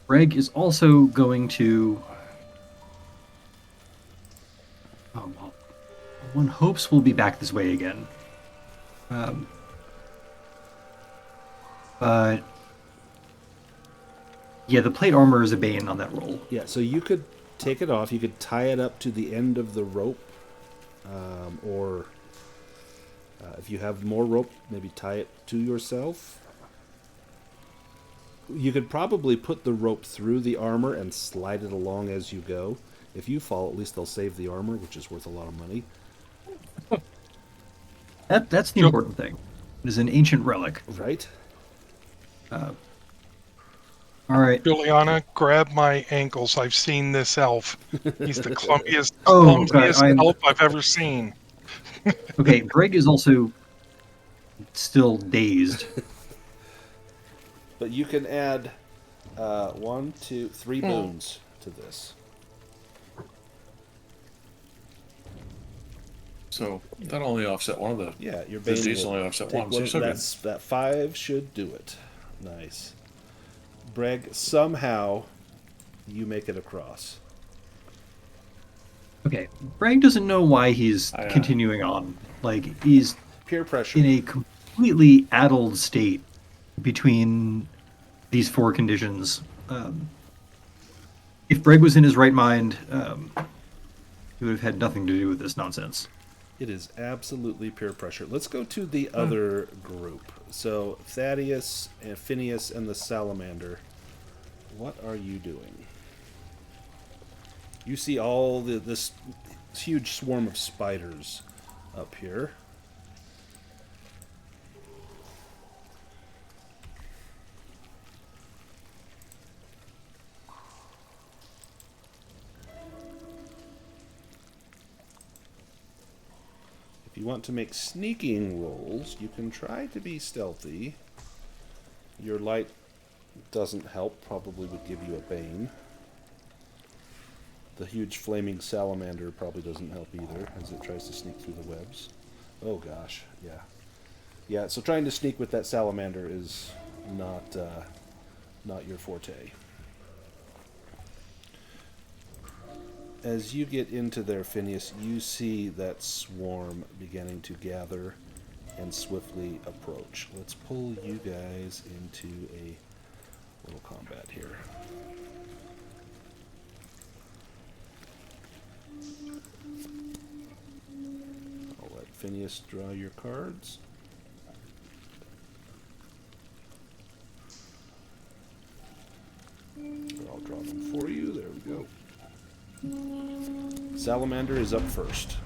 Brêg is also going to... Oh, well, one hopes we'll be back this way again. But... Yeah, the plate armor is a bane on that roll. Yeah, so you could take it off. You could tie it up to the end of the rope. Or if you have more rope, maybe tie it to yourself. You could probably put the rope through the armor and slide it along as you go. If you fall, at least they'll save the armor, which is worth a lot of money. That's the important thing. It is an ancient relic. Right? All right. Juliana, grab my ankles. I've seen this elf. He's the clumsiest, Oh, God, clumsiest I'm- elf I've ever seen. Okay, Brêg is also still dazed. But you can add 1, 2, 3 boons to this. So that only offset one of the. Yeah, your The bane D's will only offset take one, so you're still good. that 5 should do it. Nice. Brêg, somehow you make it across. Okay, Brêg doesn't know why he's continuing on. Like, he's Peer pressure. in a completely addled state between these 4 conditions. If Brêg was in his right mind, he would have had nothing to do with this nonsense. It is absolutely peer pressure. Let's go to the other group. So, Thaddeus and Phineas and the Salamander. What are you doing? You see all this huge swarm of spiders up here. If you want to make sneaking rolls, you can try to be stealthy. Your light doesn't help, probably would give you a bane. The huge flaming salamander probably doesn't help either, as it tries to sneak through the webs. Oh gosh, yeah. Yeah, so trying to sneak with that salamander is not your forte. As you get into there, Phineas, you see that swarm beginning to gather and swiftly approach. Let's pull you guys into a little combat here. I'll let Phineas draw your cards. I'll draw them for you. There we go. Salamander is up first.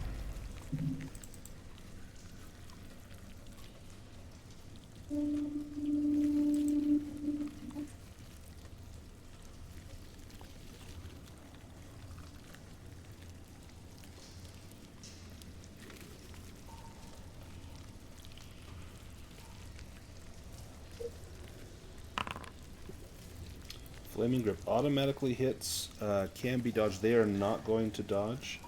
Flaming Grip automatically hits, can be dodged. They are not going to dodge.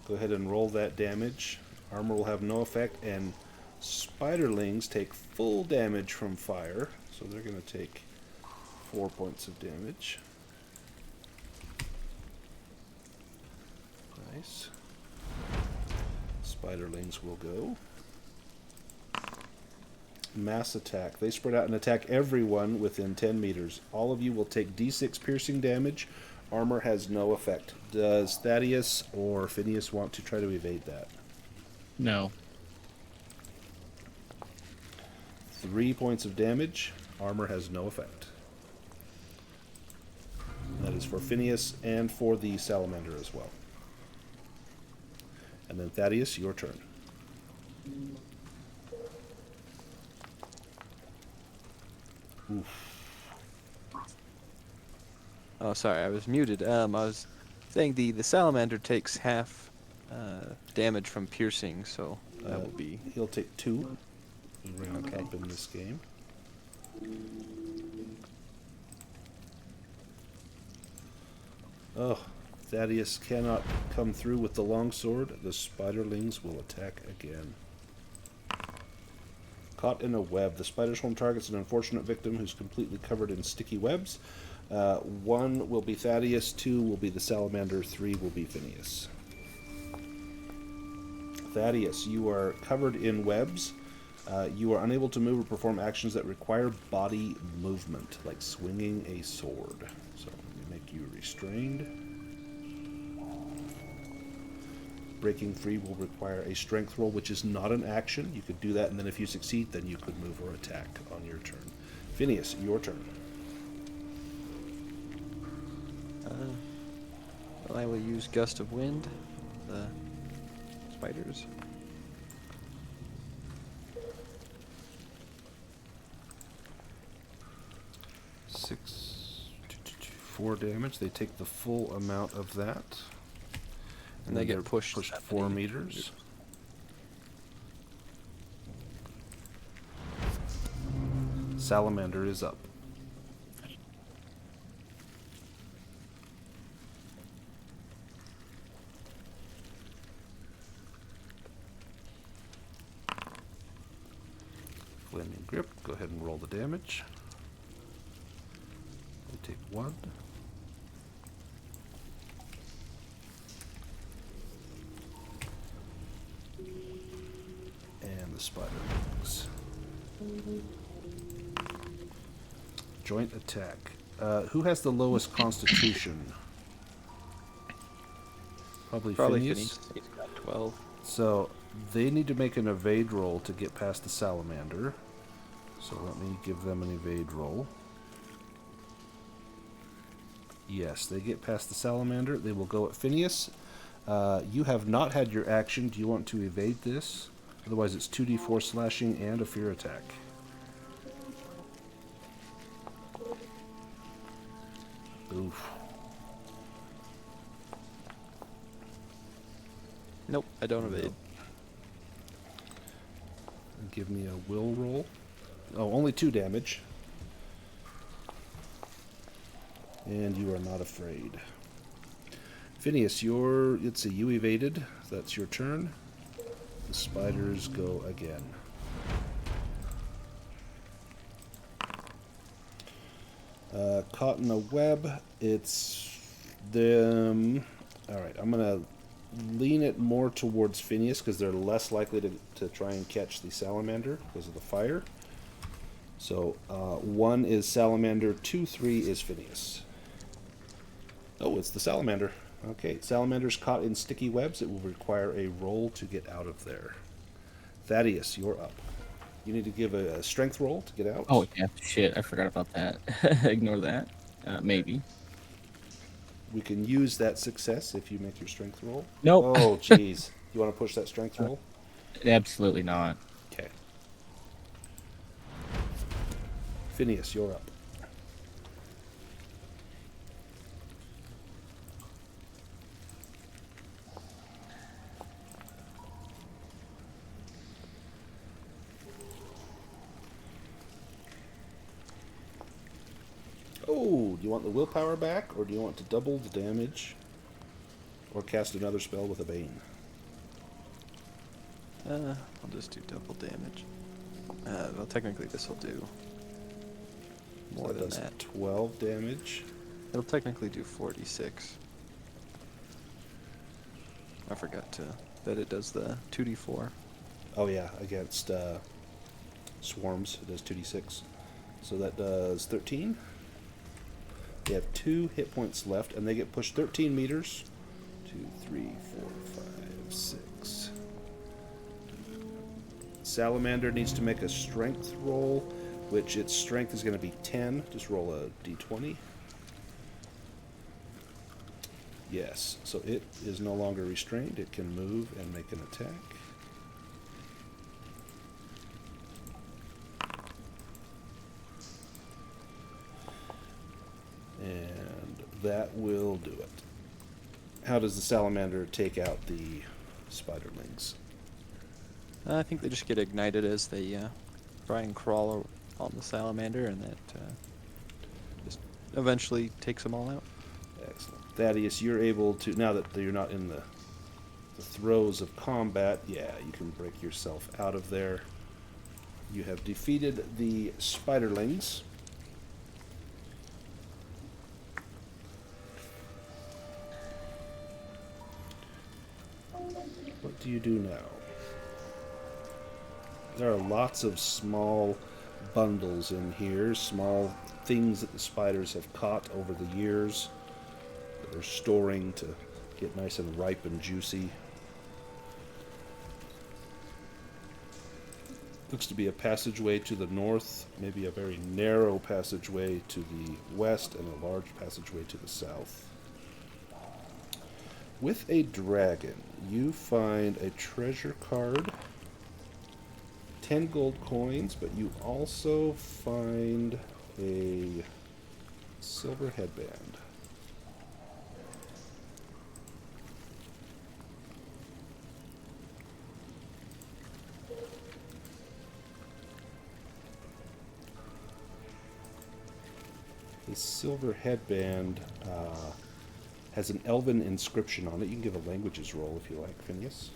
Go ahead and roll that damage. Armor will have no effect, and spiderlings take full damage from fire, so they're going to take 4 points of damage. Nice. Spiderlings will go. Mass attack. They spread out and attack everyone within 10 meters. All of you will take d6 piercing damage. Armor has no effect. Does Thaddeus or Phineas want to try to evade that? No. 3 points of damage. Armor has no effect. That is for Phineas and for the salamander as well. And then Thaddeus, your turn. Oof. Oh, sorry, I was muted. I was saying the salamander takes half damage from piercing, so that will be... He'll take 2. Round up in this game. Oh, Thaddeus cannot come through with the longsword. The spiderlings will attack again. Caught in a web. The spider swarm targets an unfortunate victim who's completely covered in sticky webs. 1 will be Thaddeus, 2 will be the salamander, 3 will be Phineas. Thaddeus, you are covered in webs. You are unable to move or perform actions that require body movement, like swinging a sword. So let me make you restrained. Breaking free will require a strength roll, which is not an action. You could do that, and then if you succeed, then you could move or attack on your turn. Phineas, your turn. Well, I will use Gust of Wind. The spiders. Six, 4 damage. They take the full amount of that. And they they're get pushed 4 meters. Salamander is up. Flaming Grip. Go ahead and roll the damage. We take 1. And the spiderlings. Joint attack. Who has the lowest constitution? Probably Phineas. He's got 12. So they need to make an evade roll to get past the salamander. So let me give them an evade roll. Yes, they get past the salamander. They will go at Phineas. You have not had your action. Do you want to evade this? Otherwise it's 2d4 slashing and a fear attack. Oof. Nope, I don't evade. Give me a will roll. Oh, only 2 damage. And you are not afraid. Phineas, let's see, you evaded. That's your turn. The spiders go again. Caught in a web. It's them. Alright, I'm going to lean it more towards Phineas because they're less likely to try and catch the salamander because of the fire. So 1 is salamander, 2, 3 is Phineas. Oh, it's the salamander. Okay, salamander's caught in sticky webs. It will require a roll to get out of there. Thaddeus, you're up. You need to give a strength roll to get out. Oh, yeah, shit, I forgot about that. Ignore that. Maybe. We can use that success if you make your strength roll. Nope. Oh, jeez. You want to push that strength roll? Absolutely not. Okay. Phineas, you're up. Oh, do you want the willpower back, or do you want to double the damage, or cast another spell with a Bane? I'll just do double damage. Well, technically this will do more than does that. 12 damage. It'll technically do 46. I forgot that it does the 2d4. Oh yeah, against swarms, it does 2d6. So that does 13. They have 2 hit points left, and they get pushed 13 meters. 2, 3, 4, 5, 6. Salamander needs to make a strength roll, which its strength is going to be 10. Just roll a d20. Yes, so it is no longer restrained. It can move and make an attack. And that will do it. How does the salamander take out the spiderlings? I think they just get ignited as they try and crawl on the salamander, and that just eventually takes them all out. Excellent. Thaddeus, you're able to, now that you're not in the throes of combat, yeah, you can break yourself out of there. You have defeated the spiderlings. What do you do now? There are lots of small bundles in here, small things that the spiders have caught over the years that they're storing to get nice and ripe and juicy. Looks to be a passageway to the north, maybe a very narrow passageway to the west, and a large passageway to the south. With a dragon, you find a treasure card, 10 gold coins, but you also find a silver headband. This silver headband has an elven inscription on it. You can give a languages roll if you like, Phineas.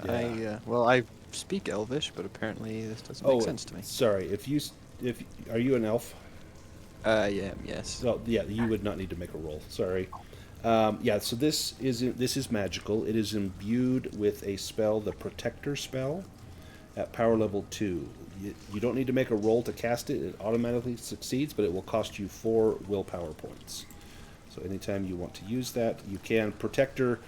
I speak Elvish, but apparently this doesn't make sense to me. Sorry. Are you an elf? I am, yes. Oh, yeah. You would not need to make a roll. Sorry. Yeah. So this is magical. It is imbued with a spell, the Protector spell, at power level 2. You don't need to make a roll to cast it. It automatically succeeds, but it will cost you 4 willpower points. So anytime you want to use that, you can. Protector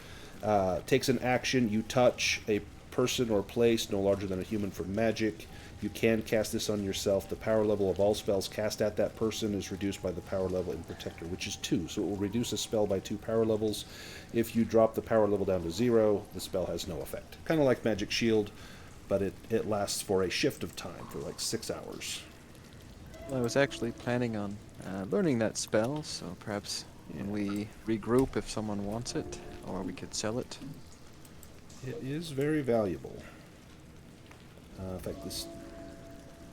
takes an action. You touch a person or place no larger than a human for magic. You can cast this on yourself. The power level of all spells cast at that person is reduced by the power level in Protector, which is 2. So it will reduce a spell by 2 power levels. If you drop the power level down to 0, the spell has no effect. Kind of like Magic Shield, but it lasts for a shift of time, for like 6 hours. Well, I was actually planning on learning that spell, so perhaps when we regroup if someone wants it, or we could sell it. It is very valuable. In fact, this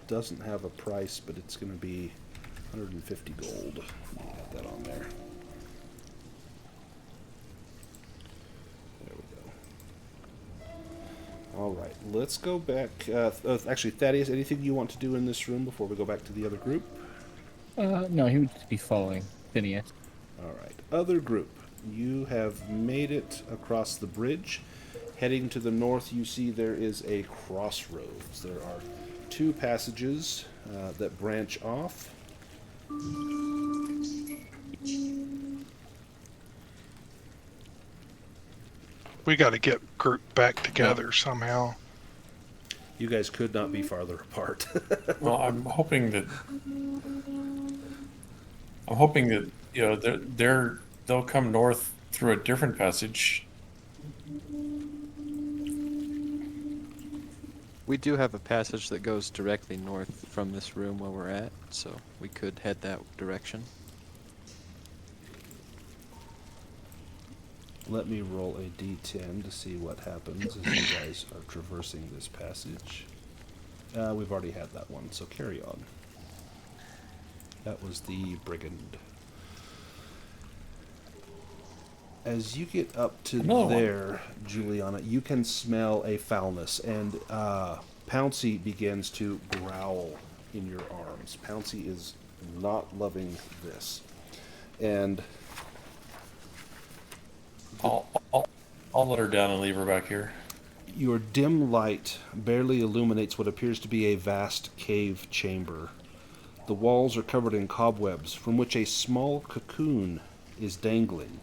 doesn't have a price, but it's going to be 150 gold. Got that on there. There we go. All right, let's go back. Actually, Thaddeus, anything you want to do in this room before we go back to the other group? No, he would just be following Phineas. All right, other group. You have made it across the bridge. Heading to the north, you see there is a crossroads. There are 2 passages that branch off. We got to get grouped back together somehow. You guys could not be farther apart. Well, I'm hoping that they'll come north through a different passage. We do have a passage that goes directly north from this room where we're at, so we could head that direction. Let me roll a d10 to see what happens as you guys are traversing this passage. We've already had that one, so carry on. That was the brigand. As you get up to there, Julianna, you can smell a foulness, and Pouncy begins to growl in your arms. Pouncy is not loving this. And I'll let her down and leave her back here. your dim light barely illuminates what appears to be a vast cave chamber. The walls are covered in cobwebs, from which a small cocoon is dangling.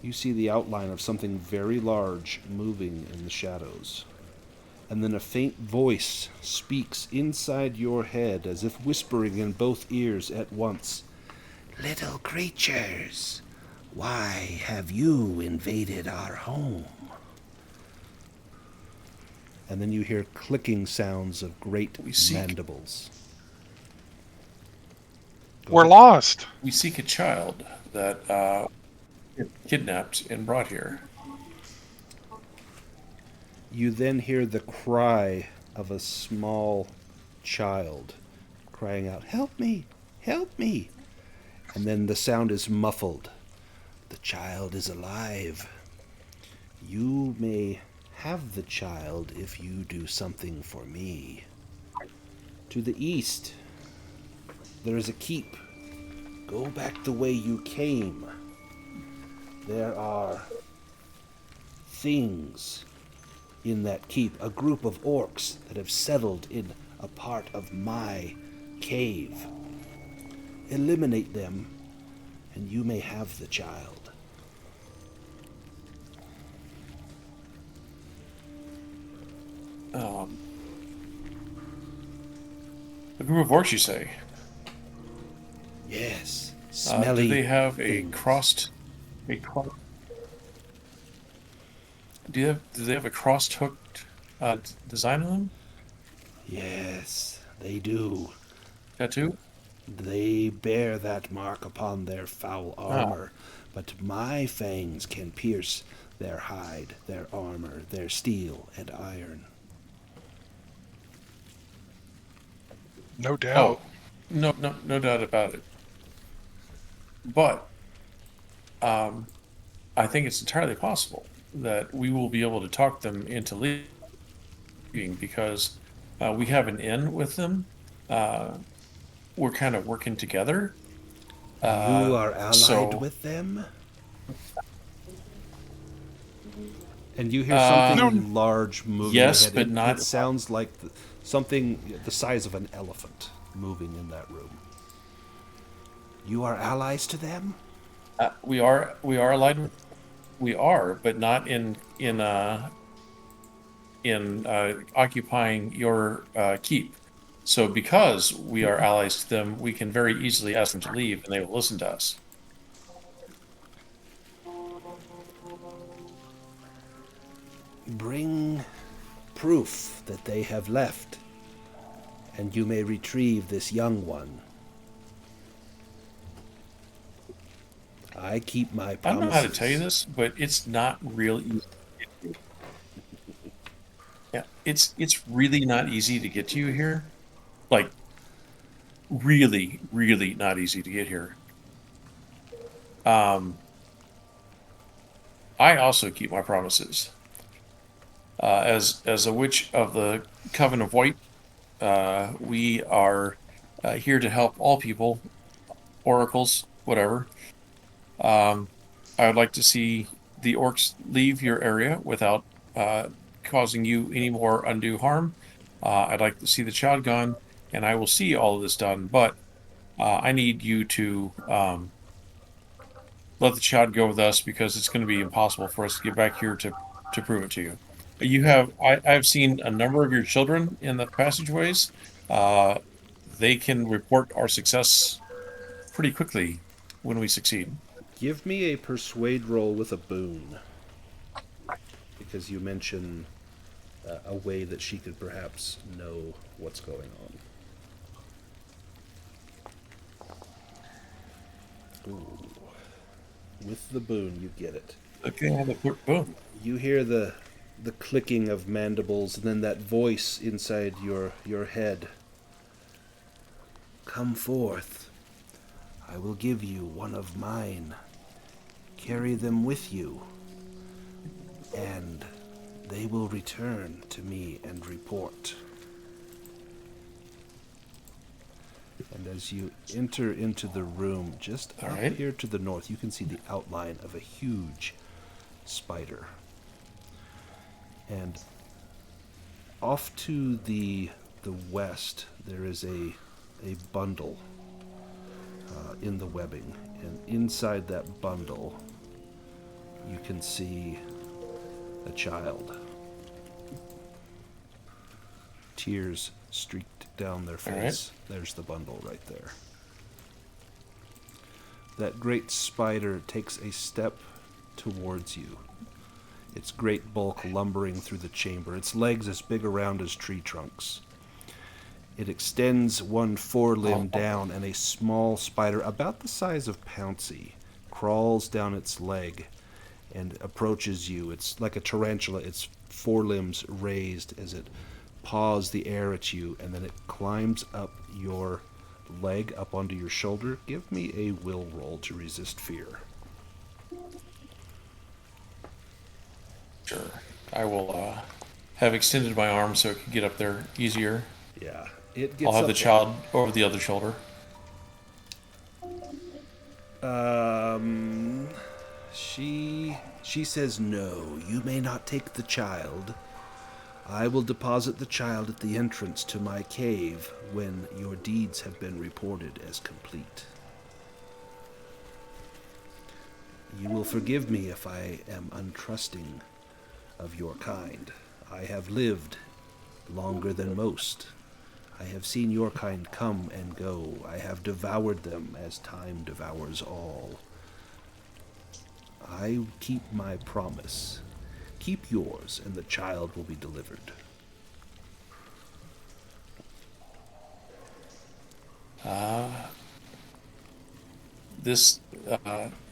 You see the outline of something very large moving in the shadows. And then a faint voice speaks inside your head as if whispering in both ears at once. "Little creatures, why have you invaded our home?" And then you hear clicking sounds of great mandibles. We're lost. We seek a child that kidnapped and brought here. You then hear the cry of a small child crying out, "Help me! Help me!" And then the sound is muffled. "The child is alive. You may have the child if you do something for me." To the east, there is a keep. Go back the way you came. There are things in that keep, a group of orcs that have settled in a part of my cave. Eliminate them, and you may have the child. A group of orcs, you say? Yes, smelly. Do they have things. Do they have a cross-hooked design on them? Yes, they do. Tattoo? They bear that mark upon their foul armor, but my fangs can pierce their hide, their armor, their steel and iron. No doubt. No doubt about it. But I think it's entirely possible that we will be able to talk them into leaving because we have an in with them. We're kind of working together. You are allied with them? And you hear something large moving. Yes, ahead. but not. It sounds like something the size of an elephant moving in that room. You are allies to them? We are allied with. We are, but not in occupying your keep. So because we are allies to them, we can very easily ask them to leave, and they will listen to us. Bring proof that they have left, and you may retrieve this young one. I keep my promises. I don't know how to tell you this, but it's not real easy. Yeah, it's really not easy to get to you here. Like, really, really not easy to get here. I also keep my promises. As a witch of the Coven of White, we are here to help all people, oracles, whatever. I would like to see the orcs leave your area without causing you any more undue harm. I'd like to see the child gone, and I will see all of this done, but I need you to let the child go with us because it's going to be impossible for us to get back here to prove it to you. I've seen a number of your children in the passageways. They can report our success pretty quickly when we succeed. Give me a persuade roll with a boon, because you mention a way that she could perhaps know what's going on. Ooh. With the boon, you get it. Okay, I have a quick boon. You hear the clicking of mandibles, and then that voice inside your head. Come forth. I will give you one of mine. Carry them with you, and they will return to me and report. And as you enter into the room, just up here to the north, you can see the outline of a huge spider. And off to the west, there is a bundle in the webbing. And inside that bundle can see a child. Tears streaked down their face. All right. There's the bundle right there. That great spider takes a step towards you. Its great bulk lumbering through the chamber, its legs as big around as tree trunks. It extends one forelimb down, and a small spider, about the size of Pouncy, crawls down its leg and approaches you. It's like a tarantula, its forelimbs raised as it paws the air at you, and then it climbs up your leg, up onto your shoulder. Give me a will roll to resist fear. Sure. I will have extended my arm so it can get up there easier. Yeah, it gets I'll have up the there. child over the other shoulder. She says, no, you may not take the child. I will deposit the child at the entrance to my cave when your deeds have been reported as complete. You will forgive me if I am untrusting of your kind. I have lived longer than most. I have seen your kind come and go. I have devoured them as time devours all. I keep my promise. Keep yours, and the child will be delivered.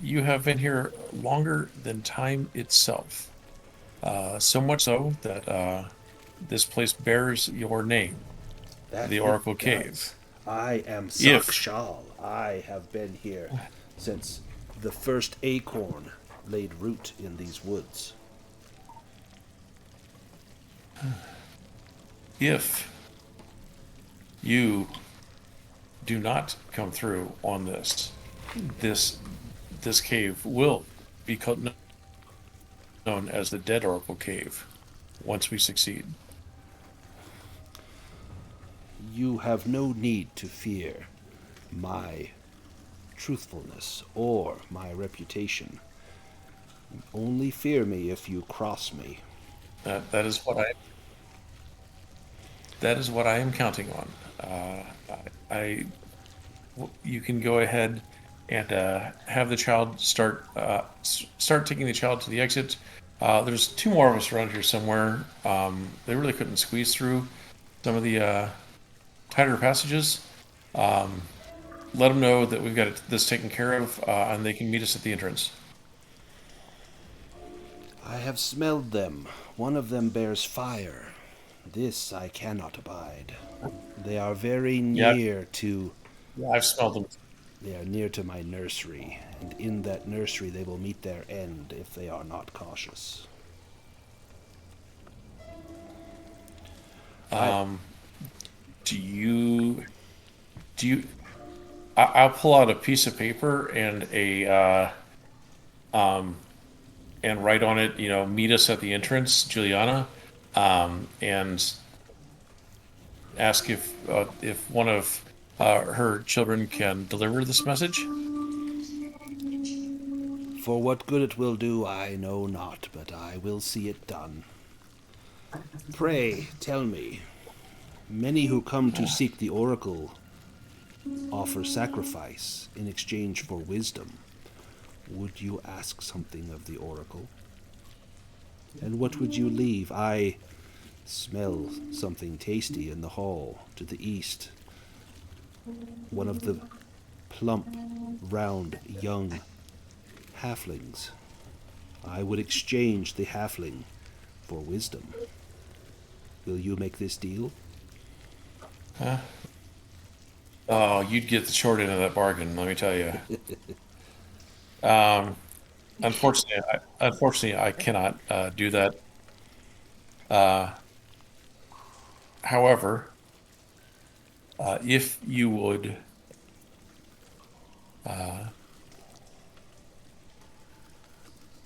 You have been here longer than time itself. So much so that this place bears your name, the Oracle Cave. I am If- Sakshal. I have been here since the first acorn laid root in these woods. If you do not come through on this cave will be known as the Dead Oracle Cave once we succeed. You have no need to fear my truthfulness or my reputation. Only fear me if you cross me. That is what I am counting on. You can go ahead and have the child start taking the child to the exit. There's two more of us around here somewhere. They really couldn't squeeze through some of the tighter passages. Let them know that we've got this taken care of, and they can meet us at the entrance. I have smelled them. One of them bears fire. This I cannot abide. They are very near to... Yeah, I've smelled them. They are near to my nursery, and in that nursery they will meet their end if they are not cautious. I'll pull out a piece of paper and and write on it, meet us at the entrance, Julianna, and ask if one of her children can deliver this message. For what good it will do, I know not, but I will see it done. Pray, tell me, many who come to seek the oracle offer sacrifice in exchange for wisdom. Would you ask something of the oracle? And what would you leave? I smell something tasty in the hall to the east. One of the plump, round, young halflings. I would exchange the halfling for wisdom. Will you make this deal? Oh, you'd get the short end of that bargain, let me tell you. Unfortunately, I cannot do that. However, if you would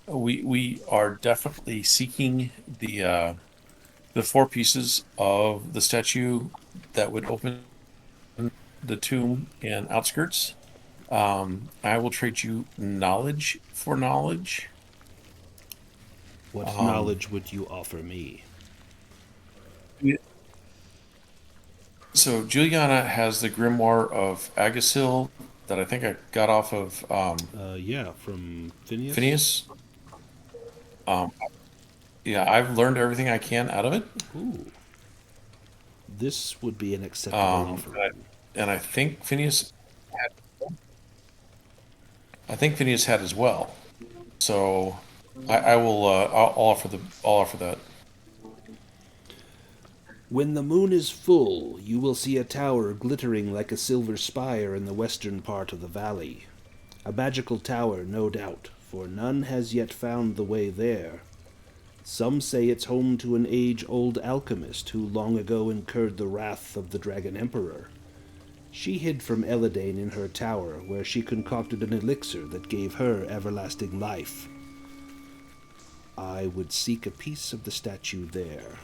we are definitely seeking the 4 pieces of the statue that would open the tomb and outskirts. I will trade you knowledge for knowledge. What knowledge would you offer me? So Juliana has the grimoire of Agasil that I think I got off of Yeah, from Phineas. Phineas. Yeah, I've learned everything I can out of it. Ooh. This would be an acceptable offer. And I think Phineas had as well. So I will I'll offer that. When the moon is full, you will see a tower glittering like a silver spire in the western part of the valley. A magical tower, no doubt, for none has yet found the way there. Some say it's home to an age-old alchemist who long ago incurred the wrath of the Dragon Emperor. She hid from Elidane in her tower, where she concocted an elixir that gave her everlasting life. I would seek a piece of the statue there,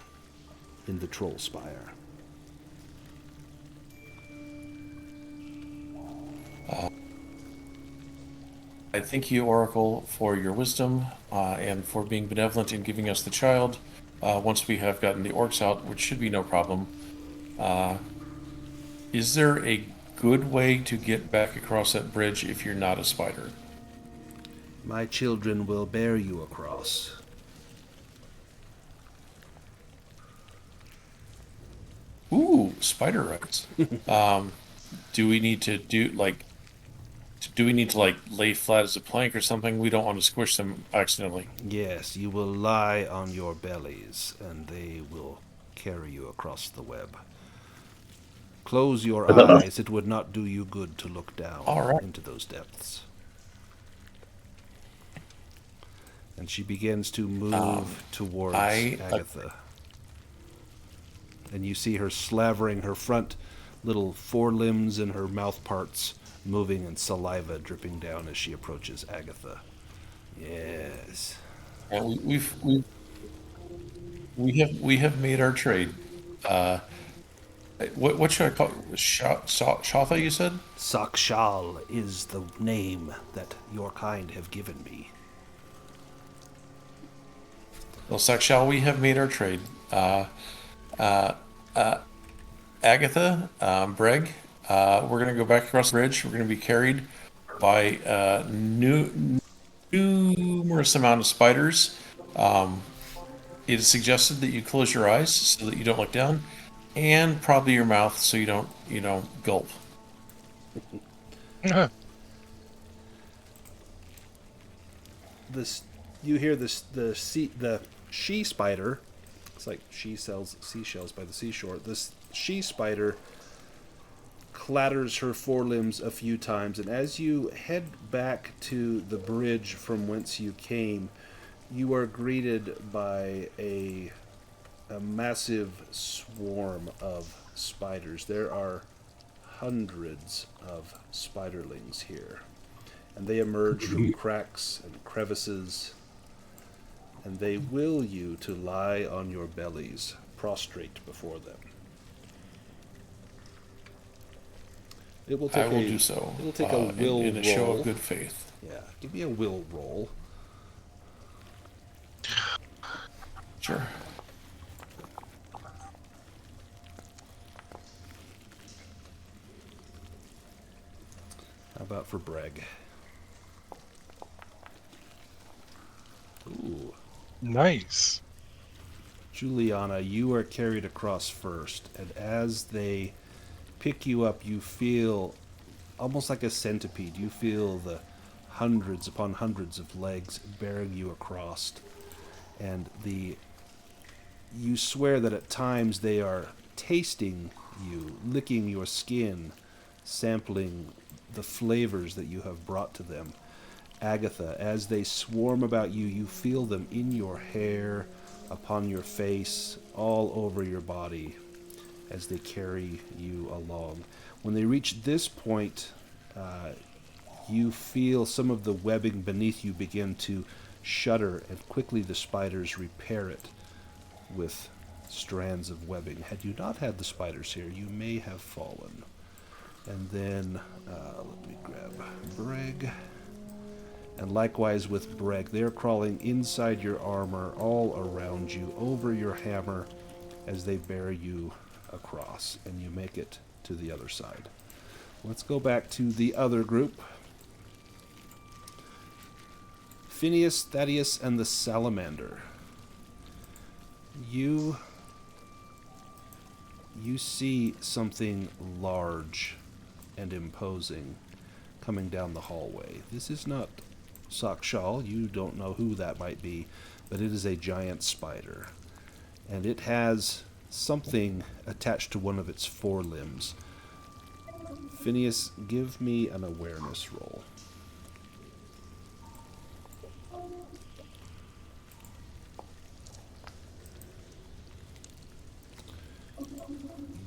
in the Troll Spire. I thank you, Oracle, for your wisdom and for being benevolent in giving us the child. Once we have gotten the orcs out, which should be no problem. Is there a good way to get back across that bridge if you're not a spider? My children will bear you across. Ooh, spider rights. Do we need to lay flat as a plank or something? We don't want to squish them accidentally. Yes, you will lie on your bellies, and they will carry you across the web. Close your eyes. It would not do you good to look down into those depths. And she begins to move towards Agatha. And you see her slavering, her front little forelimbs and her mouth parts moving, and saliva dripping down as she approaches Agatha. Yes. We have made our trade. What should I call it? Shatha, you said? Sakshal is the name that your kind have given me. Well, Sakshal, we have made our trade. Agatha, Brêg, we're going to go back across the bridge. We're going to be carried by numerous amount of spiders. It is suggested that you close your eyes so that you don't look down, and probably your mouth so you don't, gulp. You hear the she spider. It's like she sells seashells by the seashore. This she spider clatters her forelimbs a few times, and as you head back to the bridge from whence you came, you are greeted by a massive swarm of spiders. There are hundreds of spiderlings here, and they emerge from cracks and crevices, and they will you to lie on your bellies, prostrate before them. It will take I will do so. It will take a will in roll. a show of good faith. Yeah, give me a will roll. Sure. How about for Brêg? Ooh. Nice. Juliana, you are carried across first, and as they pick you up, you feel almost like a centipede. You feel the hundreds upon hundreds of legs bearing you across, and you swear that at times they are tasting you, licking your skin, sampling the flavors that you have brought to them. Agatha, as they swarm about you, you feel them in your hair, upon your face, all over your body, as they carry you along. When they reach this point, you feel some of the webbing beneath you begin to shudder, and quickly the spiders repair it with strands of webbing. Had you not had the spiders here, you may have fallen. And then, let me grab Brêg. And likewise with Brêg, they're crawling inside your armor, all around you, over your hammer, as they bear you across, and you make it to the other side. Let's go back to the other group. Phineas, Thaddeus, and the Salamander. You see something large and imposing coming down the hallway. This is not Sakshal. You don't know who that might be, but it is a giant spider. And it has something attached to one of its forelimbs. Phineas, give me an awareness roll.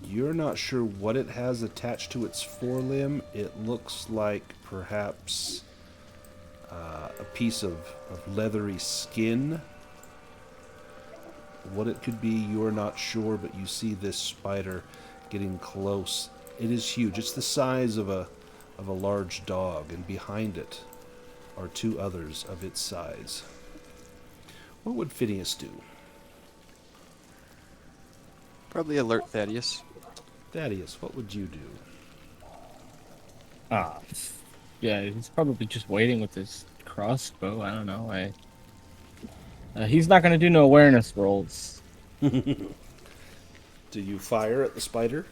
You're not sure what it has attached to its forelimb. It looks like perhaps a piece of leathery skin. What it could be, you're not sure, but you see this spider getting close. It is huge. It's the size of a large dog, and behind it are two others of its size. What would Phineas do? Probably alert Thaddeus. Thaddeus, what would you do? Yeah, he's probably just waiting with his crossbow. I don't know. He's not gonna do no awareness rolls. Do you fire at the spider?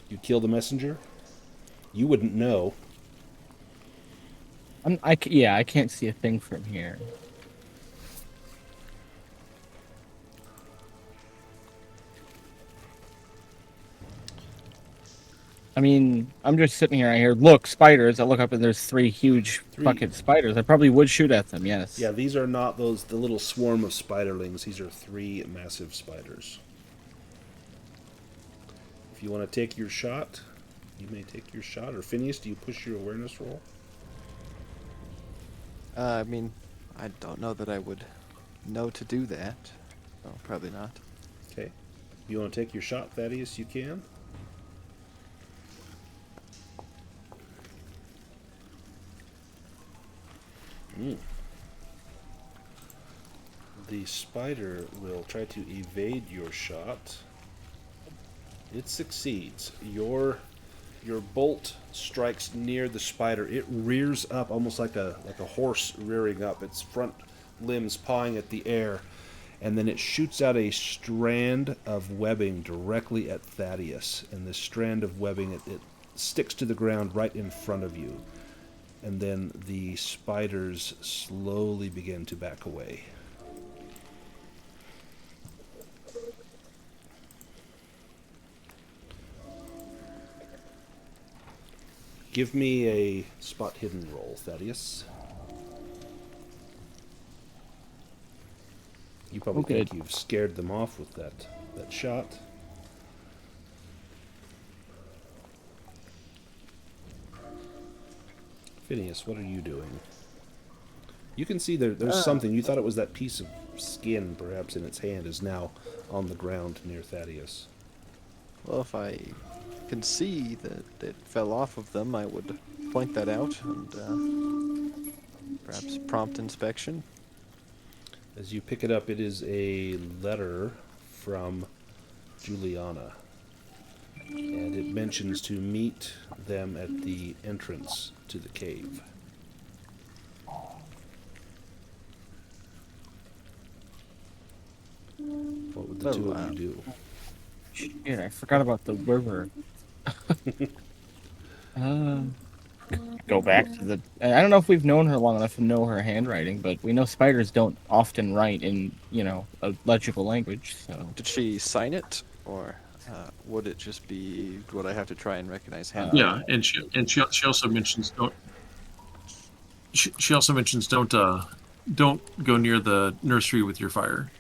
You kill the messenger? You wouldn't know. I can't see a thing from here. I mean, I'm just sitting here. I hear, look, spiders. I look up and there's three huge fucking spiders. I probably would shoot at them, yes. Yeah, these are not the little swarm of spiderlings. These are three massive spiders. If you want to take your shot, you may take your shot. Or Phineas, do you push your awareness roll? I mean, I don't know that I would know to do that. So probably not. Okay. You want to take your shot, Thaddeus? You can. The spider will try to evade your shot. It succeeds. Your bolt strikes near the spider. It rears up almost like a horse rearing up, its front limbs pawing at the air, and then it shoots out a strand of webbing directly at Thaddeus. And this strand of webbing, it sticks to the ground right in front of you. And then the spiders slowly begin to back away. Give me a spot hidden roll, Thaddeus. You probably think you've scared them off with that shot. Phineas, what are you doing? You can see there's something. You thought it was that piece of skin, perhaps, in its hand, is now on the ground near Thaddeus. Well, if I can see that it fell off of them, I would point that out and perhaps prompt inspection. As you pick it up, it is a letter from Julianna. And it mentions to meet them at the entrance to the cave. What would the two of you do? Shit, I forgot about the river. Go back to the... I don't know if we've known her long enough to know her handwriting, but we know spiders don't often write in, a legible language, so... Did she sign it, or would it just be... would I have to try and recognize handwriting? Yeah, and she also mentions don't... She also mentions don't go near the nursery with your fire.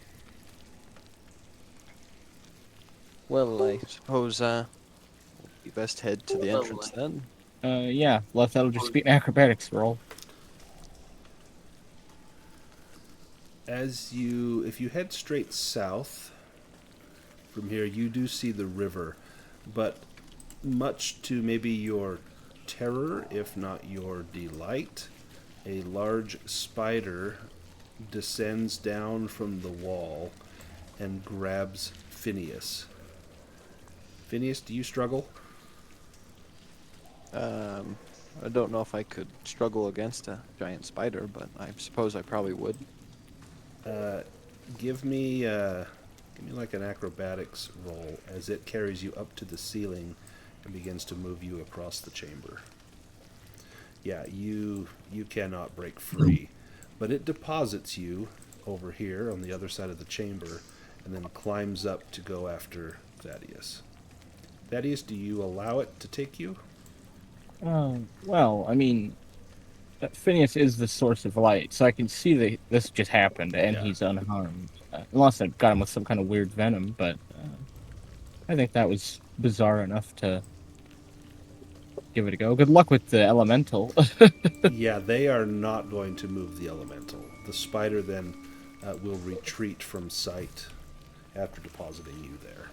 Well, I suppose we best head to the entrance then. Yeah, well, that'll just be an acrobatics roll. If you head straight south from here, you do see the river, but much to maybe your terror, if not your delight, a large spider descends down from the wall and grabs Phineas. Phineas, do you struggle? I don't know if I could struggle against a giant spider, but I suppose I probably would. Give me like an acrobatics roll as it carries you up to the ceiling and begins to move you across the chamber. Yeah, you cannot break free, but it deposits you over here on the other side of the chamber and then climbs up to go after Thaddeus. Thaddeus, do you allow it to take you? Well, I mean, Phineas is the source of light, so I can see that this just happened and Yeah. he's unharmed. Unless I got him with some kind of weird venom, but I think that was bizarre enough to give it a go. Good luck with the elemental. Yeah, they are not going to move the elemental. The spider then will retreat from sight after depositing you there.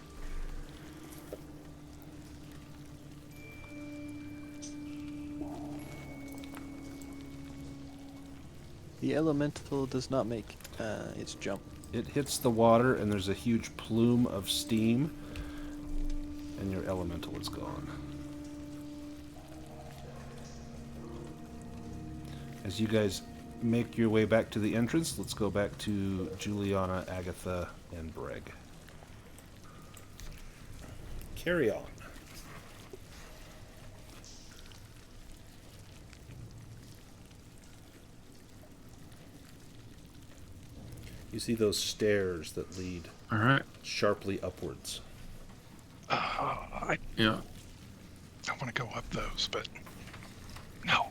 The elemental does not make its jump. It hits the water and there's a huge plume of steam, and your elemental is gone. As you guys make your way back to the entrance, let's go back to Julianna, Agatha, and Brêg. Carry on. You see those stairs that lead All right. sharply upwards. I Yeah. want to go up those, but no.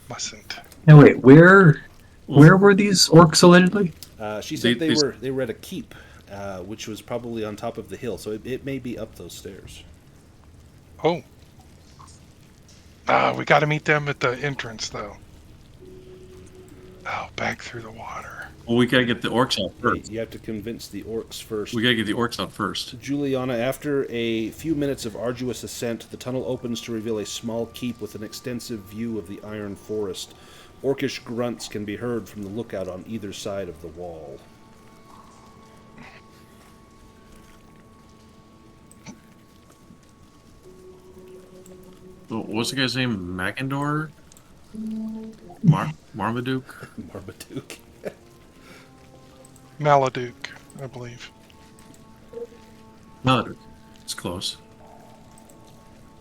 Mustn't. Now wait, where were these orcs allegedly? She said They- they were at a keep, which was probably on top of the hill, so it may be up those stairs. Oh. We got to meet them at the entrance, though. Oh, back through the water. Well, we gotta get the orcs out Wait, first. you have to convince the orcs first. We gotta get the orcs out first. Julianna, after a few minutes of arduous ascent, the tunnel opens to reveal a small keep with an extensive view of the iron forest. Orcish grunts can be heard from the lookout on either side of the wall. What's the guy's name? Mackendor? Marmaduke? Marmaduke. Maladuke, I believe. Maladuke. It's close.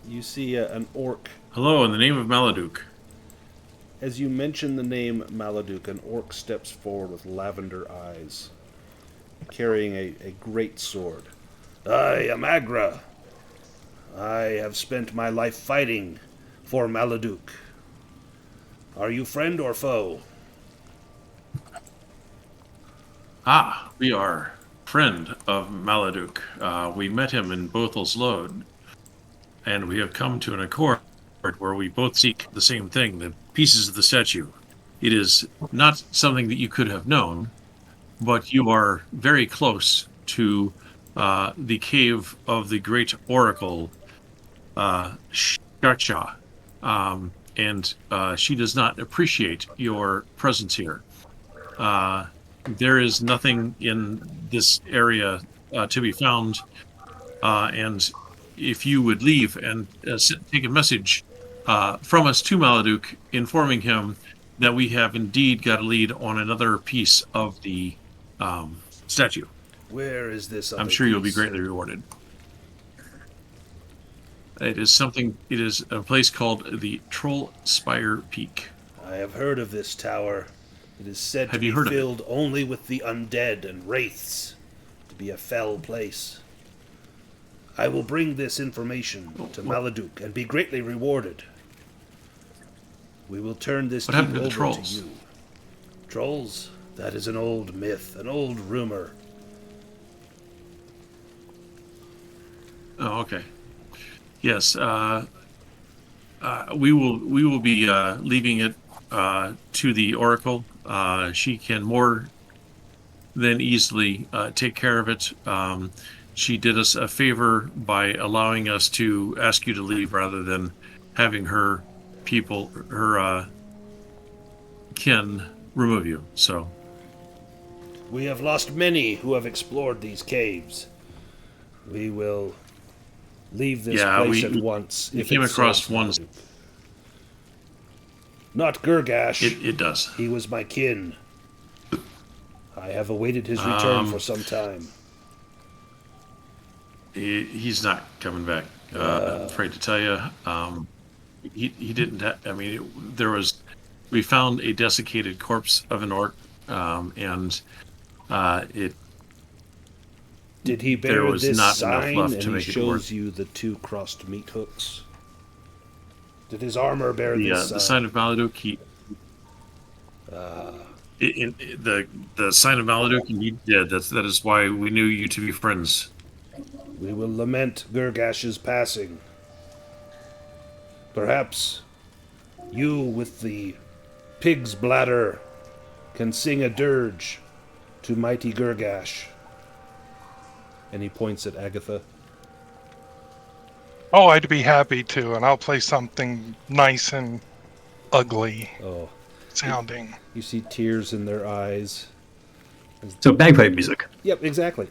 You see an orc. Hello, in the name of Maladuke. As you mention the name Maladuke, an orc steps forward with lavender eyes, carrying a great sword. I am Agra. I have spent my life fighting for Maladuke. Are you friend or foe? Ah, we are friend of Maladuke. We met him in Bothel's Lode, and we have come to an accord where we both seek the same thing, the pieces of the statue. It is not something that you could have known, but you are very close to the cave of the great oracle, Shacha, and she does not appreciate your presence here. There is nothing in this area to be found, and if you would leave and take a message from us to Maladuke, informing him that we have indeed got a lead on another piece of the statue. Where is this other I'm sure you'll be piece? greatly rewarded. It is a place called the Troll Spire Peak. I have heard of this tower. It is said to Have be you heard of it? filled only with the undead and wraiths, to be a fell place. I will bring this information to Maladuke and be greatly rewarded. We will turn this What keep happened to the over trolls? to you. Trolls? That is an old myth, an old rumor. Oh, okay. Yes, we will be leaving it to the Oracle. She can more than easily take care of it. She did us a favor by allowing us to ask you to leave rather than having her people, her can remove you. So We have lost many who have explored these caves. We will leave this place at once. We if came it across serves one. Marduk. Not Gurgash. It does. He was my kin. I have awaited his return for some time. He's not coming back. I'm afraid to tell you. He didn't. We found a desiccated corpse of an orc, and it. Did he bear there was this not sign enough left to and make he it work. shows you the 2 crossed meat hooks? Did his armor bear The this sign? sign of Maladuk. The sign of Maladuk indeed did. That is why we knew you to be friends. We will lament Gurgash's passing. Perhaps you with the pig's bladder can sing a dirge to mighty Gurgash. And he points at Agatha. Oh, I'd be happy to, and I'll play something nice and ugly Oh, sounding. you see tears in their eyes. So bagpipe music. Yep, exactly.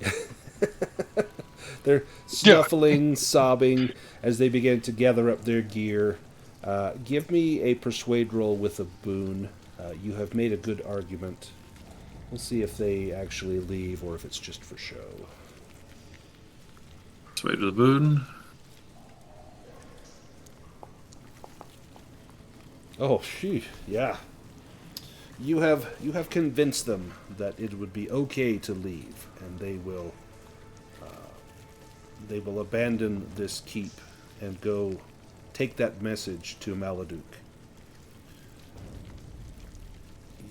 They're snuffling, sobbing as they begin to gather up their gear. Give me a persuade roll with a boon. You have made a good argument. We'll see if they actually leave or if it's just for show. Let's wait for the boon. Oh, sheesh, yeah. You have convinced them that it would be okay to leave, and they will abandon this keep and go take that message to Maladuk.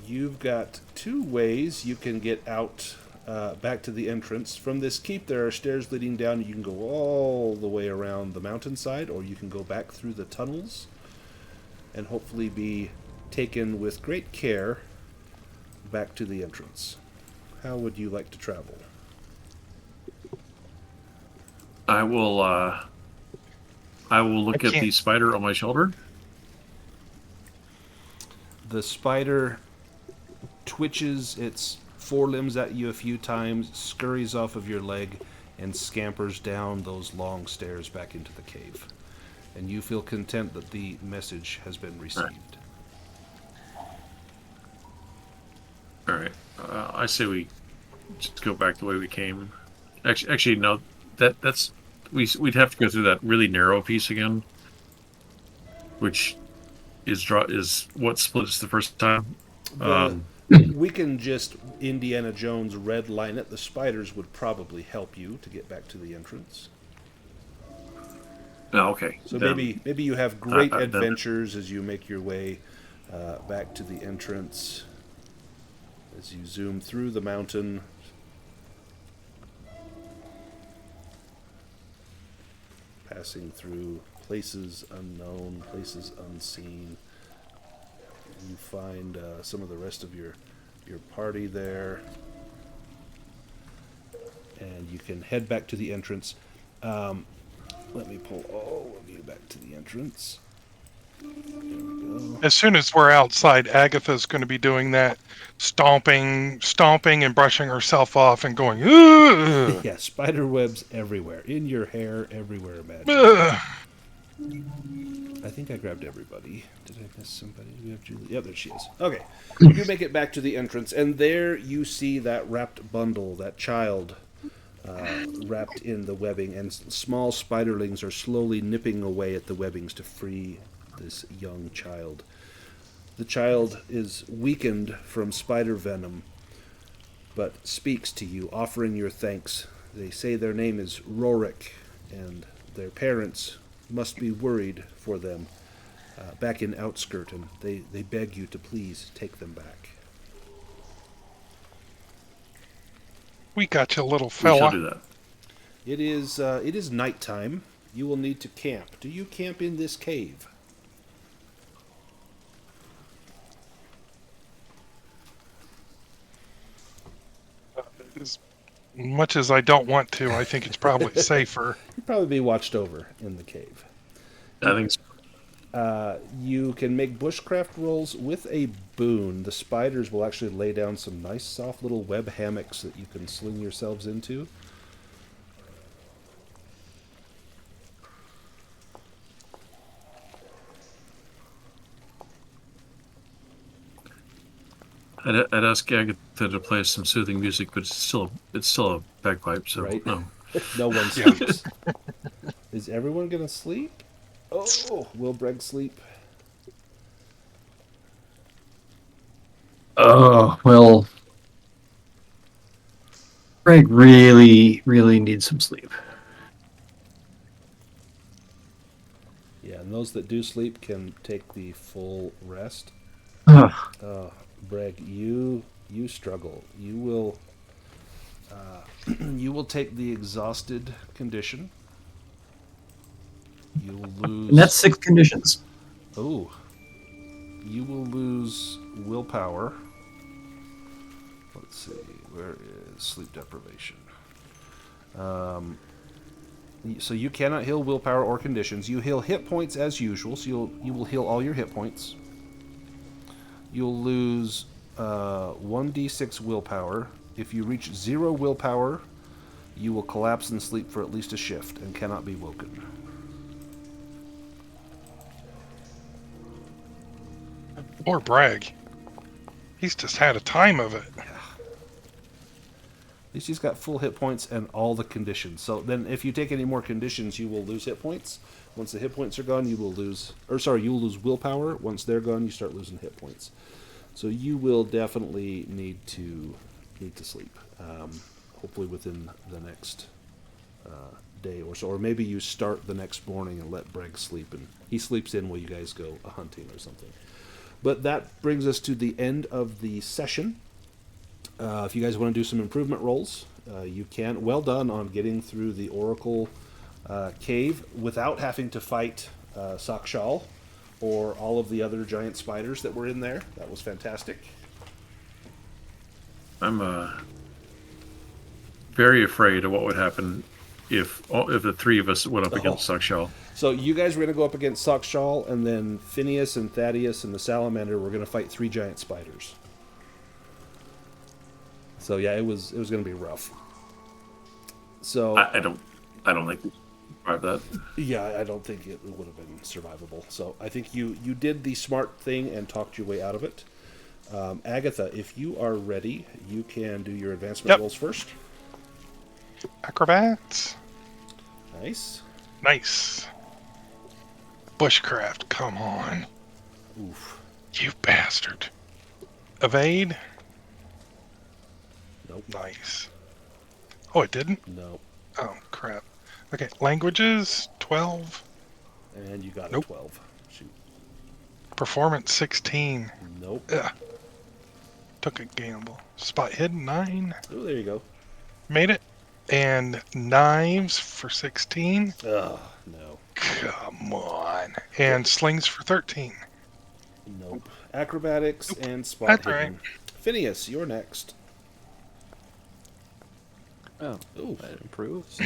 You've got 2 ways you can get out back to the entrance. From this keep, there are stairs leading down. You can go all the way around the mountainside, or you can go back through the tunnels and hopefully be taken with great care back to the entrance. How would you like to travel? I will look at the spider on my shoulder. The spider twitches its forelimbs at you a few times, scurries off of your leg, and scampers down those long stairs back into the cave. And you feel content that the message has been received. All right. I say we just go back the way we came. Actually, no. That's we'd have to go through that really narrow piece again, which is what split us the first time. We can just Indiana Jones red line it. The spiders would probably help you to get back to the entrance. Oh, okay. So Then, maybe you have great then- adventures as you make your way back to the entrance. As you zoom through the mountain, passing through places unknown, places unseen. You find some of the rest of your party there, and you can head back to the entrance. Let me pull all of you back to the entrance. There we go. As soon as we're outside, Agatha's going to be doing that, stomping and brushing herself off and going, ugh! Yeah, spider webs everywhere. In your hair, everywhere, imagine. Ugh. I think I grabbed everybody. Did I miss somebody? Do we have Julie? Yeah, there she is. Okay. You make it back to the entrance, and there you see that wrapped bundle, that child wrapped in the webbing, and small spiderlings are slowly nipping away at the webbings to free this young child. The child is weakened from spider venom, but speaks to you, offering your thanks. They say their name is Rorik, and their parents must be worried for them back in Outskirt, and they beg you to please take them back. We got you, little we shall fella. do that. It is nighttime. You will need to camp. Do you camp in this cave? As much as I don't want to, I think it's probably safer. You'd probably be watched over in the cave. I think You can make bushcraft rolls with a boon. The spiders will actually lay down some nice soft little web hammocks that you can sling yourselves into. I'd ask Agatha to play some soothing music, but it's still a bagpipe, so Right. no. No one sleeps. Is everyone going to sleep? Oh, will Brêg sleep? Oh, well. Brêg really, really needs some sleep. Yeah, and those that do sleep can take the full rest. Ugh. Brêg, you struggle. You will you will take the exhausted condition. You'll lose. And that's 6 conditions. Oh, you will lose willpower. Let's see, where is sleep deprivation? So you cannot heal willpower or conditions. You heal hit points as usual, so you will heal all your hit points. You'll lose 1d6 willpower. If you reach 0 willpower, you will collapse and sleep for at least a shift and cannot be woken. Poor Brêg. He's just had a time of it. At least he's got full hit points and all the conditions. So then if you take any more conditions, you will lose hit points. Once the hit points are gone, you will lose willpower. Once they're gone, you start losing hit points. So you will definitely need to sleep. Hopefully within the next day or so. Or maybe you start the next morning and let Brêg sleep, and he sleeps in while you guys go hunting or something. But that brings us to the end of the session. If you guys want to do some improvement rolls, you can. Well done on getting through the Oracle cave without having to fight Sakshal or all of the other giant spiders that were in there. That was fantastic. I'm very afraid of what would happen if the 3 of us went up against Sakshal. So you guys were going to go up against Sakshal, and then Phineas and Thaddeus and the Salamander were going to fight 3 giant spiders. So yeah, it was going to be rough. So I don't think we survived that. Yeah, I don't think it would have been survivable. So I think you did the smart thing and talked your way out of it. Agatha, if you are ready, you can do your advancement rolls first. Acrobats. Nice. Nice. Bushcraft, come on. Oof. You bastard. Evade. Nope. Nice. Oh, it didn't? No. Oh, crap. Okay, languages, 12. And you got Nope. a 12. Shoot. Performance, 16. Nope. Ugh. Took a gamble. Spot hidden, 9. Oh, there you go. Made it. And knives for 16. Ugh, no. Come on. And slings for 13. Nope. Acrobatics and spot That's hidden. right. Phineas, you're next. Oh, Ooh. that improves.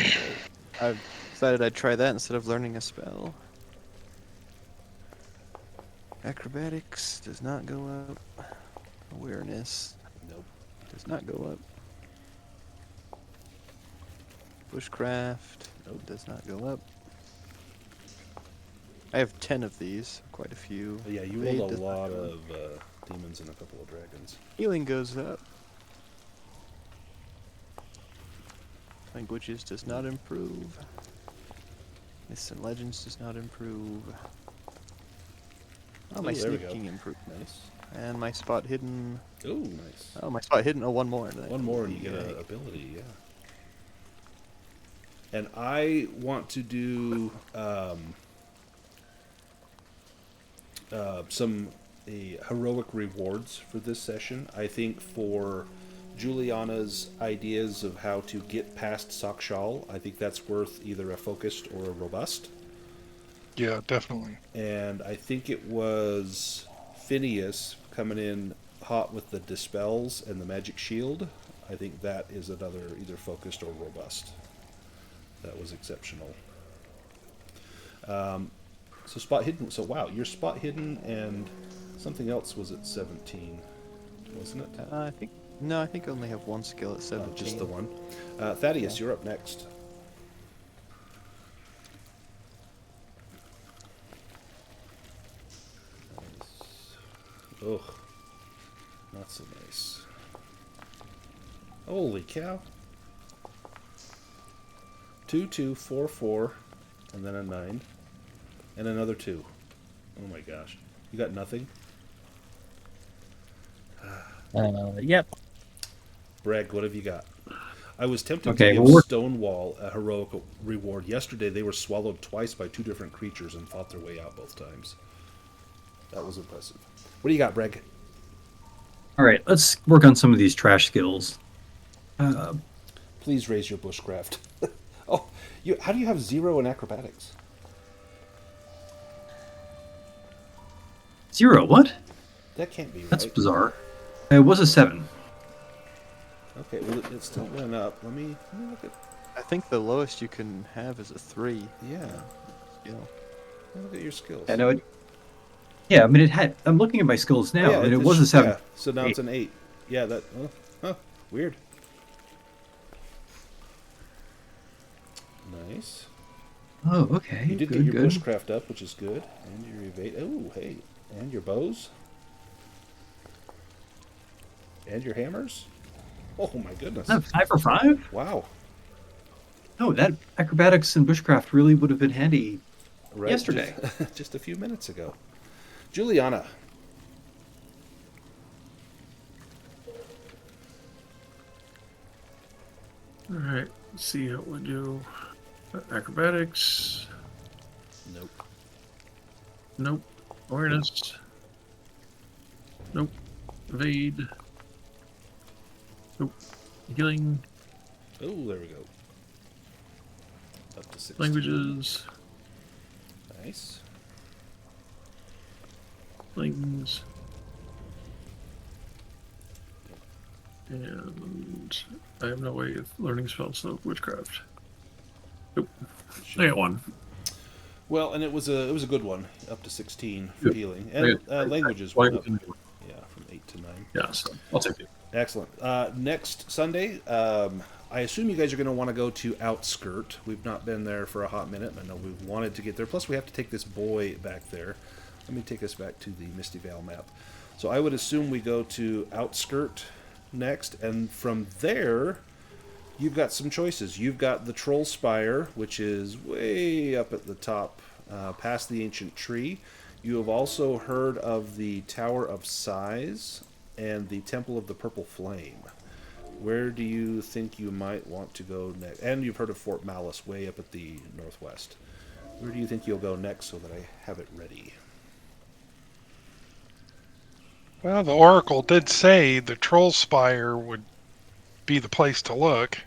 I decided I'd try that instead of learning a spell. Acrobatics does not go up. Awareness. Nope. Does not go up. Bushcraft. Nope. Does not go up. I have 10 of these. Quite a few. Yeah, you Evade rolled a does not lot go up. of demons and a couple of dragons. Healing goes up. Languages does not improve. Myths and legends does not improve. Oh, my there we go. sneaking improved. Nice. And my spot hidden. Oh, nice. Oh, my spot hidden. Oh, one more. One more and you get an ability, yeah. And I want to do some heroic rewards for this session. I think for Julianna's ideas of how to get past Sakshal, I think that's worth either a focused or a robust. Yeah, definitely. And I think it was Phineas coming in hot with the dispels and the magic shield. I think that is another either focused or robust. That was exceptional. So spot hidden. So wow, your spot hidden and Something else was at 17, wasn't it? I think no, I think I only have one skill at 17. Just the one. Thaddeus, you're up next. Nice. Ugh, not so nice. Holy cow! 2, 2, 4, 4, and then a 9, and another 2. Oh my gosh, you got nothing. Yep. Brêg, what have you got? I was tempted Okay, to give well, Stonewall a heroic reward. Yesterday, they were swallowed twice by 2 different creatures and fought their way out both times. That was impressive. What do you got, Brêg? All right, let's work on some of these trash skills. Please raise your bushcraft. Oh, how do you have 0 in acrobatics? 0, what? That can't be right. That's bizarre. It was a 7. Okay, well, it still went up. Let me look at... I think the lowest you can have is a 3. Yeah, Skill. look at your skills. I know it. Yeah, I mean, it had. I'm looking at my skills now, and it was a 7. Yeah, so now it's an 8. Yeah, that... weird. Nice. Oh, okay. You did good, get your good. bushcraft up, which is good. And your evade... Oh, hey. And your bows. And your hammers. Oh, my goodness. 5 for 5? Wow. No, that acrobatics and bushcraft really would have been handy Right, yesterday. Just a few minutes ago. Julianna. All right. Let's see how we do. Acrobatics. Nope. Nope. Awareness. Nope. Evade. Nope. Healing. Oh, there we go. Up to 6. Languages. Nice. Things. And I have no way of learning spells, so witchcraft. Nope. I got 1. Well, and it was a good one, up to 16 for Yep. healing. And languages went up. Yeah, from 8 to 9. Yeah, so I'll take it. Excellent. Next Sunday, I assume you guys are going to want to go to Outskirt. We've not been there for a hot minute, and I know we've wanted to get there. Plus, we have to take this boy back there. Let me take us back to the Misty Vale map. So I would assume we go to Outskirt next, and from there, you've got some choices. You've got the Troll Spire, which is way up at the top, past the ancient tree. You have also heard of the Tower of Sighs and the Temple of the Purple Flame. Where do you think you might want to go next? And you've heard of Fort Malice, way up at the northwest. Where do you think you'll go next so that I have it ready? Well, the Oracle did say the Troll Spire would be the place to look.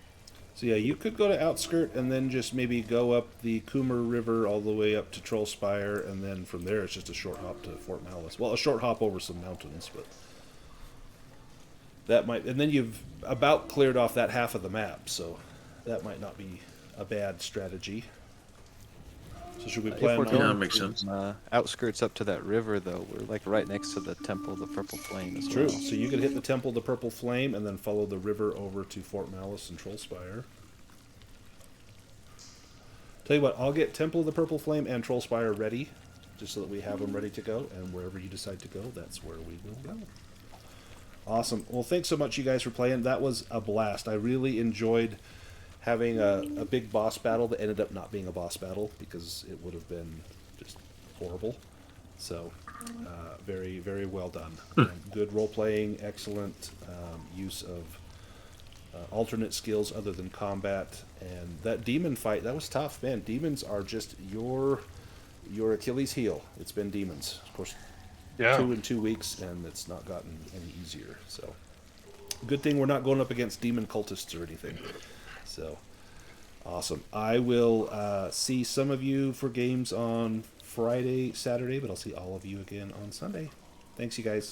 So yeah, you could go to Outskirt and then just maybe go up the Coomer River all the way up to Troll Spire, and then from there it's just a short hop to Fort Malice. Well, a short hop over some mountains, but that might... And then you've about cleared off that half of the map, so that might not be a bad strategy. So should we plan If we're on... going Yeah, that makes sense. Outskirts up to that river, though, we're like right next to the Temple of the Purple Flame as True. well. So you could hit the Temple of the Purple Flame and then follow the river over to Fort Malice and Troll Spire. Tell you what, I'll get Temple of the Purple Flame and Troll Spire ready, just so that we have them ready to go, and wherever you decide to go, that's where we will go. Awesome. Well, thanks so much, you guys, for playing. That was a blast. I really enjoyed having a big boss battle that ended up not being a boss battle, because it would have been just horrible. So, very, very well done. Good role-playing, excellent use of alternate skills other than combat. And that demon fight, that was tough, man. Demons are just your Achilles heel. It's been demons. Of course, Yeah. 2 in 2 weeks, and it's not gotten any easier. So, good thing we're not going up against demon cultists or anything. So, awesome. I will see some of you for games on Friday, Saturday, but I'll see all of you again on Sunday. Thanks, you guys.